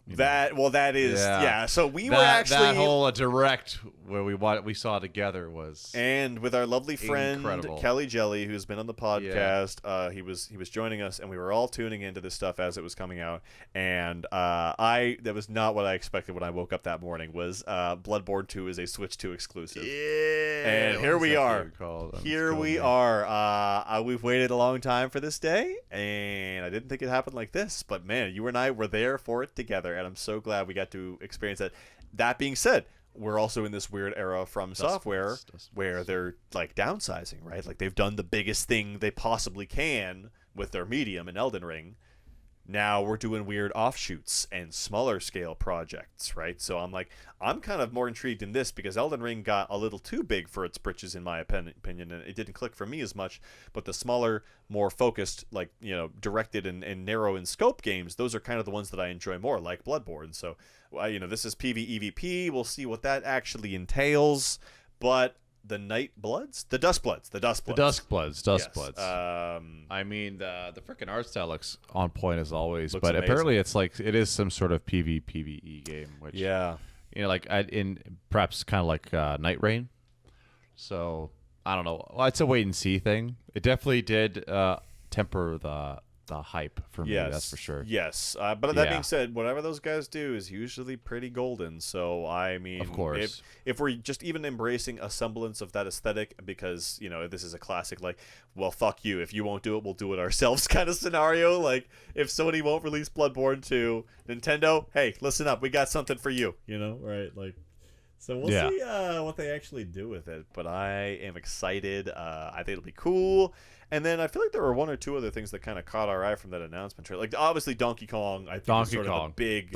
That is Yeah. So we were that actually whole direct where we saw together was and with our lovely friend incredible. Kelly Jelly, who's been on the podcast. He was joining us, and we were all tuning into this stuff as it was coming out. And that was not what I expected when I woke up that morning. Was Bloodborne 2 is a Switch 2 exclusive? Yeah. And here we are. Here we are. We've waited a long time for this day, and I didn't think it happened like this. But man, you and I were there for it together, and I'm so glad we got to experience that. That being said, we're also in this weird era from Software where they're like downsizing, right? Like they've done the biggest thing they possibly can with their medium in Elden Ring. Now we're doing weird offshoots and smaller scale projects, right? So I'm kind of more intrigued in this because Elden Ring got a little too big for its britches, in my opinion, and it didn't click for me as much. But the smaller, more focused, like, directed and narrow in scope games, those are kind of the ones that I enjoy more, like Bloodborne. So, this is PvEVP. We'll see what that actually entails. But the Duskbloods. I mean, the freaking art style looks on point as always, but amazing. apparently it's like it is some sort of PvE game, which in perhaps kind of like Night Rain. So I don't know. Well, it's a wait and see thing. It definitely did temper the hype for me. That's for sure. Yes, but that being said, whatever those guys do is usually pretty golden. So I mean, of course, if we're just even embracing a semblance of that aesthetic, because this is a classic, like, well, fuck you, if you won't do it, we'll do it ourselves kind of scenario. Like, if Sony won't release Bloodborne 2, Nintendo, hey, listen up, we got something for you. Right? Like, so we'll see what they actually do with it. But I am excited. I think it'll be cool. And then I feel like there were one or two other things that kind of caught our eye from that announcement trailer. Like, obviously, Donkey Kong, I think, is sort of a big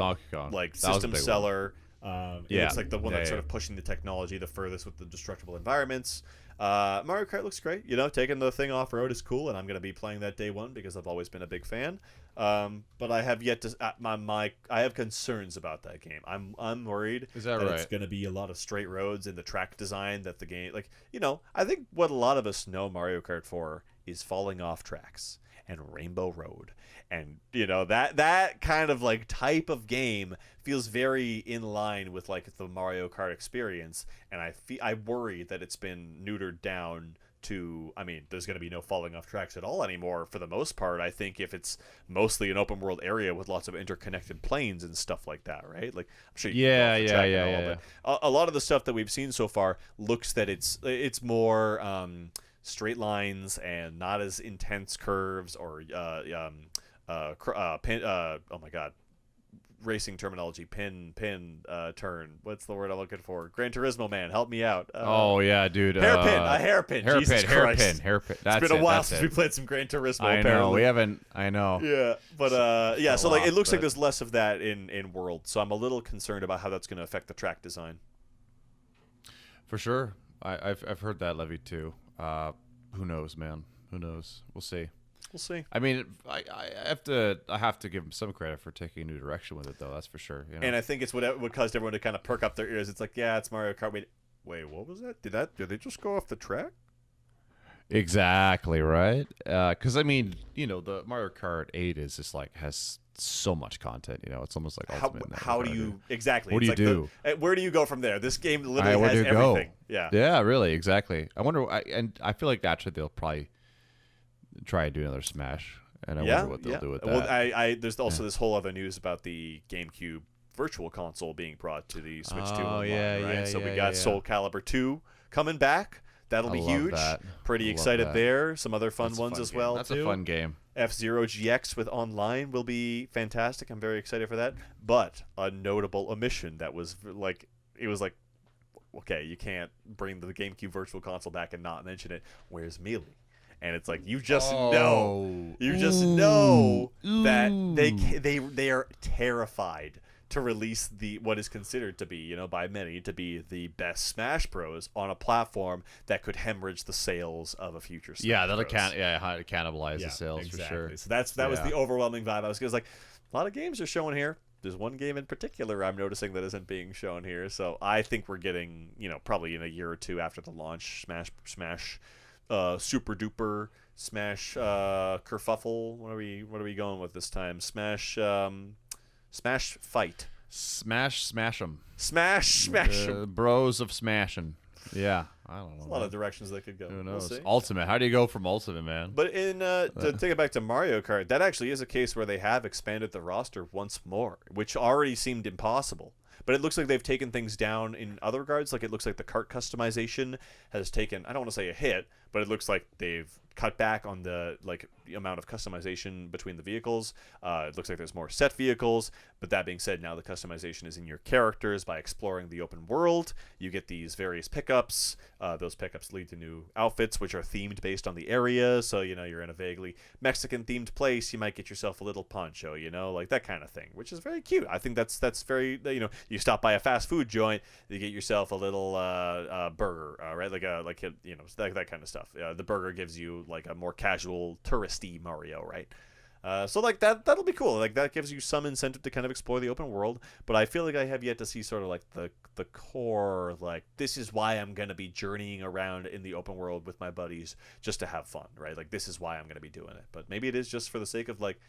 system seller. It's like the one that's sort of pushing the technology the furthest with the destructible environments. Mario Kart looks great. Taking the thing off-road is cool, and I'm going to be playing that day one because I've always been a big fan. But I have yet to... I have concerns about that game. I'm worried that it's going to be a lot of straight roads in the track design that the game... I think what a lot of us know Mario Kart for is falling off tracks and Rainbow Road. And, that kind of, like, type of game feels very in line with, like, the Mario Kart experience. And I worry that it's been neutered down to... I mean, there's going to be no falling off tracks at all anymore for the most part. I think if it's mostly an open world area with lots of interconnected planes and stuff like that, right? Like, I'm sure you can go off the track but a lot of the stuff that we've seen so far looks that it's more... straight lines and not as intense curves or racing terminology, pin turn. What's the word I'm looking for? Gran Turismo man, help me out. Dude. Hairpin. Jesus Christ. Hairpin. It's been a while since we played some Gran Turismo. I know we haven't. I know. Yeah, but so like it looks like there's less of that in World. So I'm a little concerned about how that's going to affect the track design. For sure, I've heard that levied too. Who knows, man? Who knows? We'll see. I mean, I have to give him some credit for taking a new direction with it, though. That's for sure. And I think it's what caused everyone to kind of perk up their ears. It's like, yeah, it's Mario Kart. Wait, what was that? Did they just go off the track? Exactly right. Because I mean, the Mario Kart 8 is just like has so much content. It's almost like Ultimate. How do you exactly? What do you do? Where do you go from there? This game literally has everything. Go? Yeah, really, exactly. I wonder. And I feel like naturally they'll probably try and do another Smash, and I wonder what they'll do with that. Well, there's also this whole other news about the GameCube Virtual Console being brought to the Switch 2 online, right? So we got Soul Calibur 2 coming back. That'll be huge. Pretty excited there. Some other fun ones as well. That's a fun game. F-Zero GX with online will be fantastic. I'm very excited for that. But a notable omission that was like, okay, you can't bring the GameCube Virtual Console back and not mention it. Where's Melee? And it's like you just know that they are terrified to release what is considered to be, by many, to be the best Smash Bros. On a platform that could hemorrhage the sales of a future Smash Bros. Cannibalize the sales for sure. So that was the overwhelming vibe. I was like, a lot of games are showing here. There's one game in particular I'm noticing that isn't being shown here. So I think we're getting, probably in a year or two after the launch, Smash Super Duper, Smash Kerfuffle. What are we going with this time? Smash Smash Fight. Smash 'em. Smash Bros of smashing. Yeah, I don't know. There's a lot of directions they could go. Who knows? We'll see. Ultimate. How do you go from Ultimate, man? But to take it back to Mario Kart, that actually is a case where they have expanded the roster once more, which already seemed impossible. But it looks like they've taken things down in other regards. Like, it looks like the kart customization has taken, I don't want to say a hit, but it looks like they've cut back on the amount of customization between the vehicles. It looks like there's more set vehicles. But that being said, now the customization is in your characters by exploring the open world. You get these various pickups. Those pickups lead to new outfits, which are themed based on the area. So, you're in a vaguely Mexican-themed place. You might get yourself a little poncho, like that kind of thing, which is very cute. I think that's very, you stop by a fast food joint, you get yourself a little burger, right? That kind of stuff. The burger gives you like a more casual touristy Mario, right? So that'll be cool. Like, that gives you some incentive to kind of explore the open world. But I feel like I have yet to see sort of like the core, like, this is why I'm gonna be journeying around in the open world with my buddies just to have fun, right? Like, this is why I'm gonna be doing it. But maybe it is just for the sake of, like,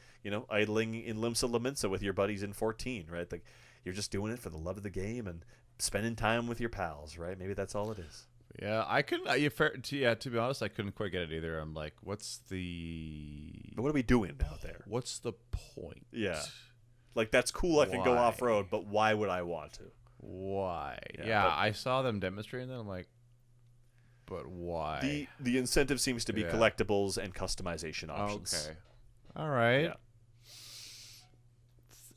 idling in Limsa Laminsa with your buddies in 14, right? Like, you're just doing it for the love of the game and spending time with your pals, right? Maybe that's all it is. Yeah, I couldn't. To be honest, I couldn't quite get it either. I'm like, what's the? What are we doing out there? What's the point? Yeah, like, that's cool. I can go off road, but why would I want to? Why? Yeah, I saw them demonstrating that. I'm like, but why? The incentive seems to be collectibles and customization options. Okay. All right.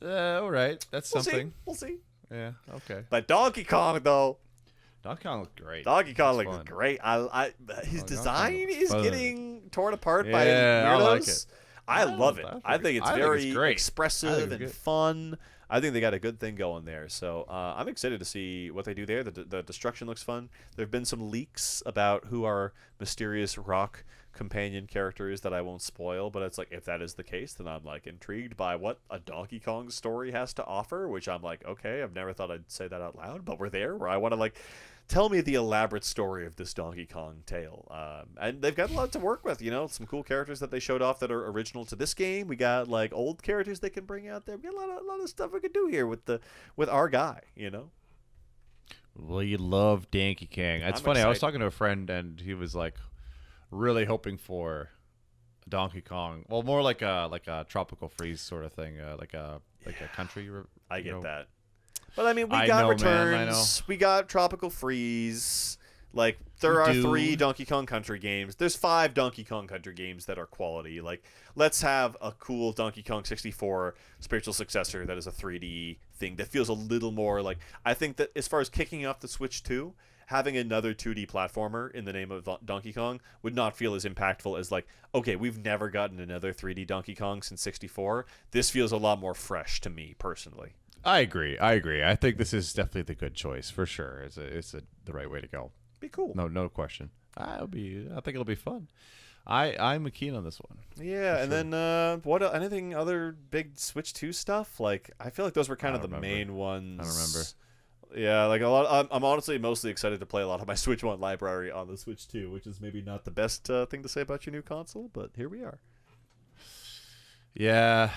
Yeah. All right. That's something. We'll see. Yeah. Okay. But Donkey Kong, though. Donkey Kong looked great. Donkey Kong looks great. His design is getting torn apart by weirdos. I like it. I love it. I think it's very great. expressive and fun. I think they got a good thing going there. So I'm excited to see what they do there. The destruction looks fun. There have been some leaks about who our mysterious rock companion character is that I won't spoil, but it's like, if that is the case, then I'm like intrigued by what a Donkey Kong story has to offer, which I'm like, okay, I've never thought I'd say that out loud, but we're there where I want to, like, tell me the elaborate story of this Donkey Kong tale. And they've got a lot to work with, some cool characters that they showed off that are original to this game. We got, like, old characters they can bring out there. We got a lot of stuff we could do here with our guy, Well, you love Donkey Kong. It's funny. Excited. I was talking to a friend, and he was like, really hoping for Donkey Kong. Well, more like a tropical freeze sort of thing, like a country. I get that. But I mean, we got Returns, we got Tropical Freeze. Like, there are 3 Donkey Kong Country games. There's 5 Donkey Kong Country games that are quality. Like, let's have a cool Donkey Kong 64 spiritual successor that is a 3D thing that feels a little more like. I think that as far as kicking off the Switch 2, having another 2D platformer in the name of Donkey Kong would not feel as impactful as, like, okay, we've never gotten another 3D Donkey Kong since 64. This feels a lot more fresh to me personally. I agree. I think this is definitely the good choice for sure. It's the right way to go. Be cool. No question. I think it'll be fun. I'm keen on this one. Yeah, and then anything other big Switch 2 stuff? Like, I feel like those were kind of the main ones. I don't remember. Yeah, like a lot. I'm honestly mostly excited to play a lot of my Switch 1 library on the Switch 2, which is maybe not the best thing to say about your new console, but here we are. Yeah,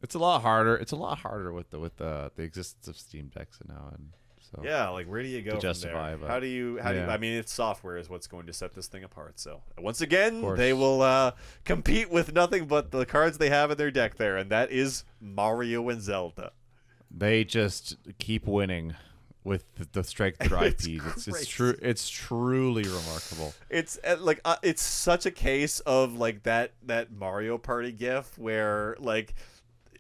it's a lot harder. It's a lot harder with the existence of Steam Decks now, and so yeah, like, where do you go to justify? From there? How do you? I mean, it's software is what's going to set this thing apart. So once again, they will compete with nothing but the cards they have in their deck there, and that is Mario and Zelda. They just keep winning with the strength of their IPs. It's true. It's truly remarkable. It's like it's such a case of like that Mario Party gif where, like,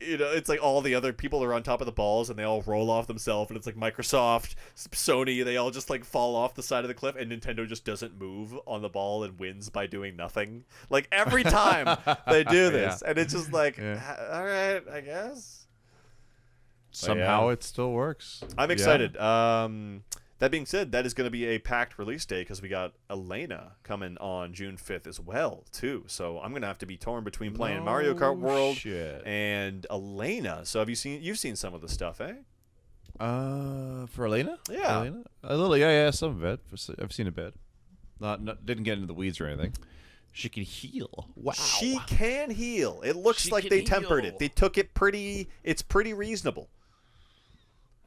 it's like all the other people are on top of the balls and they all roll off themselves, and it's like Microsoft, Sony, they all just like fall off the side of the cliff, and Nintendo just doesn't move on the ball and wins by doing nothing. Like, every time they do this, and it's just like, all right, I guess. Somehow it still works. I'm excited. That being said, that is going to be a packed release day because we got Elena coming on June 5th as well, too. So I'm going to have to be torn between playing Mario Kart World and Elena. So you've seen some of the stuff, eh? For Elena? Yeah. Elena? A little, yeah, some of it. I've seen a bit. Not didn't get into the weeds or anything. She can heal. Wow. She can heal. It looks She like can they tempered heal. it. They took it pretty. It's pretty reasonable.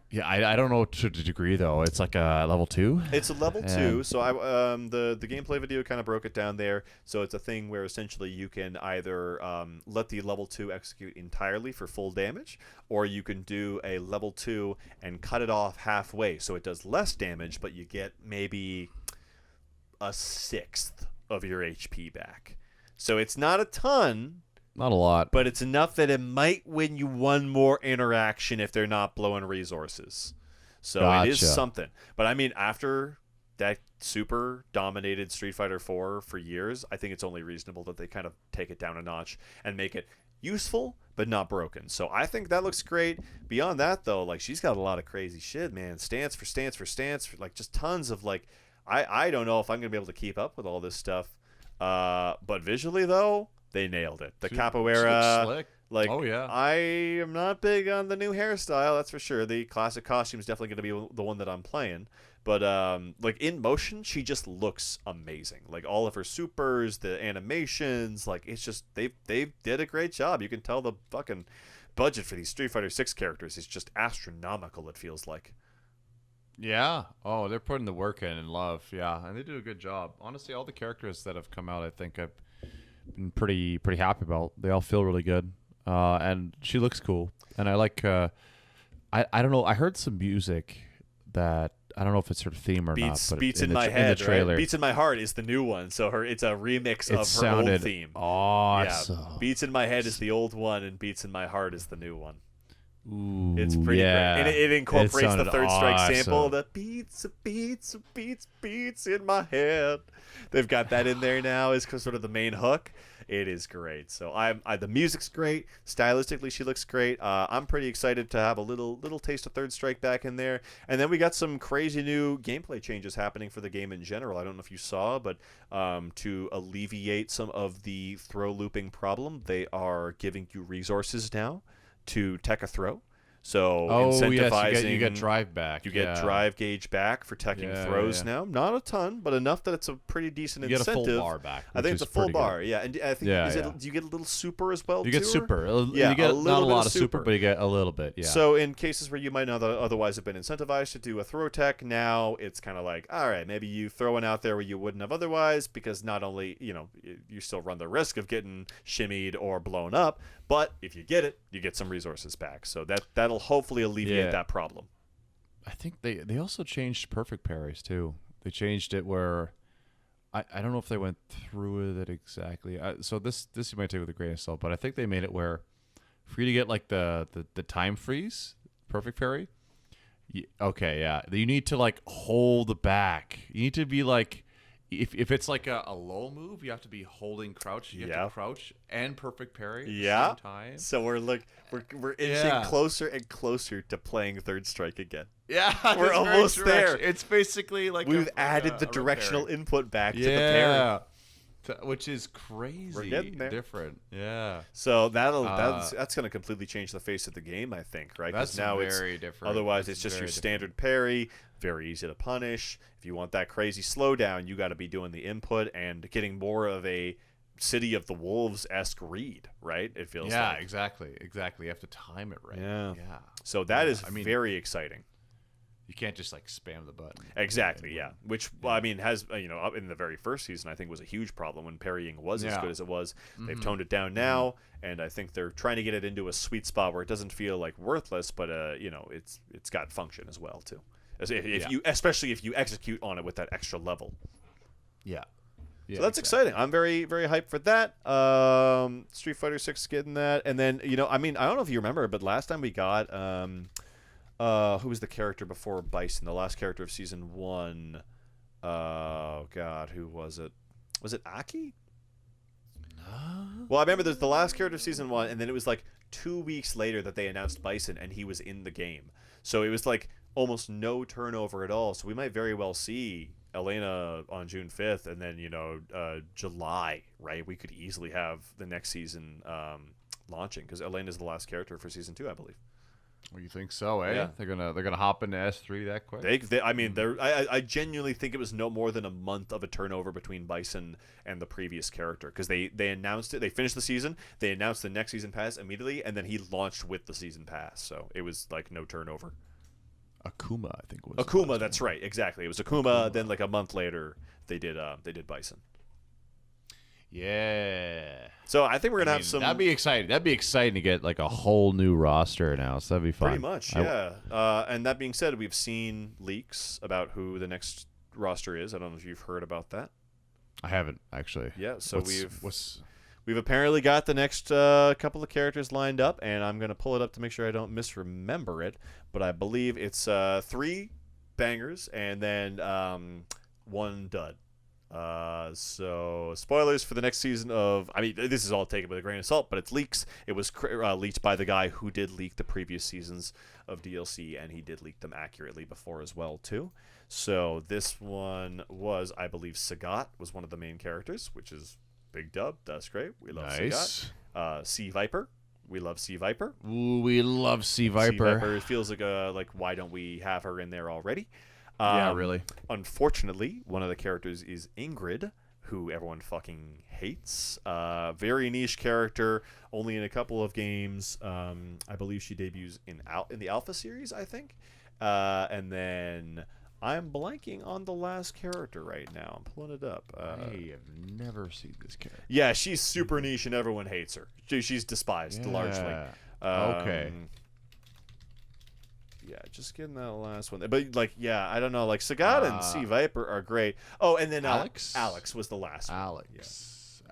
Yeah, I don't know to the degree though. It's like a level 2. It's a level 2, so the gameplay video kind of broke it down there. So it's a thing where essentially you can either let the level 2 execute entirely for full damage, or you can do a level 2 and cut it off halfway, so it does less damage, but you get maybe a sixth of your HP back. So it's not a ton. Not a lot. But it's enough that it might win you one more interaction if they're not blowing resources. So It is something. But I mean, after that super dominated Street Fighter 4 for years, I think it's only reasonable that they kind of take it down a notch and make it useful but not broken. So I think that looks great. Beyond that, though, like, she's got a lot of crazy shit, man. Stance for stance for stance, for, like, just tons of, like, I don't know if I'm going to be able to keep up with all this stuff. But visually, though, they nailed it. The capoeira, slick. like, oh yeah, I am not big on the new hairstyle, that's for sure. The classic costume is definitely going to be the one that I'm playing. But like, in motion, she just looks amazing. Like, all of her supers, the animations, like, it's just they did a great job. You can tell the fucking budget for these Street Fighter 6 characters is just astronomical. It feels like. yeah. Oh, they're putting the work in and love. Yeah, and they do a good job. Honestly, all the characters that have come out, I think I've been pretty happy about. They all feel really good, and she looks cool. And I like. I don't know. I heard some music that I don't know if it's her theme or not. But Beats in my head. The trailer. Right? Beats in my heart is the new one. So it's a remix of her old theme. Awesome. Yeah. Beats in my head is the old one, and Beats in my heart is the new one. Ooh, It's pretty great. And it incorporates the Third Strike sample. The beats in my head. They've got that in there now as sort of the main hook. It is great. So the music's great. Stylistically, she looks great. I'm pretty excited to have a little taste of Third Strike back in there. And then we got some crazy new gameplay changes happening for the game in general. I don't know if you saw, but to alleviate some of the throw looping problem, they are giving you resources now to tech a throw. So incentivizing, yes, you get drive back. You get drive gauge back for teching throws now. Not a ton, but enough that it's a pretty decent incentive. You get a full bar back. I think it's a full bar, good. yeah. And I think do you get a little super as well? You get super. Yeah, you get not a lot of super, but you get a little bit. Yeah. So in cases where you might not otherwise have been incentivized to do a throw tech, now it's kind of like, all right, maybe you throw one out there where you wouldn't have otherwise, because not only you still run the risk of getting shimmied or blown up, but if you get it, you get some resources back. So that'll hopefully alleviate that problem. I think they also changed perfect parries too. They changed it where I don't know if they went through with it exactly. So this you might take with a grain of salt, but I think they made it where for you to get like the time freeze perfect parry. You need to like hold back. You need to be like. If it's like a low move, you have to be holding crouch. You have to crouch and perfect parry at the same time. So we're inching closer and closer to playing Third Strike again. Yeah, we're almost there. It's basically like we've added the directional input back to the parry. Which is crazy. We're getting there. Different. Yeah. So that's going to completely change the face of the game, I think, right? That's now very different. Otherwise, it's just your standard parry, very easy to punish. If you want that crazy slowdown, you got to be doing the input and getting more of a City of the Wolves-esque read, right? It feels like. Yeah, exactly. You have to time it right. Yeah. So that is very exciting. You can't just like spam the button. Exactly, yeah. Which has in the very first season, I think was a huge problem when parrying was as good as it was. They've toned it down now, and I think they're trying to get it into a sweet spot where it doesn't feel like worthless, but it's got function as well too. Especially if you execute on it with that extra level. Yeah. So that's exciting. I'm very, very hyped for that. Street Fighter 6 getting that, and then I don't know if you remember, but last time we got who was the character before Bison? The last character of season 1. Oh God, who was it? Was it Aki? No. Well, I remember there's the last character of season 1, and then it was like 2 weeks later that they announced Bison, and he was in the game. So it was like almost no turnover at all. So we might very well see Elena on June 5th, and then July, right? We could easily have the next season launching, because Elena's the last character for season 2, I believe. Well, you think so, eh? Yeah. They're gonna hop into S3 that quick. I mean, I genuinely think it was no more than a month of a turnover between Bison and the previous character, because they announced it. They finished the season. They announced the next season pass immediately, and then he launched with the season pass. So it was like no turnover. Akuma, I think was the Akuma, last that's one. right, exactly. It was Akuma. Then like a month later, they did Bison. Yeah. So I think we're gonna I have mean, some. That'd be exciting. That'd be exciting to get like a whole new roster announced. That'd be fun. Pretty much, yeah. And that being said, we've seen leaks about who the next roster is. I don't know if you've heard about that. I haven't actually. Yeah, so what's we've apparently got the next couple of characters lined up, and I'm gonna pull it up to make sure I don't misremember it. But I believe it's 3 bangers and then 1 dud. So spoilers for the next season of, I mean, this is all taken with a grain of salt, but it's leaks. It was leaked by the guy who did leak the previous seasons of DLC, and he did leak them accurately before as well too. So this one was, I believe, Sagat was one of the main characters, which is big dub. That's great. We love nice. Sagat. Sea Viper. We love Sea Viper. Ooh, we love Sea Viper. Sea Viper feels like why don't we have her in there already? Yeah, really. Unfortunately, one of the characters is Ingrid, who everyone fucking hates. Very niche character, only in a couple of games. I believe she debuts in the Alpha series, I think. And then I'm blanking on the last character right now. I'm pulling it up. I have never seen this character. Yeah, she's super niche and everyone hates her. She's despised largely. Okay. Yeah, just getting that last one. But, like, yeah, I don't know. Like, Sagat and Sea Viper are great. Oh, and then Alex? Alex was the last one. Alex.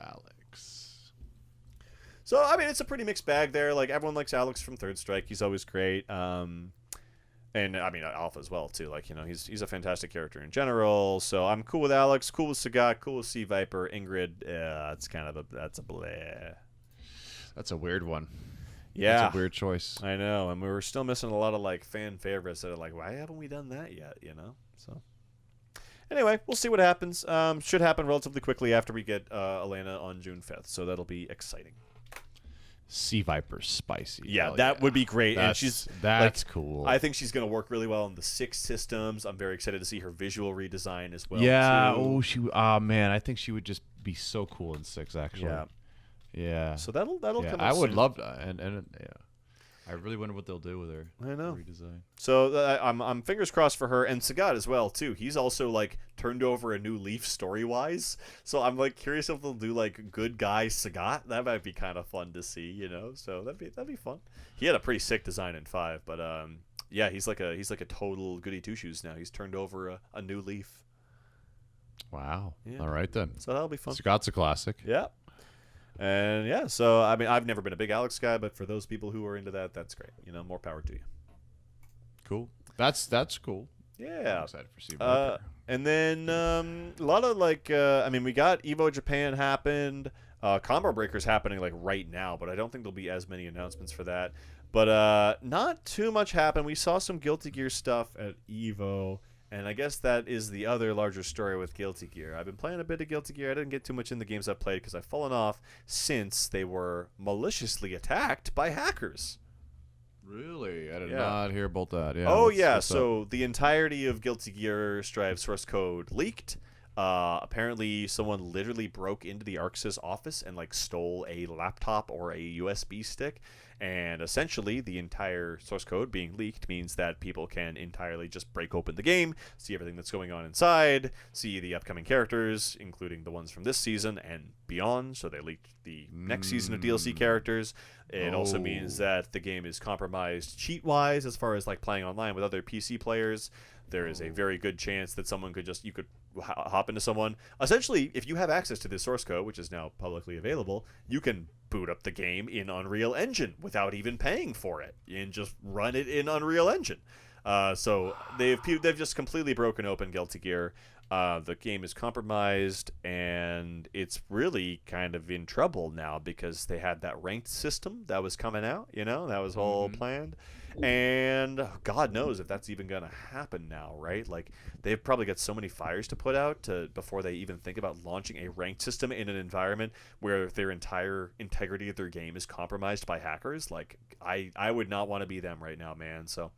So, I mean, it's a pretty mixed bag there. Like, everyone likes Alex from Third Strike. He's always great. And, I mean, Alpha as well, too. Like, you know, he's a fantastic character in general. So, I'm cool with Alex, cool with Sagat, cool with Sea Viper. Ingrid, that's kind of that's a bleh. That's a weird one. Yeah. That's a weird choice. I know, and we were still missing a lot of like fan favorites that are like, why haven't we done that yet? You know. So anyway, we'll see what happens. Should happen relatively quickly after we get Elena on June 5th, so that'll be exciting. Sea Viper's spicy. Yeah, Hell that would be great. That's, and that's cool. I think she's going to work really well in the 6 systems. I'm very excited to see her visual redesign as well. Yeah. too. Oh man, I think she would just be so cool in 6. Actually. Yeah. Yeah. So that'll yeah, come. I up would soon. love to, and yeah. I really wonder what they'll do with her. I know. Redesign. So I'm fingers crossed for her and Sagat as well too. He's also like turned over a new leaf story wise. So I'm like curious if they'll do like good guy Sagat. That might be kind of fun to see, you know. So that'd be fun. He had a pretty sick design in 5, but yeah, he's like a total goody two shoes now. He's turned over a new leaf. Wow. Yeah. All right then. So that'll be fun. Scott's a classic. Yeah. And yeah, so I mean, I've never been a big Alex guy, but for those people who are into that, that's great. You know, more power to you. Cool. That's cool. Yeah. I'm excited for Sea Viper. And then a lot of like, I mean, we got EVO Japan happened. Combobreaker's happening like right now, but I don't think there'll be as many announcements for that. But not too much happened. We saw some Guilty Gear stuff at EVO. And I guess that is the other larger story with Guilty Gear. I've been playing a bit of Guilty Gear. I didn't get too much in the games I've played because I've fallen off since they were maliciously attacked by hackers. Really? I did not hear about that. Yeah. Oh, what's yeah. up? So the entirety of Guilty Gear Strive source code leaked. Apparently, someone literally broke into the ArcSys office and like stole a laptop or a USB stick. And essentially, the entire source code being leaked means that people can entirely just break open the game, see everything that's going on inside, see the upcoming characters, including the ones from this season and beyond. So they leaked the next season of DLC characters. It also means that the game is compromised cheat-wise as far as like playing online with other PC players. There is a very good chance that someone could you could hop into someone. Essentially, if you have access to this source code, which is now publicly available, you can boot up the game in Unreal Engine without even paying for it and just run it in Unreal Engine. So they've just completely broken open Guilty Gear. The game is compromised, and it's really kind of in trouble now because they had that ranked system that was coming out, that was all planned. And God knows if that's even going to happen now, right? Like, they've probably got so many fires to put out before they even think about launching a ranked system in an environment where their entire integrity of their game is compromised by hackers. Like, I would not want to be them right now, man. So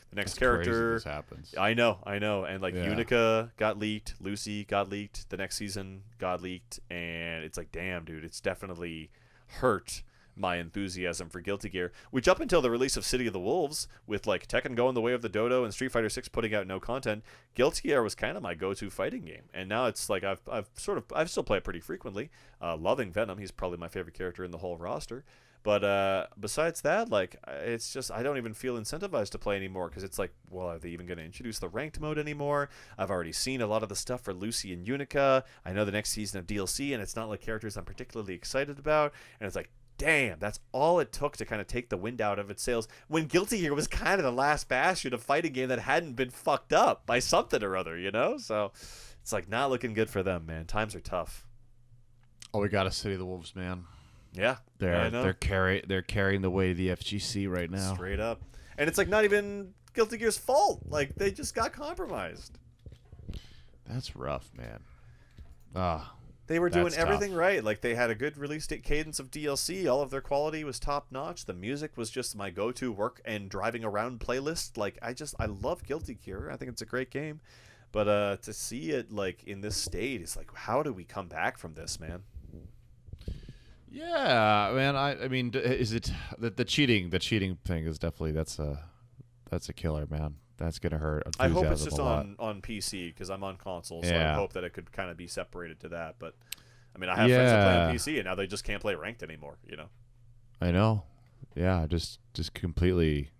the next character, this happens. I know, and like Unica got leaked, Lucy got leaked, the next season got leaked, and it's like, damn, dude, it's definitely hurt my enthusiasm for Guilty Gear, which up until the release of City of the Wolves, with like Tekken going the way of the dodo and Street Fighter 6 putting out no content, Guilty Gear was kind of my go-to fighting game. And now it's like I've still play it pretty frequently, loving Venom. He's probably my favorite character in the whole roster. But besides that, like, it's just I don't even feel incentivized to play anymore because it's like, well, are they even going to introduce the ranked mode anymore? I've already seen a lot of the stuff for Lucy and Unica. I know the next season of DLC, and it's not like characters I'm particularly excited about. And it's like, damn, that's all it took to kind of take the wind out of its sails when Guilty Gear was kind of the last bastion of fighting game that hadn't been fucked up by something or other, So it's like not looking good for them, man. Times are tough. Oh, we got a City of the Wolves, man. Yeah, they're carrying the weight of the FGC right now. Straight up. And it's like not even Guilty Gear's fault. Like, they just got compromised. That's rough, man. They were doing That's everything tough. right. Like, they had a good release date cadence of DLC. All of their quality was top notch. The music was just my go-to work and driving around playlist. Like, I love Guilty Gear. I think it's a great game. But to see it like in this state, it's like, how do we come back from this, man? Yeah, man. I mean, is it the cheating? The cheating thing is definitely that's a killer, man. That's gonna hurt. I hope it's enthusiasm just a lot. on PC because I'm on console, so Yeah. I hope that it could kind of be separated to that. But I mean, I have friends that play on PC, and now they just can't play ranked anymore. I know. Yeah, just completely.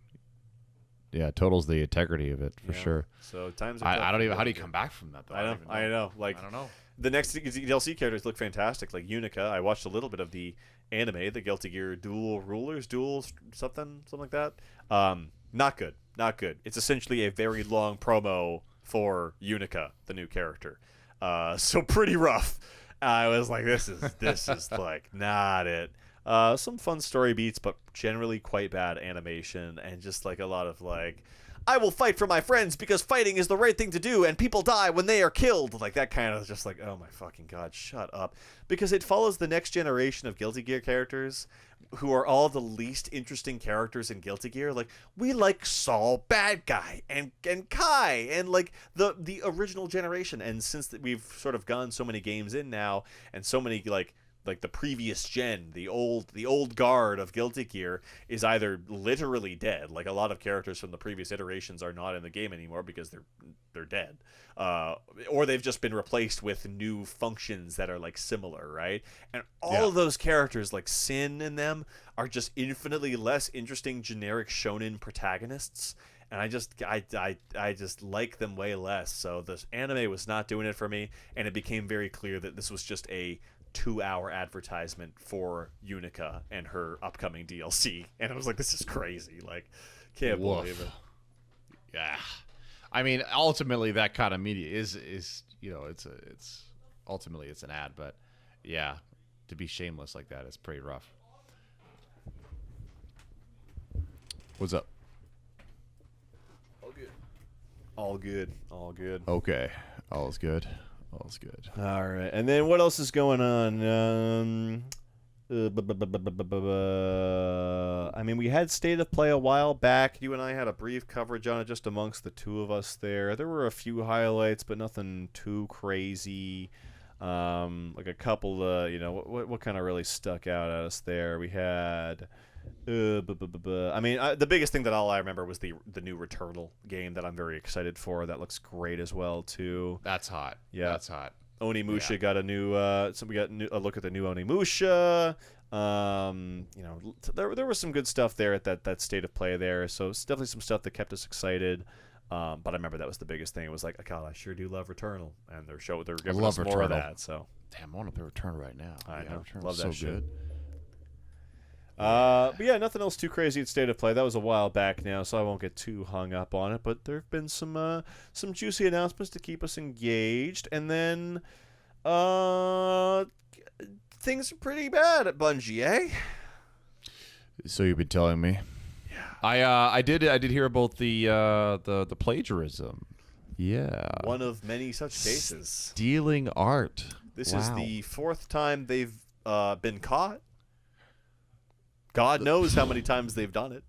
Yeah, totals the integrity of it for sure. So times. I don't even. How do you come back from that though? I know. Like, I don't know. The next DLC characters look fantastic. Like Unica, I watched a little bit of the anime, the Guilty Gear Dual something like that. Not good. It's essentially a very long promo for Unica, the new character. So pretty rough. I was like, this is like not it. Some fun story beats, but generally quite bad animation and just like a lot of like, I will fight for my friends because fighting is the right thing to do and people die when they are killed. Like that kind of just like, oh my fucking God, shut up. Because it follows the next generation of Guilty Gear characters who are all the least interesting characters in Guilty Gear. Like, we like Saul Bad Guy and Kai and like the original generation. And since we've sort of gone so many games in now and so many like the previous gen, the old guard of Guilty Gear is either literally dead, like a lot of characters from the previous iterations are not in the game anymore because they're dead, or they've just been replaced with new functions that are like similar, right? And all of those characters, like Sin and them, are just infinitely less interesting generic shonen protagonists. And I just like them way less. So this anime was not doing it for me, and it became very clear that this was just a 2-hour advertisement for Unica and her upcoming DLC. And I was like, this is crazy. Like, can't believe it. Yeah. I mean, ultimately that kind of media is it's ultimately it's an ad, but yeah, to be shameless like that is pretty rough. What's up? All good. Okay. All's good. All's good. All right. And then what else is going on? I mean, we had State of Play a while back. You and I had a brief coverage on it just amongst the two of us there. There were a few highlights, but nothing too crazy. Like a couple, what kind of really stuck out at us there? We had... I mean, the biggest thing that I remember was the new Returnal game that I'm very excited for. That looks great as well too. That's hot. Yeah, that's hot. Onimusha got a new. So we got a look at the new Onimusha. There was some good stuff there at that State of Play there. So it's definitely some stuff that kept us excited. But I remember that was the biggest thing. It was like, God, I sure do love Returnal, and they're giving us more of that. So damn, I want to play Returnal right now. I know, Returnal's love that so shit. good. But yeah, nothing else too crazy at State of Play. That was a while back now, so I won't get too hung up on it. But there have been some juicy announcements to keep us engaged, and then things are pretty bad at Bungie, eh? So you've been telling me. Yeah. I did hear about the plagiarism. Yeah. One of many such cases. Stealing art. This is the fourth time they've been caught. God knows how many times they've done it.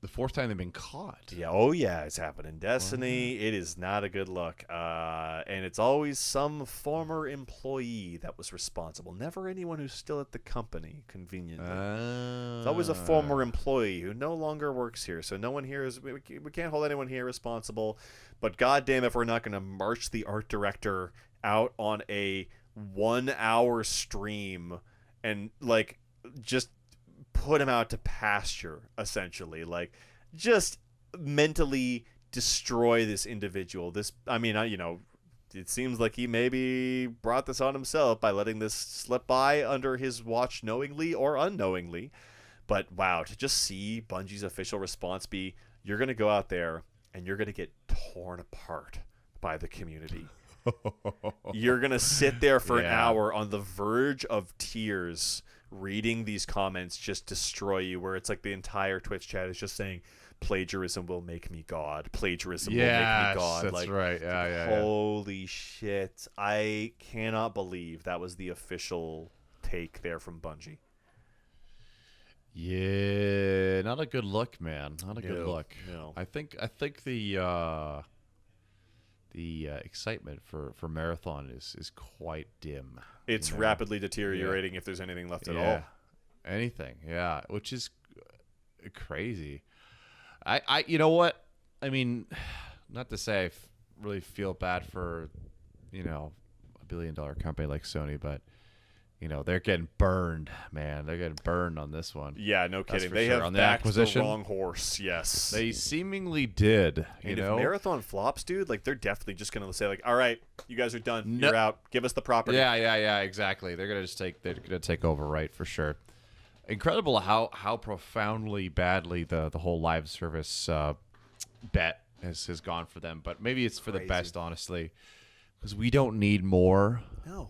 The fourth time they've been caught. Yeah, oh yeah, it's happened in Destiny. It is not a good look. And it's always some former employee that was responsible. Never anyone who's still at the company, conveniently. It's always a former employee who no longer works here. So no one here is... We can't hold anyone here responsible. But goddamn if we're not going to march the art director out on a 1-hour stream and, like, just put him out to pasture, essentially. Like, just mentally destroy this individual. It seems like he maybe brought this on himself by letting this slip by under his watch knowingly or unknowingly. But wow, to just see Bungie's official response be, you're going to go out there and you're going to get torn apart by the community. You're going to sit there for an hour on the verge of tears reading these comments just destroy you, where it's like the entire Twitch chat is just saying, plagiarism will make me God. Plagiarism will make me God. That's like, right. Holy shit. I cannot believe that was the official take there from Bungie. Yeah, not a good look, man. Not a good look. No. I think the excitement for Marathon is quite dim. It's rapidly deteriorating if there's anything left at all. Anything, which is crazy. I you know what? I mean, not to say I really feel bad for, a billion-dollar company like Sony, but they're getting burned, man. They're getting burned on this one. Yeah, no kidding. They sure. have On the backed acquisition, the wrong horse. Yes, they seemingly did. And if Marathon flops, dude, like they're definitely just gonna say like, all right, you guys are done. You're out. Give us the property. Yeah, exactly. They're gonna take over, right, for sure. Incredible how profoundly badly the whole live service bet has gone for them. But maybe it's for the best, honestly, because we don't need more. No.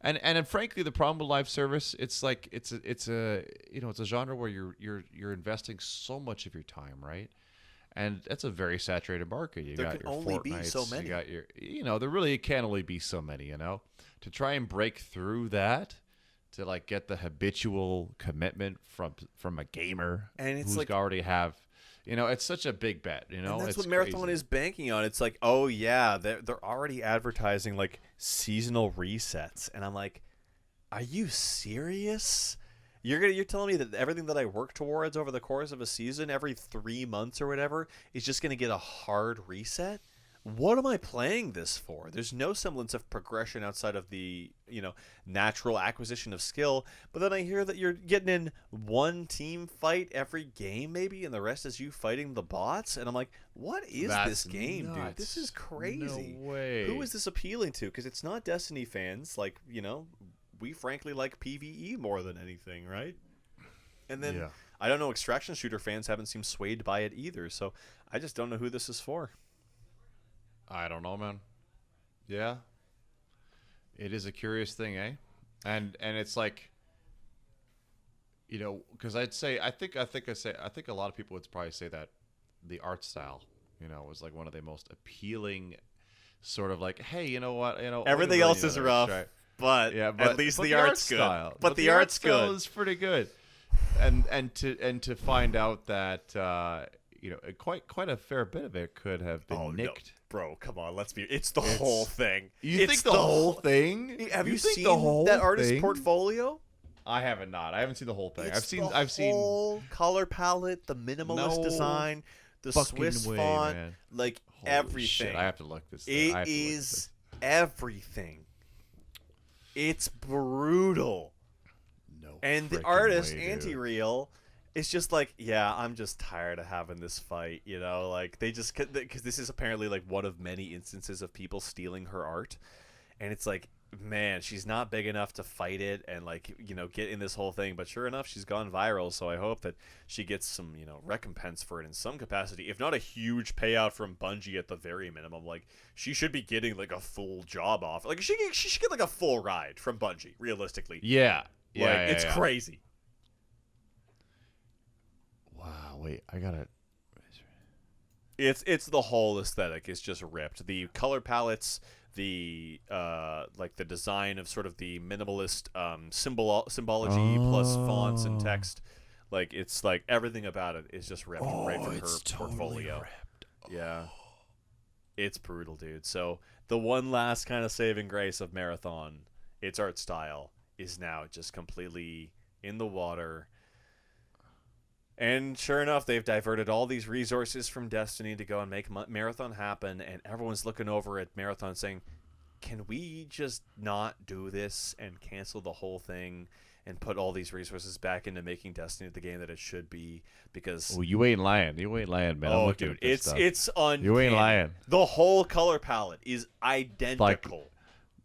And frankly, the problem with live service, it's like it's a genre where you're investing so much of your time, right? And that's a very saturated market. You got your only be Fortnites, so many. You got your, there really can only be so many. To try and break through that, to like get the habitual commitment from a gamer and it's who's like already have. It's such a big bet. And that's it's what Marathon crazy. is banking on. It's like, oh yeah, they're already advertising like seasonal resets, and I'm like, are you serious? You're telling me that everything that I work towards over the course of a season, every 3 months or whatever, is just going to get a hard reset? What am I playing this for? There's no semblance of progression outside of the, natural acquisition of skill. But then I hear that you're getting in one team fight every game, maybe, and the rest is you fighting the bots. And I'm like, what is this game, nuts. dude? This is crazy. No way. Who is this appealing to? Because it's not Destiny fans. Like, we frankly like PvE more than anything, right? And then I don't know, extraction shooter fans haven't seemed swayed by it either. So I just don't know who this is for. I don't know, man. Yeah. It is a curious thing, eh? And it's like, because I think a lot of people would probably say that the art style, was like one of the most appealing sort of like, hey, you know what, everything else is rough, but at least the art's good. Style. But the art's style good. Is pretty good. And to find out that quite a fair bit of it could have been nicked. No. Bro, come on, it's the whole thing. You think the whole thing? Have you seen that artist's portfolio? I haven't seen the whole thing. I've seen whole color palette, the minimalist design, the Swiss font, man. Like holy everything. Shit, I have to look this. It is everything. It's brutal. No, and the artist Anti-Real. It's just like, yeah, I'm just tired of having this fight, like they just, because this is apparently like one of many instances of people stealing her art. And it's like man, she's not big enough to fight it and like, get in this whole thing. But sure enough, she's gone viral. So I hope that she gets some, recompense for it in some capacity, if not a huge payout from Bungie at the very minimum. Like, she should be getting like a full job off. Like, she should get like a full ride from Bungie, realistically. Yeah. It's crazy. Wow. Wait, I gotta. It's the whole aesthetic is just ripped. The color palettes, the like the design of sort of the minimalist symbology plus fonts and text, like it's like everything about it is just ripped right from her portfolio. Ripped. Yeah, it's brutal, dude. So the one last kind of saving grace of Marathon, its art style, is now just completely in the water. And sure enough, they've diverted all these resources from Destiny to go and make Marathon happen, and everyone's looking over at Marathon saying, can we just not do this and cancel the whole thing and put all these resources back into making Destiny the game that it should be? Because you ain't lying, man. Oh, dude, it's uncanny. You ain't lying. The whole color palette is identical.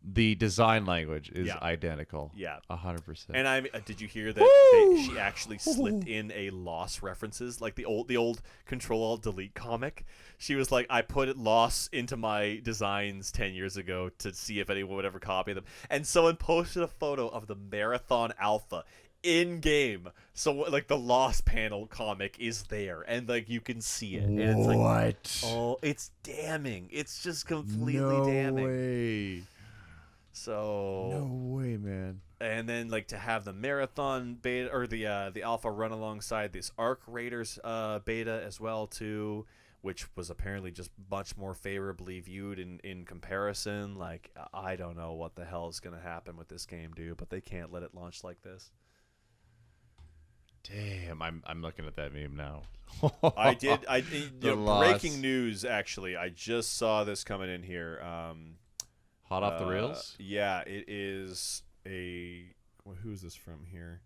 The design language is identical. Yeah, 100%. And did you hear that she actually slipped in a loss references, like the old Control-Alt-Delete comic? She was like, I put loss into my designs 10 years ago to see if anyone would ever copy them, and someone posted a photo of the Marathon Alpha in game. So like the loss panel comic is there, and like you can see it. And it's like, oh, it's damning. It's just completely damning. No way. So no way, man. And then like to have the Marathon beta or the alpha run alongside this Arc Raiders beta as well too, which was apparently just much more favorably viewed in comparison. Like, I don't know what the hell is gonna happen with this game, dude, but they can't let it launch like this. Damn, I'm looking at that meme now. Breaking news, actually, I just saw this coming in here. Hot off the rails? Yeah, it is who's this from here?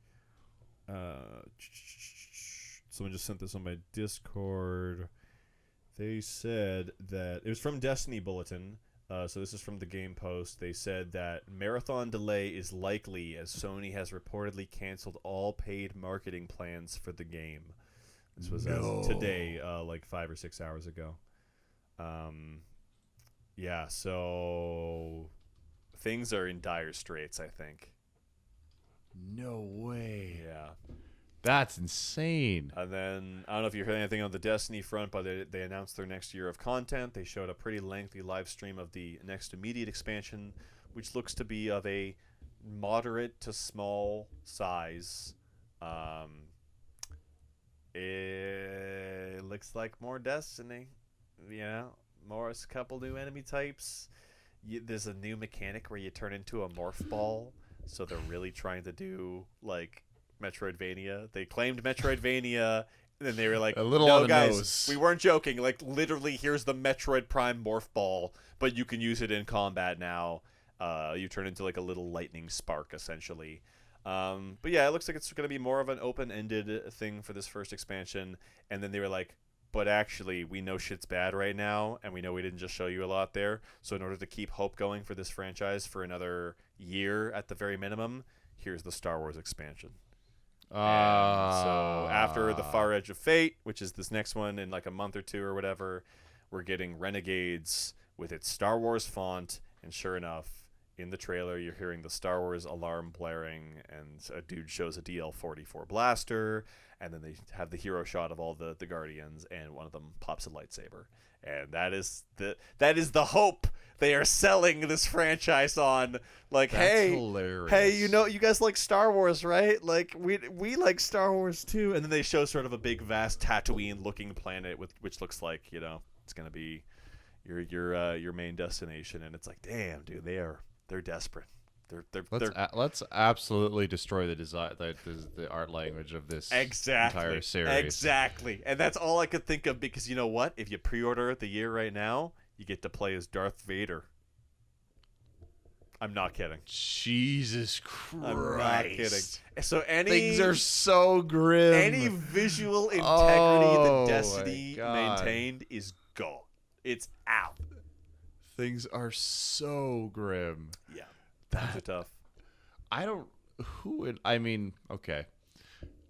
Someone just sent this on my Discord. They said that it was from Destiny Bulletin. So this is from the game post. They said that Marathon delay is likely as Sony has reportedly canceled all paid marketing plans for the game. This was as today, like 5 or 6 hours ago. Yeah, so things are in dire straits, I think. No way. Yeah. That's insane. And then, I don't know if you heard anything on the Destiny front, but they announced their next year of content. They showed a pretty lengthy live stream of the next immediate expansion, which looks to be of a moderate to small size. It looks like more Destiny, more a couple new enemy types. There's a new mechanic where you turn into a morph ball, so they're really trying to do like Metroidvania. They claimed Metroidvania, and then they were like, a little no, on the guys, nose. We weren't joking. Like, literally, here's the Metroid Prime morph ball, but you can use it in combat now. You turn into like a little lightning spark, essentially. But yeah, it looks like it's going to be more of an open-ended thing for this first expansion. And then they were like, but actually, we know shit's bad right now, and we know we didn't just show you a lot there. So in order to keep hope going for this franchise for another year at the very minimum, here's the Star Wars expansion. So after the Far Edge of Fate, which is this next one in like a month or two or whatever, we're getting Renegades with its Star Wars font, and sure enough, in the trailer, you're hearing the Star Wars alarm blaring, and a dude shows a DL-44 blaster, and then they have the hero shot of all the Guardians, and one of them pops a lightsaber. And that is the hope they are selling this franchise on. Like, that's hilarious. Hey, you guys like Star Wars, right? Like, we like Star Wars too. And then they show sort of a big, vast Tatooine-looking planet which looks like, it's gonna be your main destination. And it's like, damn, dude, they're desperate. Let's absolutely destroy the design, the art language of this entire series. Exactly, and that's all I could think of, because you know what? If you pre-order the year right now, you get to play as Darth Vader. I'm not kidding. Jesus Christ! I'm not kidding. So things are so grim. Any visual integrity that Destiny maintained is gone. It's out. Things are so grim. Yeah. Those are tough. I don't. Who would? I mean, okay.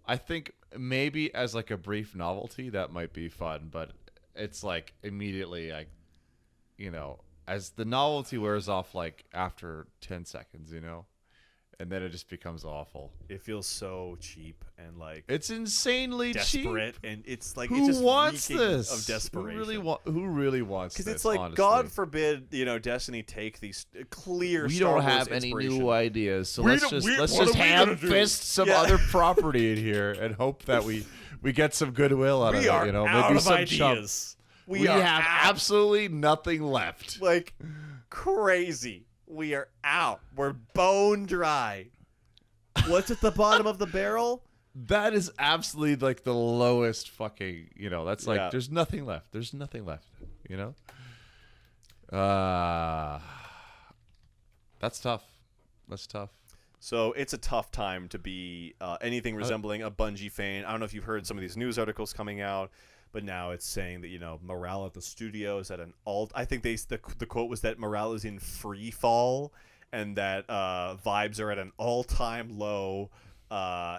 I think maybe as like a brief novelty that might be fun, but it's like immediately like, as the novelty wears off like after 10 seconds, and then it just becomes awful. It feels so cheap and like it's insanely desperate, cheap. and it's like Who it's just wants reeking this? of desperation. Who really wants this? Because it's like, honestly? God forbid, Destiny take these clear. We Star don't Wars have any inspiration. new ideas, so We let's don't- just we- let's what just are we gonna ham do? fist some Yeah. other property in here and hope that we get some goodwill out of We it. are out Maybe of some chump. ideas. We are have out. absolutely nothing left. Like crazy. We are out. We're bone dry. What's at the bottom of the barrel? That is absolutely like the lowest fucking, that's like, Yeah. there's nothing left. There's nothing left, That's tough. That's tough. So it's a tough time to be anything resembling a Bungie fan. I don't know if you've heard some of these news articles coming out, but now it's saying that, morale at the studio is at an I think the quote was that morale is in free fall, and that vibes are at an all-time low.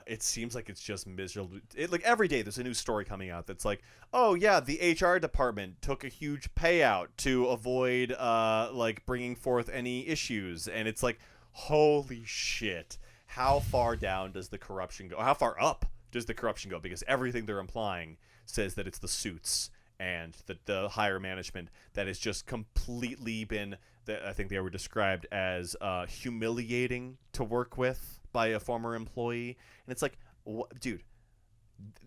It seems like it's just miserable. Like every day there's a new story coming out that's like, oh yeah, the HR department took a huge payout to avoid like bringing forth any issues, and it's like, holy shit, how far down does the corruption go? How far up does the corruption go? Because everything they're implying says that it's the suits and the higher management that has just completely been, I think they were described as humiliating to work with by a former employee. And it's like, dude,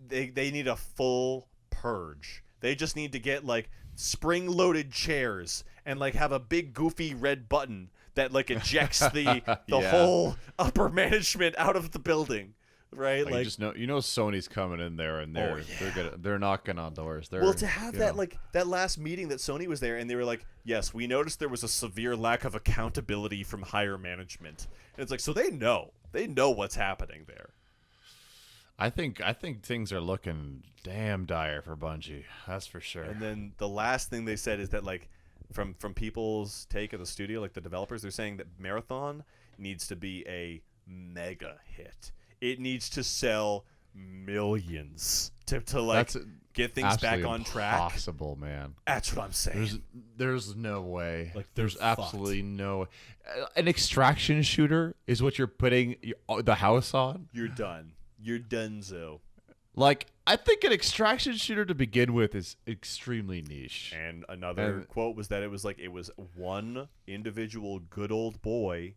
they need a full purge. They just need to get like spring-loaded chairs and like have a big goofy red button that like ejects the Yeah. whole upper management out of the building. Right, Like, you just Sony's coming in there and they're knocking on doors. Well, to have that like that last meeting that Sony was there and they were like, yes, we noticed there was a severe lack of accountability from higher management, and it's like, so they know what's happening there. I think things are looking damn dire for Bungie. That's for sure. And then the last thing they said is that like from people's take of the studio, like the developers, they're saying that Marathon needs to be a mega hit. It needs to sell millions to like get things back on track. Possible, man. That's what I'm saying. There's no way. Like, there's they're absolutely no way. An extraction shooter is what you're putting the house on. You're done. You're donezo. Like, I think an extraction shooter to begin with is extremely niche. And another quote was that it was one individual good old boy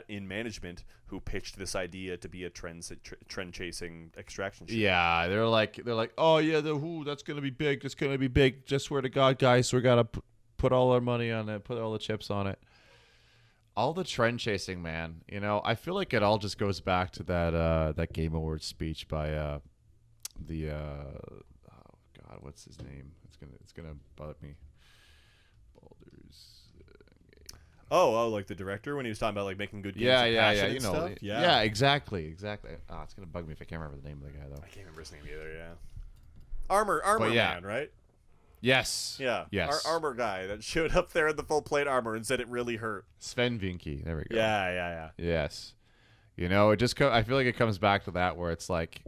in management who pitched this idea to be a trend chasing extraction shooter. Yeah, they're like, oh yeah, that's gonna be big. That's gonna be big. Just swear to God, guys, we gotta put all our money on it, put all the chips on it. All the trend chasing, man. I feel like it all just goes back to that Game Awards speech by oh God, what's his name? It's gonna bug me. Baldur's. Oh, like the director when he was talking about like making good games. Yeah. And stuff? Yeah, exactly. Oh, it's gonna bug me if I can't remember the name of the guy though. I can't remember his name either. Yeah. Armor Man, right? Yes. Yeah. Yes. Our armor guy that showed up there in the full plate armor and said it really hurt. Sven Vinky. There we go. Yeah. Yes. It just I feel like it comes back to that where it's like,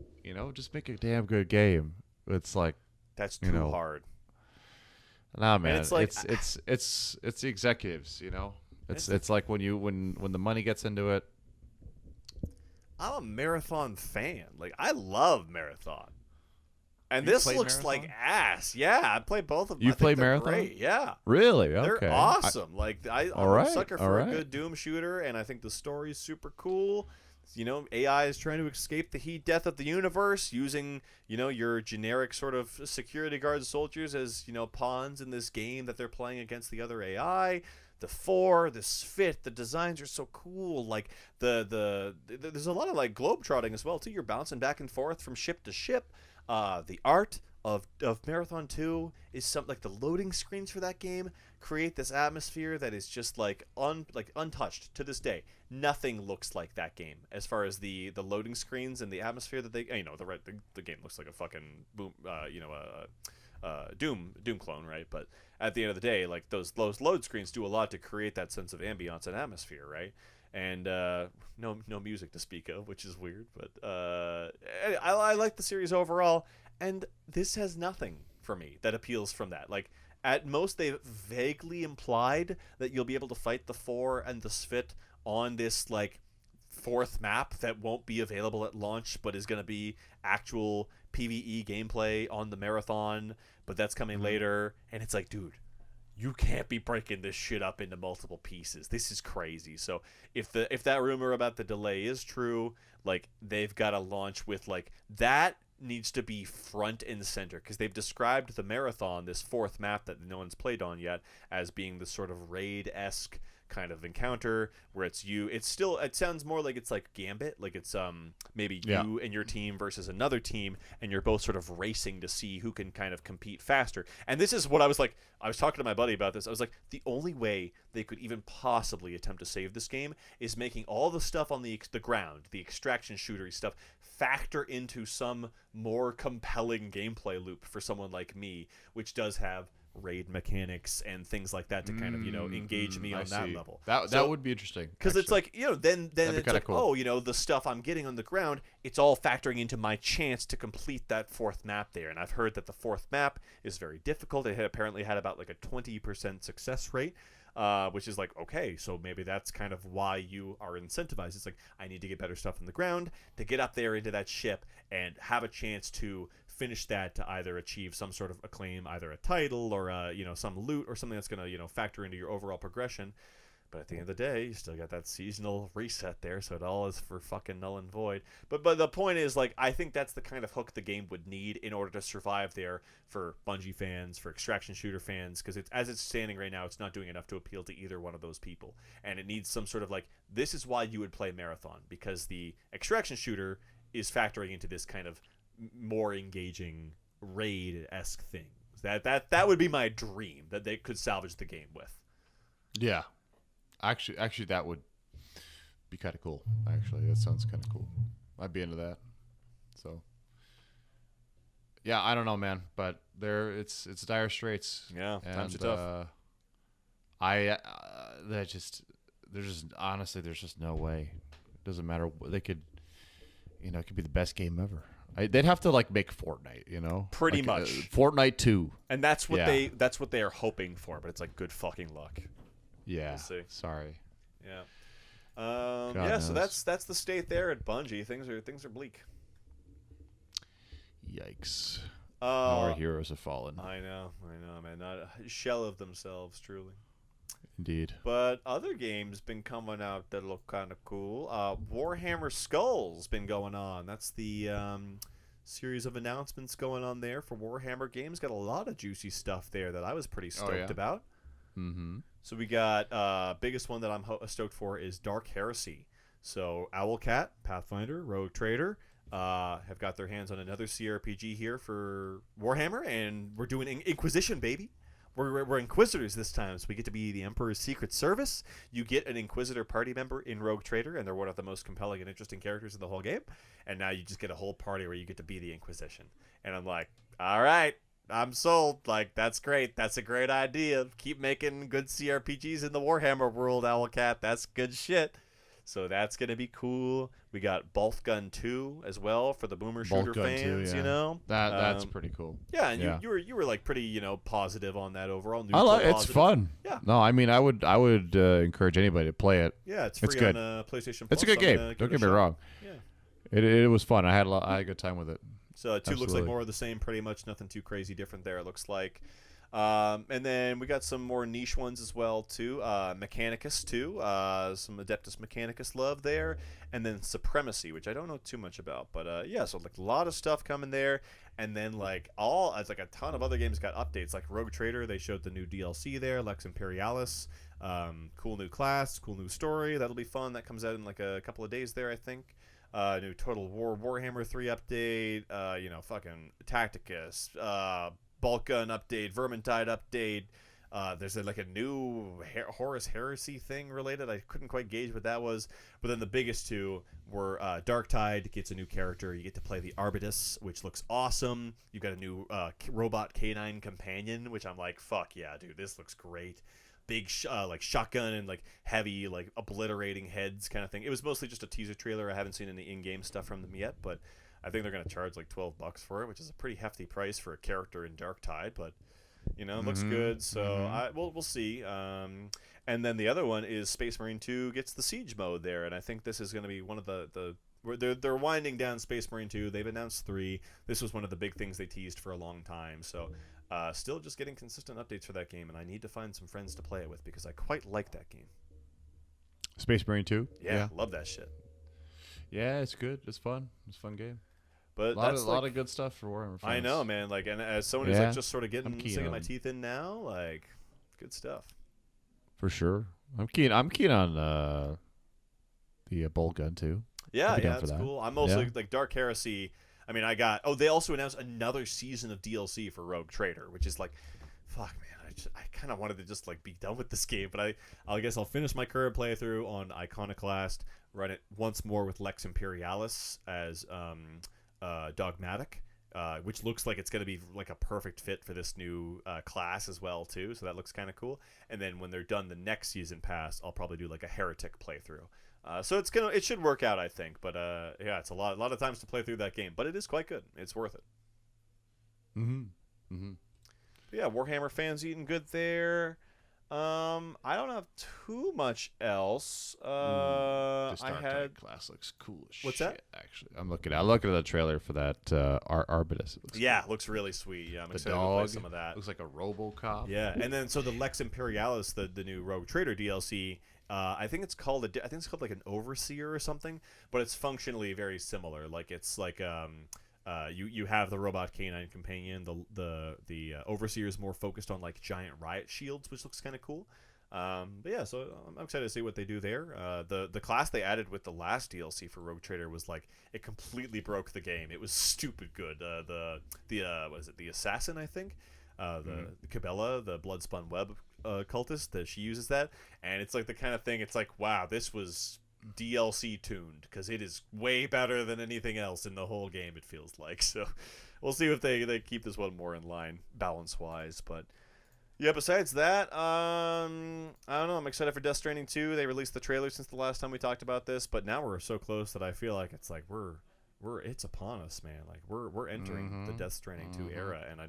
just make a damn good game. It's like that's too hard. Nah, man. It's like it's the executives, It's like when the money gets into it. I'm a Marathon fan. Like, I love Marathon. And You this played looks Marathon? like ass. Yeah, I played both of them. You I think played they're Marathon? Great. Yeah. Really? Okay. They're awesome. I'm Alright, a sucker for alright. a good Doom shooter, and I think the story's super cool. AI is trying to escape the heat death of the universe using, your generic sort of security guard soldiers as, pawns in this game that they're playing against the other AI. This fit, the designs are so cool. Like there's a lot of like globetrotting as well too. You're bouncing back and forth from ship to ship. The art of Marathon 2 is something like the loading screens for that game create this atmosphere that is just like untouched to this day. Nothing looks like that game as far as the loading screens and the atmosphere that they the game looks like a fucking boom Doom clone, right? But at the end of the day, like those load screens do a lot to create that sense of ambiance and atmosphere, right? and no music to speak of, which is weird. But I like the series overall, and this has nothing for me that appeals from that. Like, at most, they've vaguely implied that you'll be able to fight the 4 and the Svit on this like 4th map that won't be available at launch, but is going to be actual PvE gameplay on the marathon. But that's coming later, and it's like, dude, you can't be breaking this shit up into multiple pieces. This is crazy. So if that rumor about the delay is true, like, they've got to launch with like that needs to be front and center, because they've described the marathon, this 4th map that no one's played on yet, as being this sort of raid-esque kind of encounter where it sounds more like it's like Gambit, like it's maybe you and your team versus another team, and you're both sort of racing to see who can kind of compete faster. And this is what I was talking to my buddy about this. I was like, the only way they could even possibly attempt to save this game is making all the stuff on the ground, the extraction shootery stuff, factor into some more compelling gameplay loop for someone like me, which does have raid mechanics and things like that to kind of engage me on that level. That would be interesting, because it's like, then it's like, cool. The stuff I'm getting on the ground, it's all factoring into my chance to complete that 4th map there. And I've heard that the 4th map is very difficult. It apparently had about like a 20% success rate, which is like, okay, so maybe that's kind of why you are incentivized. It's like, I need to get better stuff on the ground to get up there into that ship and have a chance to finish that, to either achieve some sort of acclaim, either a title or some loot or something that's going to factor into your overall progression. But at the end of the day, you still got that seasonal reset there, so it all is for fucking null and void. But the point is, like, I think that's the kind of hook the game would need in order to survive there for Bungie fans, for extraction shooter fans, because as it's standing right now, it's not doing enough to appeal to either one of those people. And it needs some sort of, like, this is why you would play Marathon, because the extraction shooter is factoring into this kind of more engaging raid-esque thing. That would be my dream, that they could salvage the game with. Yeah. Actually, that would be kind of cool. Actually, that sounds kind of cool. I'd be into that. So, yeah, I don't know, man, but it's dire straits. Yeah, and, times are tough. Honestly, there's just no way. It doesn't matter. They could, it could be the best game ever. They'd have to like make Fortnite, pretty much Fortnite 2, and that's what they are hoping for. But it's like, good fucking luck. Yeah. We'll see. Sorry. Yeah. Knows. So that's the state there at Bungie. Things are bleak. Yikes. Our heroes have fallen. I know, man. Not a shell of themselves, truly. Indeed. But other games been coming out that look kind of cool. Warhammer Skulls been going on. That's the series of announcements going on there for Warhammer games. Got a lot of juicy stuff there that I was pretty stoked about. Mm-hmm. So we got biggest one that I'm stoked for is Dark Heresy. So Owlcat, Pathfinder, Rogue Trader have got their hands on another CRPG here for Warhammer, and we're doing Inquisition, baby. We're Inquisitors this time, so we get to be the Emperor's Secret Service. You get an Inquisitor party member in Rogue Trader, and they're one of the most compelling and interesting characters in the whole game. And now you just get a whole party where you get to be the Inquisition. And I'm like, all right, I'm sold. Like, that's great. That's a great idea. Keep making good CRPGs in the Warhammer world, Owlcat. That's good shit. So that's going to be cool. We got Bolt Gun 2 as well for the boomer shooter fans, 2, That's pretty cool. Yeah, and you were like pretty, positive on that overall. I like it's fun. Yeah. No, I mean I would encourage anybody to play it. Yeah, it's free good. on PlayStation Plus. It's a good game. Don't get me wrong. Yeah. It was fun. I had a good time with it. So 2 looks like more of the same, pretty much. Nothing too crazy different there, it looks like. And then we got some more niche ones as well, too. Mechanicus, too. Some Adeptus Mechanicus love there. And then Supremacy, which I don't know too much about. But, so like a lot of stuff coming there. And then it's like a ton of other games got updates. Like Rogue Trader, they showed the new DLC there. Lex Imperialis. Cool new class, cool new story. That'll be fun. That comes out in like a couple of days there, I think. New Total War Warhammer 3 update. Fucking Tacticus. Bolt Gun update, Vermintide update. There's a new Horus Heresy thing related. I couldn't quite gauge what that was. But then the biggest 2 were Darktide gets a new character. You get to play the Arbitus, which looks awesome. You've got a new robot canine companion, which I'm like, fuck yeah, dude, this looks great. big like shotgun and like heavy like obliterating heads kind of thing. It was mostly just a teaser trailer. I haven't seen any in-game stuff from them yet, but I think they're going to charge like $12 for it, which is a pretty hefty price for a character in Darktide, but you know, it looks good. So we'll see. And then the other one is Space Marine 2 gets the siege mode there, and I think this is going to be one of the they're winding down Space Marine 2. They've announced 3. This was one of the big things they teased for a long time. So still just getting consistent updates for that game, and I need to find some friends to play it with because I quite like that game. Space Marine 2? Yeah, love that shit. Yeah, it's good. It's fun. It's a fun game. But a lot of good stuff for Warhammer fans. I know, man. Like, and as someone who's like just sort of sinking my teeth in now, like, good stuff. For sure. I'm keen on the bolt gun too. Yeah, that's cool. I'm mostly like Dark Heresy. I mean, they also announced another season of DLC for Rogue Trader, which is like, fuck, man. I kind of wanted to just like be done with this game, but I guess I'll finish my current playthrough on Iconoclast, run it once more with Lex Imperialis as Dogmatic, which looks like it's going to be like a perfect fit for this new class as well too. So that looks kind of cool. And then when they're done the next season pass, I'll probably do like a Heretic playthrough. So it should work out, I think. But yeah, it's a lot of times to play through that game, but it is quite good. It's worth it. Yeah, Warhammer fans eating good there. I don't have too much else. I had class looks cool as What's shit, that? Actually, I'm looking at the trailer for that Arbitus. It looks really sweet. Yeah, I'm excited to play some of that. Looks like a RoboCop. Yeah, and then so the Lex Imperialis, the new Rogue Trader DLC. I think it's called like an Overseer or something, but it's functionally very similar. Like it's like you have the robot canine companion. The Overseer is more focused on like giant riot shields, which looks kind of cool. But yeah, so I'm excited to see what they do there. The class they added with the last DLC for Rogue Trader was like it completely broke the game. It was stupid good. What is it? The Assassin, I think. The Cabela, the Bloodspun Web cultist, that she uses that, and it's like the kind of thing. It's like, wow, this was DLC tuned because it is way better than anything else in the whole game. It feels like. So we'll see if they keep this one more in line balance wise. But yeah, besides that, I don't know. I'm excited for Death Stranding 2. They released the trailer since the last time we talked about this, but now we're so close that I feel like it's like it's upon us, man. Like we're entering the Death Stranding 2 era, and I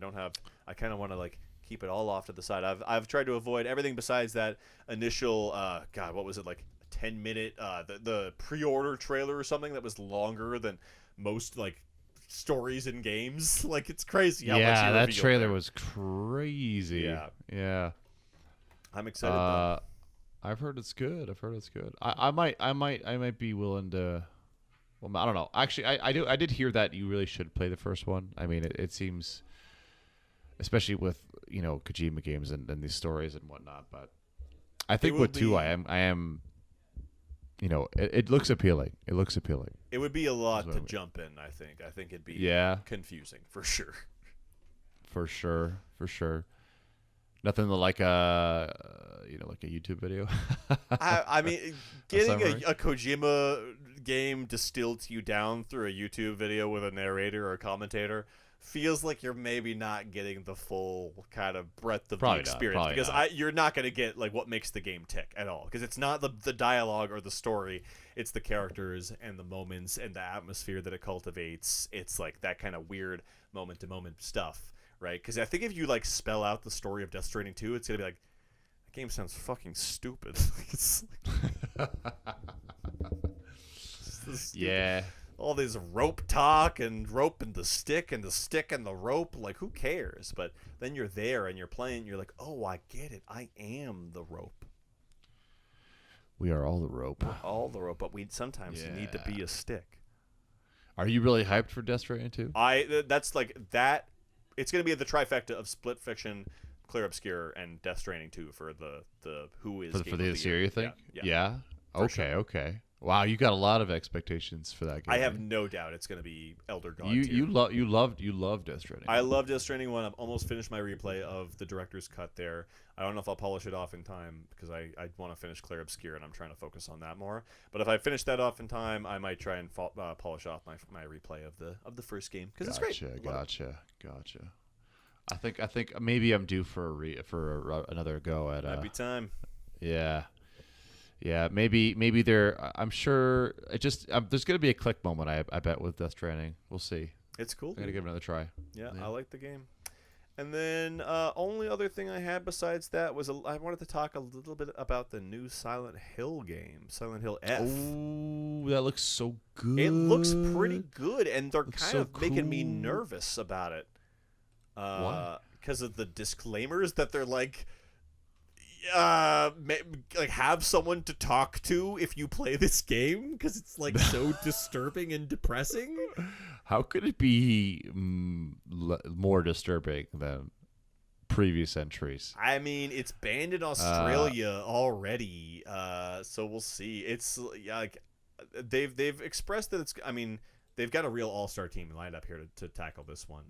kind of want to like keep it all off to the side. I've tried to avoid everything besides that initial what was it, like 10-minute the pre-order trailer or something that was longer than most like stories in games. Like it's crazy how much that trailer was crazy. Yeah. I'm excited though. I've heard it's good. I might be willing to. Well, I don't know. Actually, I did hear that you really should play the first one. I mean, it seems, especially with Kojima games and these stories and whatnot. But I think with 2, I am. It looks appealing. It would be a lot to jump in. I think it'd be confusing for sure. For sure. Nothing like a YouTube video. I mean, getting a Kojima game distilled to you down through a YouTube video with a narrator or a commentator feels like you're maybe not getting the full kind of breadth of the experience because you're not going to get like what makes the game tick at all, because it's not the dialogue or the story, it's the characters and the moments and the atmosphere that it cultivates. It's like that kind of weird moment to moment stuff, right? Because I think if you like spell out the story of Death Stranding 2, it's going to be like, that game sounds fucking stupid. It's like, yeah. All this rope talk and rope and the stick and the stick and the rope, like who cares? But then you're there and you're playing, you're like, oh, I get it. I am the rope. We are all the rope. We're all the rope, but sometimes you need to be a stick. Are you really hyped for Death Stranding 2? That's like that. It's gonna be the trifecta of Split Fiction, Clair, Obscur, and Death Stranding 2 for the who is for the series thing. Yeah. Okay. Wow, you got a lot of expectations for that game. I have no doubt it's going to be Elder God. You love Death Stranding. I love Death Stranding 1. I've almost finished my replay of the director's cut there. I don't know if I'll polish it off in time because I want to finish Clair Obscur and I'm trying to focus on that more. But if I finish that off in time, I might try and polish off my replay of the first game because it's great. Gotcha. I think maybe I'm due for another go at. Might be time. Yeah. Yeah, maybe there. I'm sure. There's gonna be a click moment. I bet with Death Stranding. We'll see. It's cool. I'm gonna give it another try. Yeah, I like the game. And then only other thing I had besides that was I wanted to talk a little bit about the new Silent Hill game, Silent Hill F. Oh, that looks so good. It looks pretty good, and they're kind of making me nervous about it. Why? Because of the disclaimers that they're like have someone to talk to if you play this game, because it's like so disturbing and depressing. How could it be more disturbing than previous entries? I mean, it's banned in Australia already, so we'll see. It's like they've expressed that it's. I mean, they've got a real all-star team lined up here to tackle this one.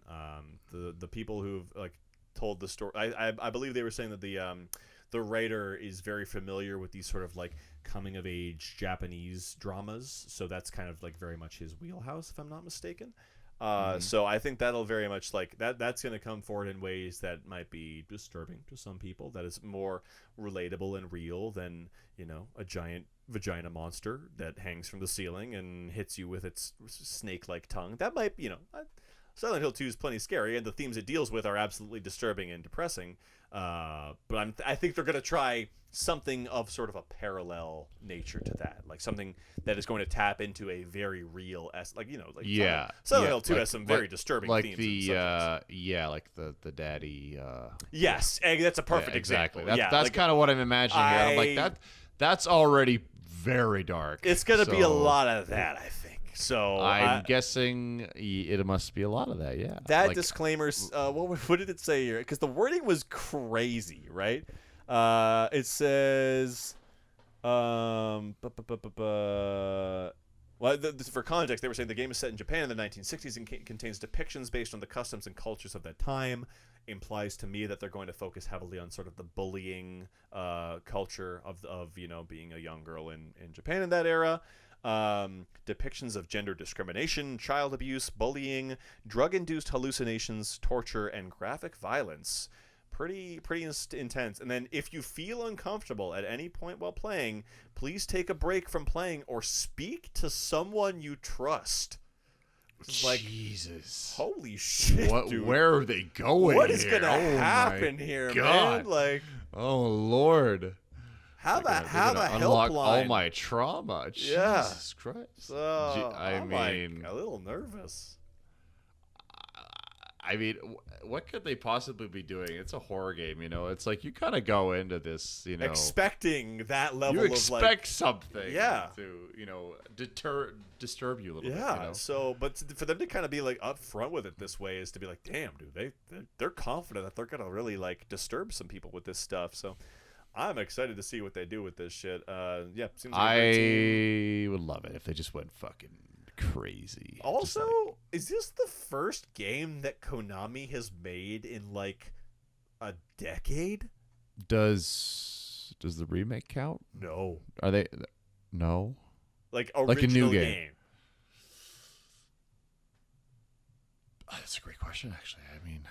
The people who've like told the story. I believe they were saying that the writer is very familiar with these sort of like coming of age Japanese dramas, so that's kind of like very much his wheelhouse, if I'm not mistaken. So I think that'll very much like that's going to come forward in ways that might be disturbing to some people, that is more relatable and real than, you know, a giant vagina monster that hangs from the ceiling and hits you with its snake-like tongue. That might, you know, Silent Hill 2 is plenty scary, and the themes it deals with are absolutely disturbing and depressing. But I think they're going to try something of sort of a parallel nature to that, like something that is going to tap into a very real, like, you know, like Silent Hill 2 has some very disturbing themes. Like the daddy. Yes, that's a perfect example. example. That's like, kind of what I'm imagining here. I'm like that's already very dark. It's going to be a lot of that, I think. So I'm guessing it must be a lot of that, yeah. That like, disclaimers. What did it say here? Because the wording was crazy, right? It says, well, for context, they were saying the game is set in Japan in the 1960s and contains depictions based on the customs and cultures of that time. Implies to me that they're going to focus heavily on sort of the bullying culture of you know, being a young girl in Japan in that era. Depictions of gender discrimination, child abuse, bullying, drug-induced hallucinations, torture, and graphic violence. Pretty intense. And then if you feel uncomfortable at any point while playing, please take a break from playing or speak to someone you trust. Like, Jesus, holy shit, dude. Where are they going? What is gonna happen here, man? Like, oh Lord. Have a helpline. Unlock all my trauma. Jesus Christ. I'm like a little nervous. I mean, what could they possibly be doing? It's a horror game, you know. It's like you kind of go into this, you know, expecting that level you of expect something, yeah, to, you know, disturb you a little bit. Yeah. You know? So, but for them to kind of be like upfront with it this way is to be like, damn, dude, they're confident that they're gonna really like disturb some people with this stuff. So, I'm excited to see what they do with this shit. Yeah, seems like I would love it if they just went fucking crazy. Also, is this the first game that Konami has made in like a decade? Does the remake count? No. Are they? No. Like a new game. That's a great question, actually. I mean,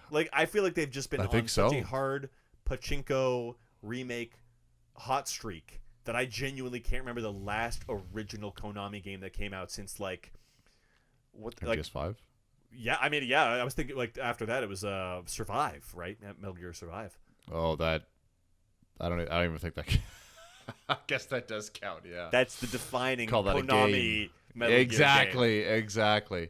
like, I feel like they've just been on such a hard pachinko remake hot streak that I genuinely can't remember the last original Konami game that came out since like PS5. Yeah, I mean, yeah, I was thinking like after that it was Survive, right? Metal Gear Survive. Oh, that I don't even think that. I guess that does count. Yeah, that's the defining Call that Konami Metal exactly, Gear game. Exactly.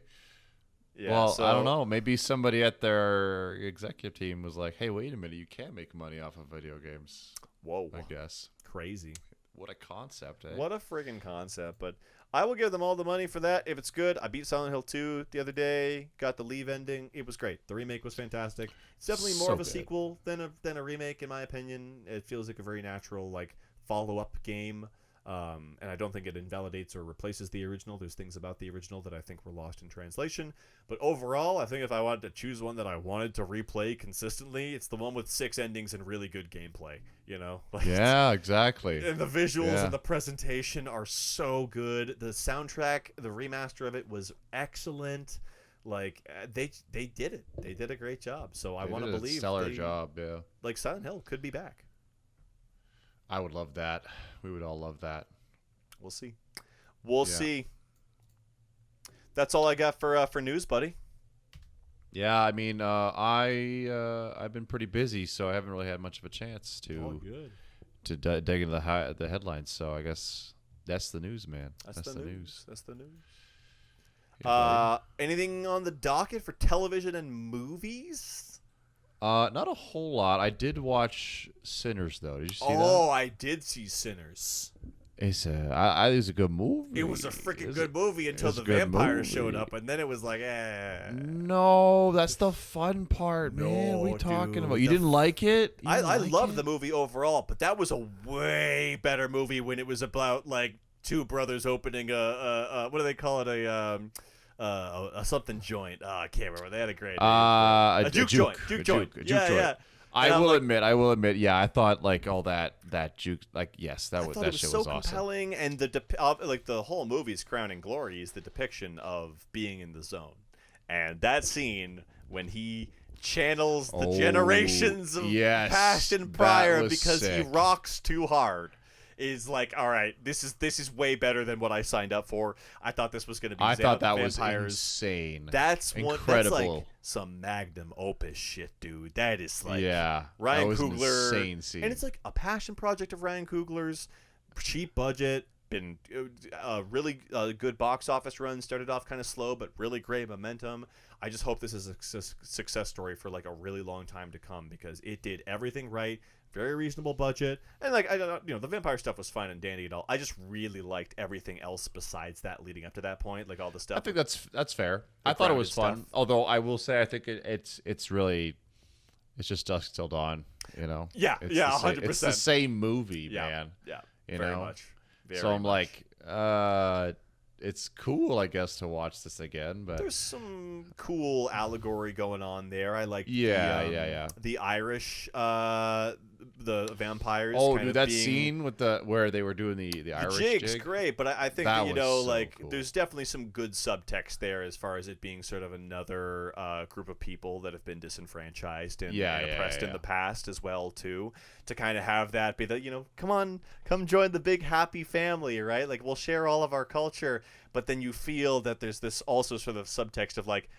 Yeah, well, so, I don't know. Maybe somebody at their executive team was like, "Hey, wait a minute! You can't make money off of video games." Whoa! I guess crazy. What a concept, eh? What a friggin' concept! But I will give them all the money for that if it's good. I beat Silent Hill 2 the other day. Got the Leave ending. It was great. The remake was fantastic. It's definitely more of a sequel than a remake, in my opinion. It feels like a very natural like follow-up game. And I don't think it invalidates or replaces the original. There's things about the original that I think were lost in translation. But overall, I think if I wanted to choose one that I wanted to replay consistently, it's the one with 6 endings and really good gameplay. You know? Like, yeah, exactly. And the visuals and the presentation are so good. The soundtrack, the remaster of it was excellent. Like they did it. They did a great job. So I want to did a believe stellar job. Yeah, like Silent Hill could be back. I would love that. We would all love that. We'll see. We'll see. That's all I got for news, buddy. Yeah, I mean, I've been pretty busy, so I haven't really had much of a chance to dig into the headlines. So I guess that's the news, man. That's the news. That's the news. Yeah, Anything on the docket for television and movies? not a whole lot. I did watch Sinners, though. Did you see that? Oh, I did see Sinners. It was a good movie. It was a freaking good movie until the vampires showed up, and then it was like, No, that's the fun part, man. What are you talking about? You didn't like it? I loved the movie overall, but that was a way better movie when it was about like two brothers opening a what do they call it, a something joint. I can't remember. They had a great name. A juke joint. Juke joint. Yeah. I will admit. Yeah, I thought like all that juke. Like, yes, that shit was awesome. Compelling, and like the whole movie's crowning glory is the depiction of being in the zone, and that scene when he channels the generations of past and prior because he rocks too hard. Is like, all right, this is way better than what I signed up for. I thought this was going to be. I thought that vampires. Was insane. That's incredible. That's like some magnum opus shit, dude. That is like that Ryan was Coogler, an insane scene. And it's like a passion project of Ryan Coogler's, cheap budget, been a really good box office run. Started off kind of slow, but really great momentum. I just hope this is a success story for like a really long time to come because it did everything right. Very reasonable budget, and like the vampire stuff was fine and dandy and all. I just really liked everything else besides that leading up to that point, like all the stuff. I think that's fair. I thought it was fun, although I will say I think it's just Dusk Till Dawn. You know. Yeah, 100%. It's the same movie, man. Yeah, very much. So I'm like, it's cool, I guess, to watch this again, but there's some cool allegory going on there. I like the Irish the vampires. Oh, dude, that scene with where they were doing the Irish jig's jig? Great, but I think that that, cool. There's definitely some good subtext there as far as it being sort of another group of people that have been disenfranchised and oppressed in the past as well too. To kind of have that be that, come join the big happy family, right? Like we'll share all of our culture, but then you feel that there's this also sort of subtext of like,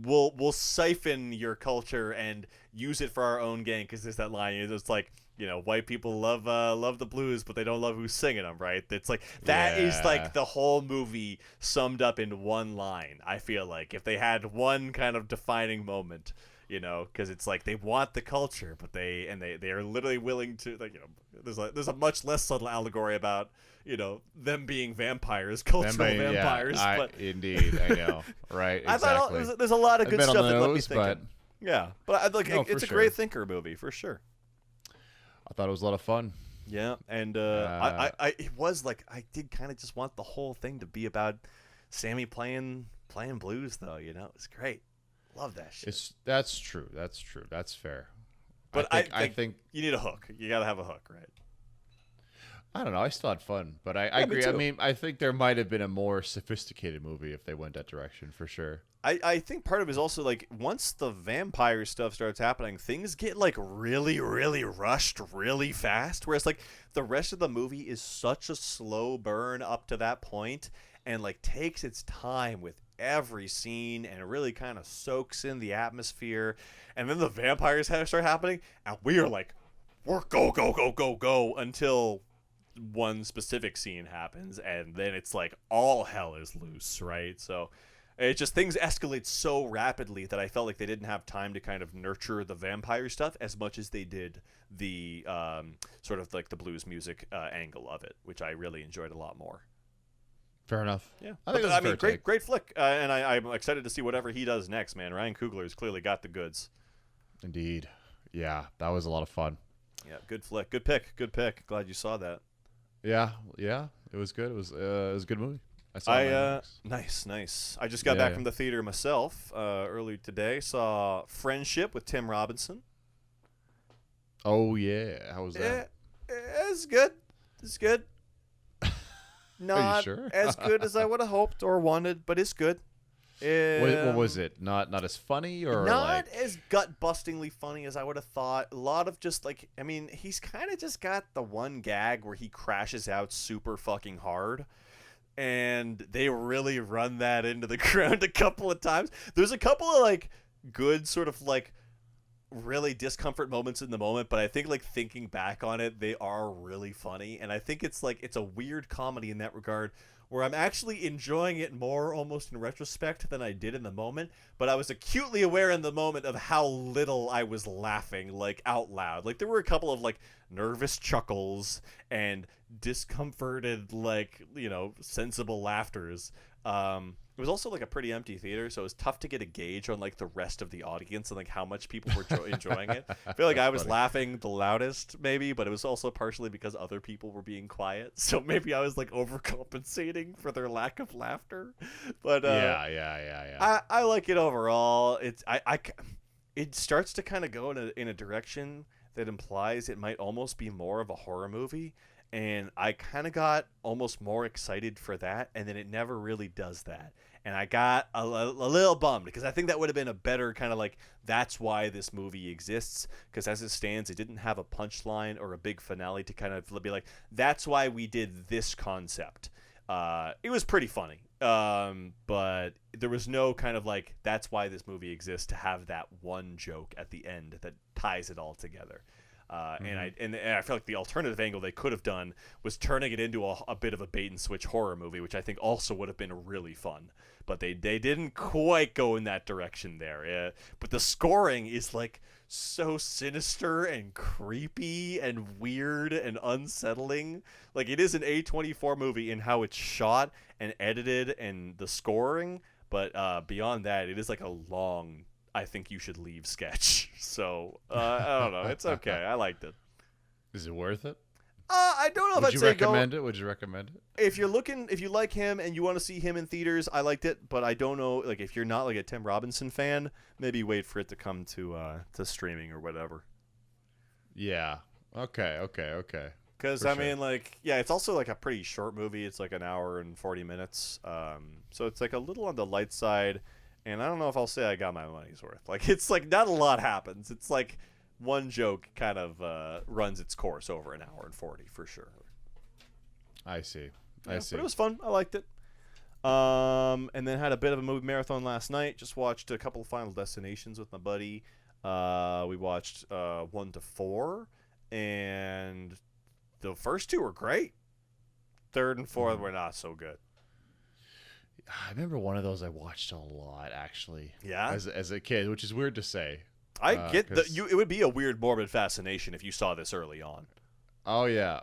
we'll siphon your culture and use it for our own gain because there's that line. It's like white people love the blues, but they don't love who's singing them, right? It's like that is like the whole movie summed up in one line. I feel like if they had one kind of defining moment, because it's like they want the culture, but they are literally willing to like there's a much less subtle allegory about them being vampires, cultural vampires. Indeed, I know, right? Exactly. I thought there's a lot of good stuff that let me think. But it's a great thinker movie for sure. I thought it was a lot of fun. Yeah, and it was like I did kind of just want the whole thing to be about Sammy playing blues, though. It was great. Love that shit. That's true. That's fair. But I think you need a hook. You got to have a hook, right? I don't know. I still had fun, but I agree. I mean, I think there might have been a more sophisticated movie if they went that direction, for sure. I think part of it is also like once the vampire stuff starts happening, things get like really, really rushed really fast. Whereas like the rest of the movie is such a slow burn up to that point and like takes its time with every scene and really kind of soaks in the atmosphere. And then the vampires start happening, and we are like, we're go until one specific scene happens, and then it's like all hell is loose, right? So it's just things escalate so rapidly that I felt like they didn't have time to kind of nurture the vampire stuff as much as they did the sort of like the blues music angle of it, which I really enjoyed a lot more. Fair enough. Yeah, I mean, great flick, and I'm excited to see whatever he does next, man. Ryan Coogler's clearly got the goods. Indeed. Yeah, that was a lot of fun. Yeah, good flick, good pick. Glad you saw that. Yeah, it was good. It was a good movie. I saw nice. I just got back from the theater myself early today. Saw Friendship with Tim Robinson. Oh yeah, how was that? It's good. Not sure? as good as I would have hoped or wanted, but it's good. What was it? Not as funny, or not as gut-bustingly funny as I would have thought. A lot of just like, I mean, he's kind of just got the one gag where he crashes out super fucking hard, and they really run that into the ground a couple of times. There's a couple of like good sort of like really discomfort moments in the moment, but I think like thinking back on it, they are really funny, and I think it's like it's a weird comedy in that regard, where I'm actually enjoying it more almost in retrospect than I did in the moment, but I was acutely aware in the moment of how little I was laughing, like, out loud. Like, there were a couple of, like, nervous chuckles and discomforted, like, you know, sensible laughters. It was also, like, a pretty empty theater, so it was tough to get a gauge on, like, the rest of the audience and, like, how much people were enjoying it. I feel like I was laughing the loudest, maybe, but it was also partially because other people were being quiet, so maybe I was, like, overcompensating for their lack of laughter. But, yeah. I like it overall. It starts to kind of go in a direction that implies it might almost be more of a horror movie, and I kind of got almost more excited for that, and then it never really does that. And I got a little bummed, because I think that would have been a better kind of like, that's why this movie exists, because as it stands, it didn't have a punchline or a big finale to kind of be like, that's why we did this concept. It was pretty funny, but there was no kind of like, that's why this movie exists, to have that one joke at the end that ties it all together. And I feel like the alternative angle they could have done was turning it into a bit of a bait and switch horror movie, which I think also would have been really fun. But they didn't quite go in that direction there. But the scoring is like so sinister and creepy and weird and unsettling. Like, it is an A24 movie in how it's shot and edited and the scoring. But beyond that, it is like a long, I think you should leave sketch. So, I don't know. It's okay. I liked it. Is it worth it? I don't know if I'd say recommend it? Would you recommend it? If you like him and you want to see him in theaters, I liked it. But I don't know, like, if you're not like a Tim Robinson fan, maybe wait for it to come to streaming or whatever. Yeah. Okay. Because, I mean, like, yeah, it's also like a pretty short movie. It's like an hour and 40 minutes. So it's like a little on the light side. And I don't know if I'll say I got my money's worth. Like, it's like not a lot happens. It's like one joke kind of runs its course over an hour and 40 for sure. I see. But it was fun. I liked it. And then had a bit of a movie marathon last night. Just watched a couple of Final Destinations with my buddy. We watched 1 to 4, and the first 2 were great. 3rd and 4th were not so good. I remember one of those I watched a lot, actually. Yeah? As a kid, which is weird to say. I get that it would be a weird morbid fascination if you saw this early on. Oh yeah.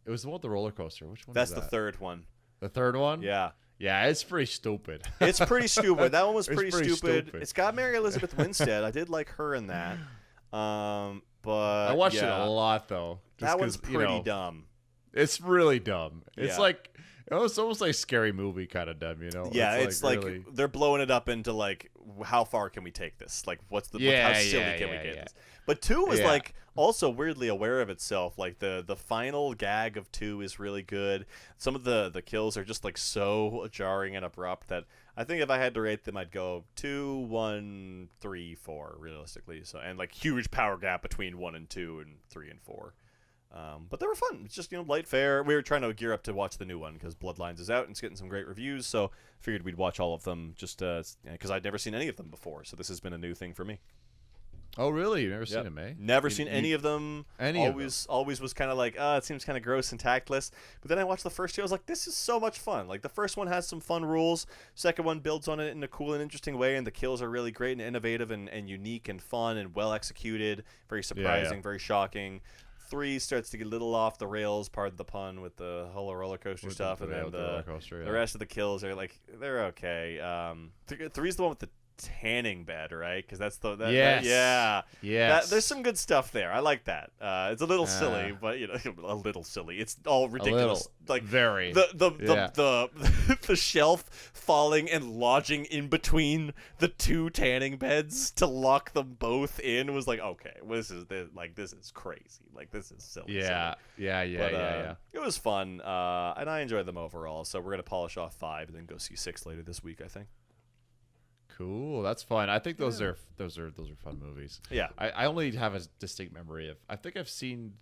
It was the one with the roller coaster. Which one? That's was that? the 3rd one. The 3rd one? Yeah. Yeah, it's pretty stupid. It's pretty stupid. That one was pretty stupid. stupid. It's got Mary Elizabeth Winstead. I did like her in that. But I watched it a lot though. That one's pretty dumb. It's really dumb. It's Yeah. like it's almost like a scary movie kind of dumb, you know? Yeah, it's like really... they're blowing it up into like, how far can we take this? Like, how silly can we get this? But 2 was like also weirdly aware of itself. Like the final gag of 2 is really good. Some of the kills are just like so jarring and abrupt that I think if I had to rate them, I'd go 2, 1, 3, 4 realistically. So, and like huge power gap between 1 and 2 and 3 and 4. But they were fun. It's just, light fare. We were trying to gear up to watch the new one because Bloodlines is out and it's getting some great reviews. So figured we'd watch all of them just because I'd never seen any of them before. So this has been a new thing for me. Oh, really? You've never seen them, eh? Never seen any of them. Always was kind of like, it seems kind of gross and tactless. But then I watched the first 2. I was like, this is so much fun. Like, the first one has some fun rules. Second one builds on it in a cool and interesting way. And the kills are really great and innovative and unique and fun and well executed. Very surprising, very shocking. 3 starts to get a little off the rails, pardon the pun, with the whole roller coaster stuff, and then the rest of the kills are like, they're okay. 3 is the one with tanning bed, right? Because that's the Yes. yeah. Yes. There's some good stuff there. I like that. It's a little silly, but a little silly. It's all ridiculous. Like very. The shelf falling and lodging in between the two tanning beds to lock them both in was like, okay, this is crazy. Like this is silly. Yeah. Yeah. It was fun, and I enjoyed them overall. So we're gonna polish off 5 and then go see 6 later this week, I think. Cool, that's fun. I think those are fun movies. Yeah, I only have a distinct memory of. I think I've seen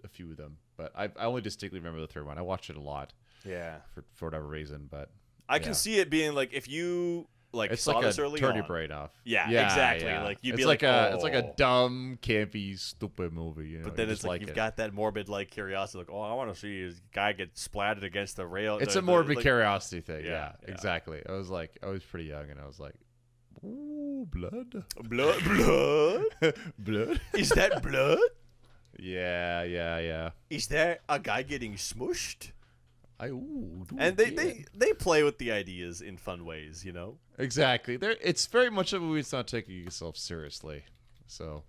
a few of them, but I only distinctly remember the third one. I watched it a lot. Yeah, for whatever reason, but I can see it being like if you it's saw like this a early turn on. your brain off. Yeah, exactly. Yeah. Like you'd it's be like oh. it's like a dumb, campy, stupid movie. You know? But then it's like you've got that morbid like curiosity, like I want to see this guy get splatted against the rail. It's a morbid curiosity thing. Yeah, exactly. I was pretty young, and I was like, ooh, blood. Blood. Is that blood? Yeah. Is there a guy getting smushed? And they play with the ideas in fun ways, you know. Exactly. It's very much a movie. It's not taking yourself seriously, so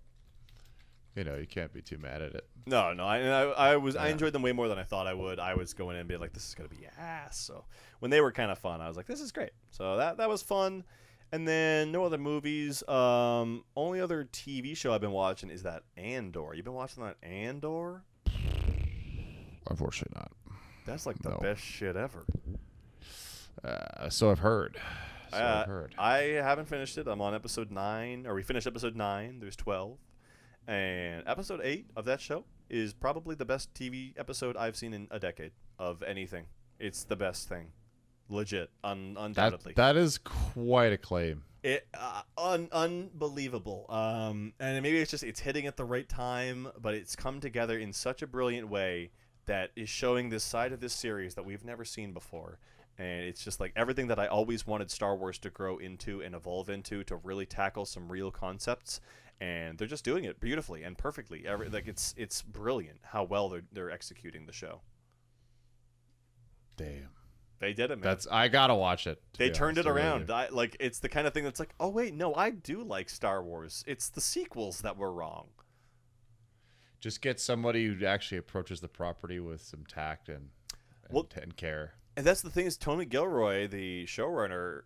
you can't be too mad at it. No. I enjoyed them way more than I thought I would. I was going in and being like, this is gonna be ass. So when they were kind of fun, I was like, this is great. So that was fun. And then no other movies. Only other TV show I've been watching is that Andor. You've been watching that Andor? Unfortunately not. That's like the best shit ever. So I've heard. I haven't finished it. I'm on episode 9, or we finished episode 9. There's 12. And episode 8 of that show is probably the best TV episode I've seen in a decade of anything. It's the best thing. Legit. Undoubtedly. That is quite a claim. Unbelievable. And maybe it's hitting at the right time, but it's come together in such a brilliant way that is showing this side of this series that we've never seen before. And it's just like everything that I always wanted Star Wars to grow into and evolve into, to really tackle some real concepts. And they're just doing it beautifully and perfectly. It's brilliant how well they're executing the show. Damn. They did it, man. I gotta watch it. They turned it around. It's the kind of thing that's like, oh wait, no, I do like Star Wars. It's the sequels that were wrong. Just get somebody who actually approaches the property with some tact and care. And that's the thing is, Tony Gilroy, the showrunner,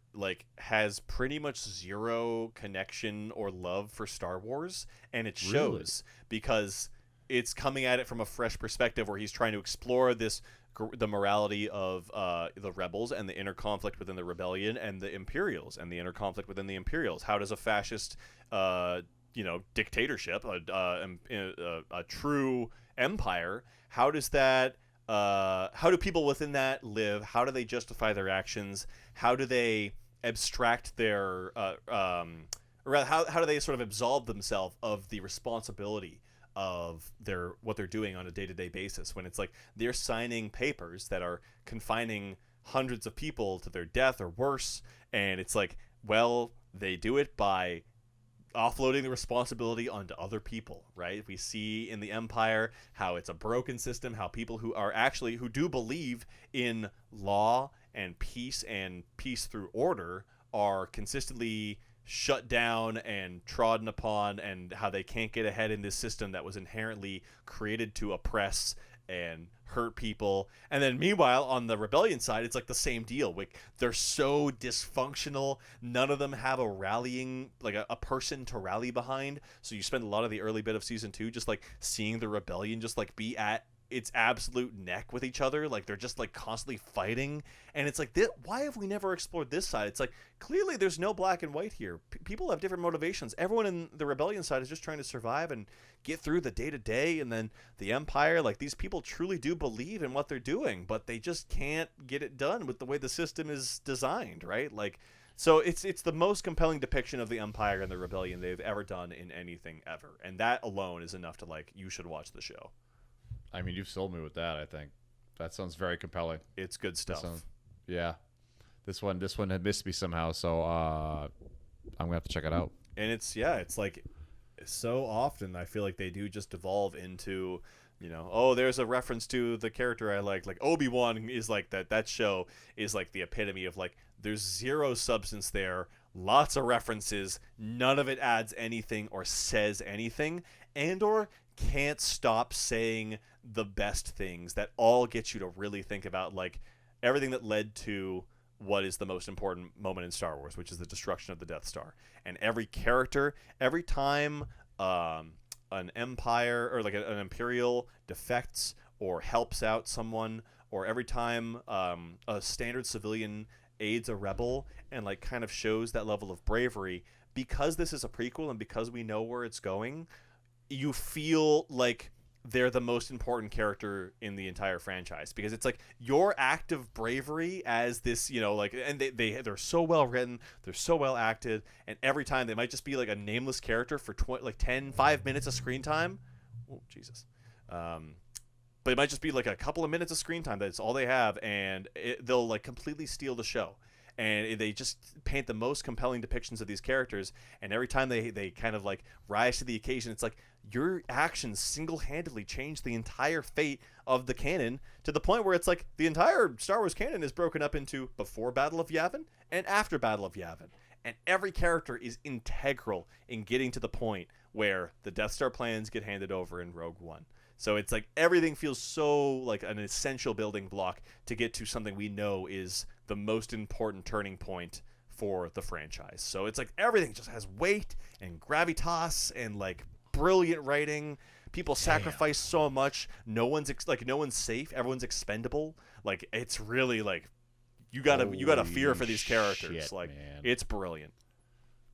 has pretty much zero connection or love for Star Wars, and it shows because it's coming at it from a fresh perspective where he's trying to explore the morality of the rebels and the inner conflict within the rebellion and the Imperials and the inner conflict within the Imperials. How does a fascist dictatorship, a true empire, how do people within that live? How do they justify their actions? How do they abstract their how do they sort of absolve themselves of the responsibility of what they're doing on a day-to-day basis, when it's like they're signing papers that are confining hundreds of people to their death or worse, and it's like, well, they do it by offloading the responsibility onto other people, right? We see in the Empire how it's a broken system, how people who do believe in law and peace through order are consistently shut down and trodden upon, and how they can't get ahead in this system that was inherently created to oppress and hurt people. And then meanwhile on the rebellion side, it's like the same deal. Like, they're so dysfunctional, none of them have a rallying, like a person to rally behind. So you spend a lot of the early bit of season 2 just like seeing the rebellion just like be at its absolute neck with each other. Like, they're just like constantly fighting, and it's like, why have we never explored this side? It's like, clearly there's no black and white here. People have different motivations. Everyone in the rebellion side is just trying to survive and get through the day-to-day, and then the Empire, like, these people truly do believe in what they're doing, but they just can't get it done with the way the system is designed, right? Like, so it's the most compelling depiction of the Empire and the rebellion they've ever done in anything ever, and that alone is enough to, like, you should watch the show. I mean, you've sold me with that. I think that sounds very compelling. It's good stuff. Yeah, this one had missed me somehow, so I'm gonna have to check it out. And it's like, so often I feel like they do just devolve into, there's a reference to the character I like Obi-Wan is like that show is like the epitome of like, there's zero substance there. lots of references. None of it adds anything or says anything, and or can't stop saying the best things that all get you to really think about like everything that led to what is the most important moment in Star Wars, which is the destruction of the Death Star. And every character, every time an empire or like an imperial defects or helps out someone, or every time a standard civilian aids a rebel and like kind of shows that level of bravery, because this is a prequel and because we know where it's going, you feel like they're the most important character in the entire franchise, because it's like your act of bravery as this, you know, like, and they're so well written, they're so well acted, and every time they might just be like a nameless character for 5 minutes of screen time. Oh Jesus. But it might just be like a couple of minutes of screen time. That's all they have, and they'll like completely steal the show. And they just paint the most compelling depictions of these characters. And every time they kind of like rise to the occasion, it's like your actions single-handedly change the entire fate of the canon, to the point where it's like the entire Star Wars canon is broken up into before Battle of Yavin and after Battle of Yavin. And every character is integral in getting to the point where the Death Star plans get handed over in Rogue One. So it's like everything feels so like an essential building block to get to something we know is the most important turning point for the franchise. So it's like everything just has weight and gravitas and like brilliant writing. People sacrifice so much. No one's safe. Everyone's expendable. Like it's really like you gotta fear for these characters. Shit, like man. It's brilliant.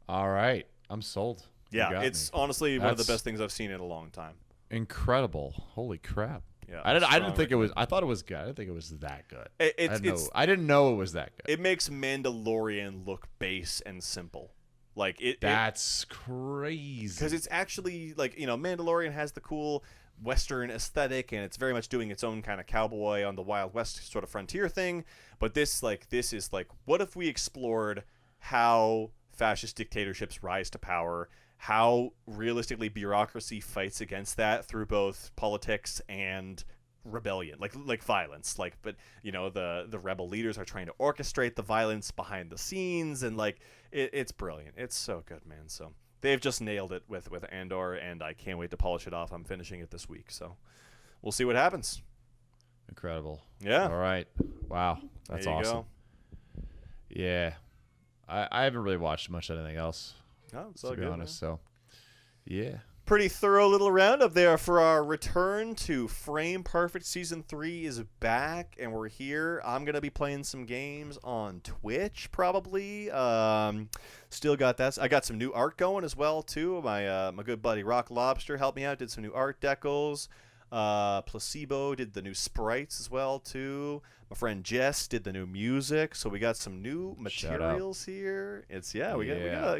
All right, I'm sold. You Yeah, got it's me. honestly one of the best things I've seen in a long time. Incredible. Holy crap. Yeah, I didn't strong think it was. I thought it was good. I didn't think it was that good. It's I didn't know it was that good. it makes Mandalorian look base and simple. Like That's crazy. because it's actually like, you know, Mandalorian has the cool Western aesthetic, and it's very much doing its own kind of cowboy on the Wild West sort of frontier thing. But this is like, what if we explored how fascist dictatorships rise to power, how realistically bureaucracy fights against that through both politics and rebellion, like violence, but you know, the rebel leaders are trying to orchestrate the violence behind the scenes, and like it's brilliant. It's so good, man. So they've just nailed it with Andor, and I can't wait to polish it off. I'm finishing it this week, so we'll see what happens. Incredible. Yeah. All right. Wow. That's there you awesome. go. Yeah. I haven't really watched much of anything else, Oh, it's to all be good, honest. man. So, yeah. Pretty thorough little roundup there for our return to Frame Perfect. Season 3 is back, and we're here. I'm going to be playing some games on Twitch, probably. Still got that. I got some new art going as well, too. My good buddy Rock Lobster helped me out, did some new art decals. Placebo did the new sprites as well, too. My friend Jess did the new music, so we got some new materials here. We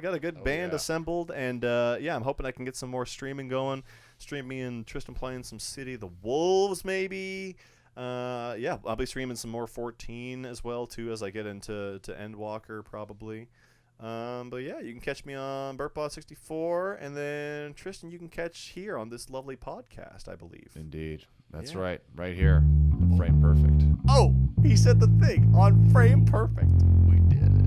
got a good band assembled, and I'm hoping I can get some more streaming going. Me and Tristan playing some City of the Wolves, maybe. I'll be streaming some more 14 as well too, as I get into Endwalker probably. But yeah, you can catch me on BurtBot64, and then Tristan, you can catch here on this lovely podcast, I believe. Indeed. That's Yeah. right here on Frame Perfect. Oh, he said the thing on Frame Perfect. We did it.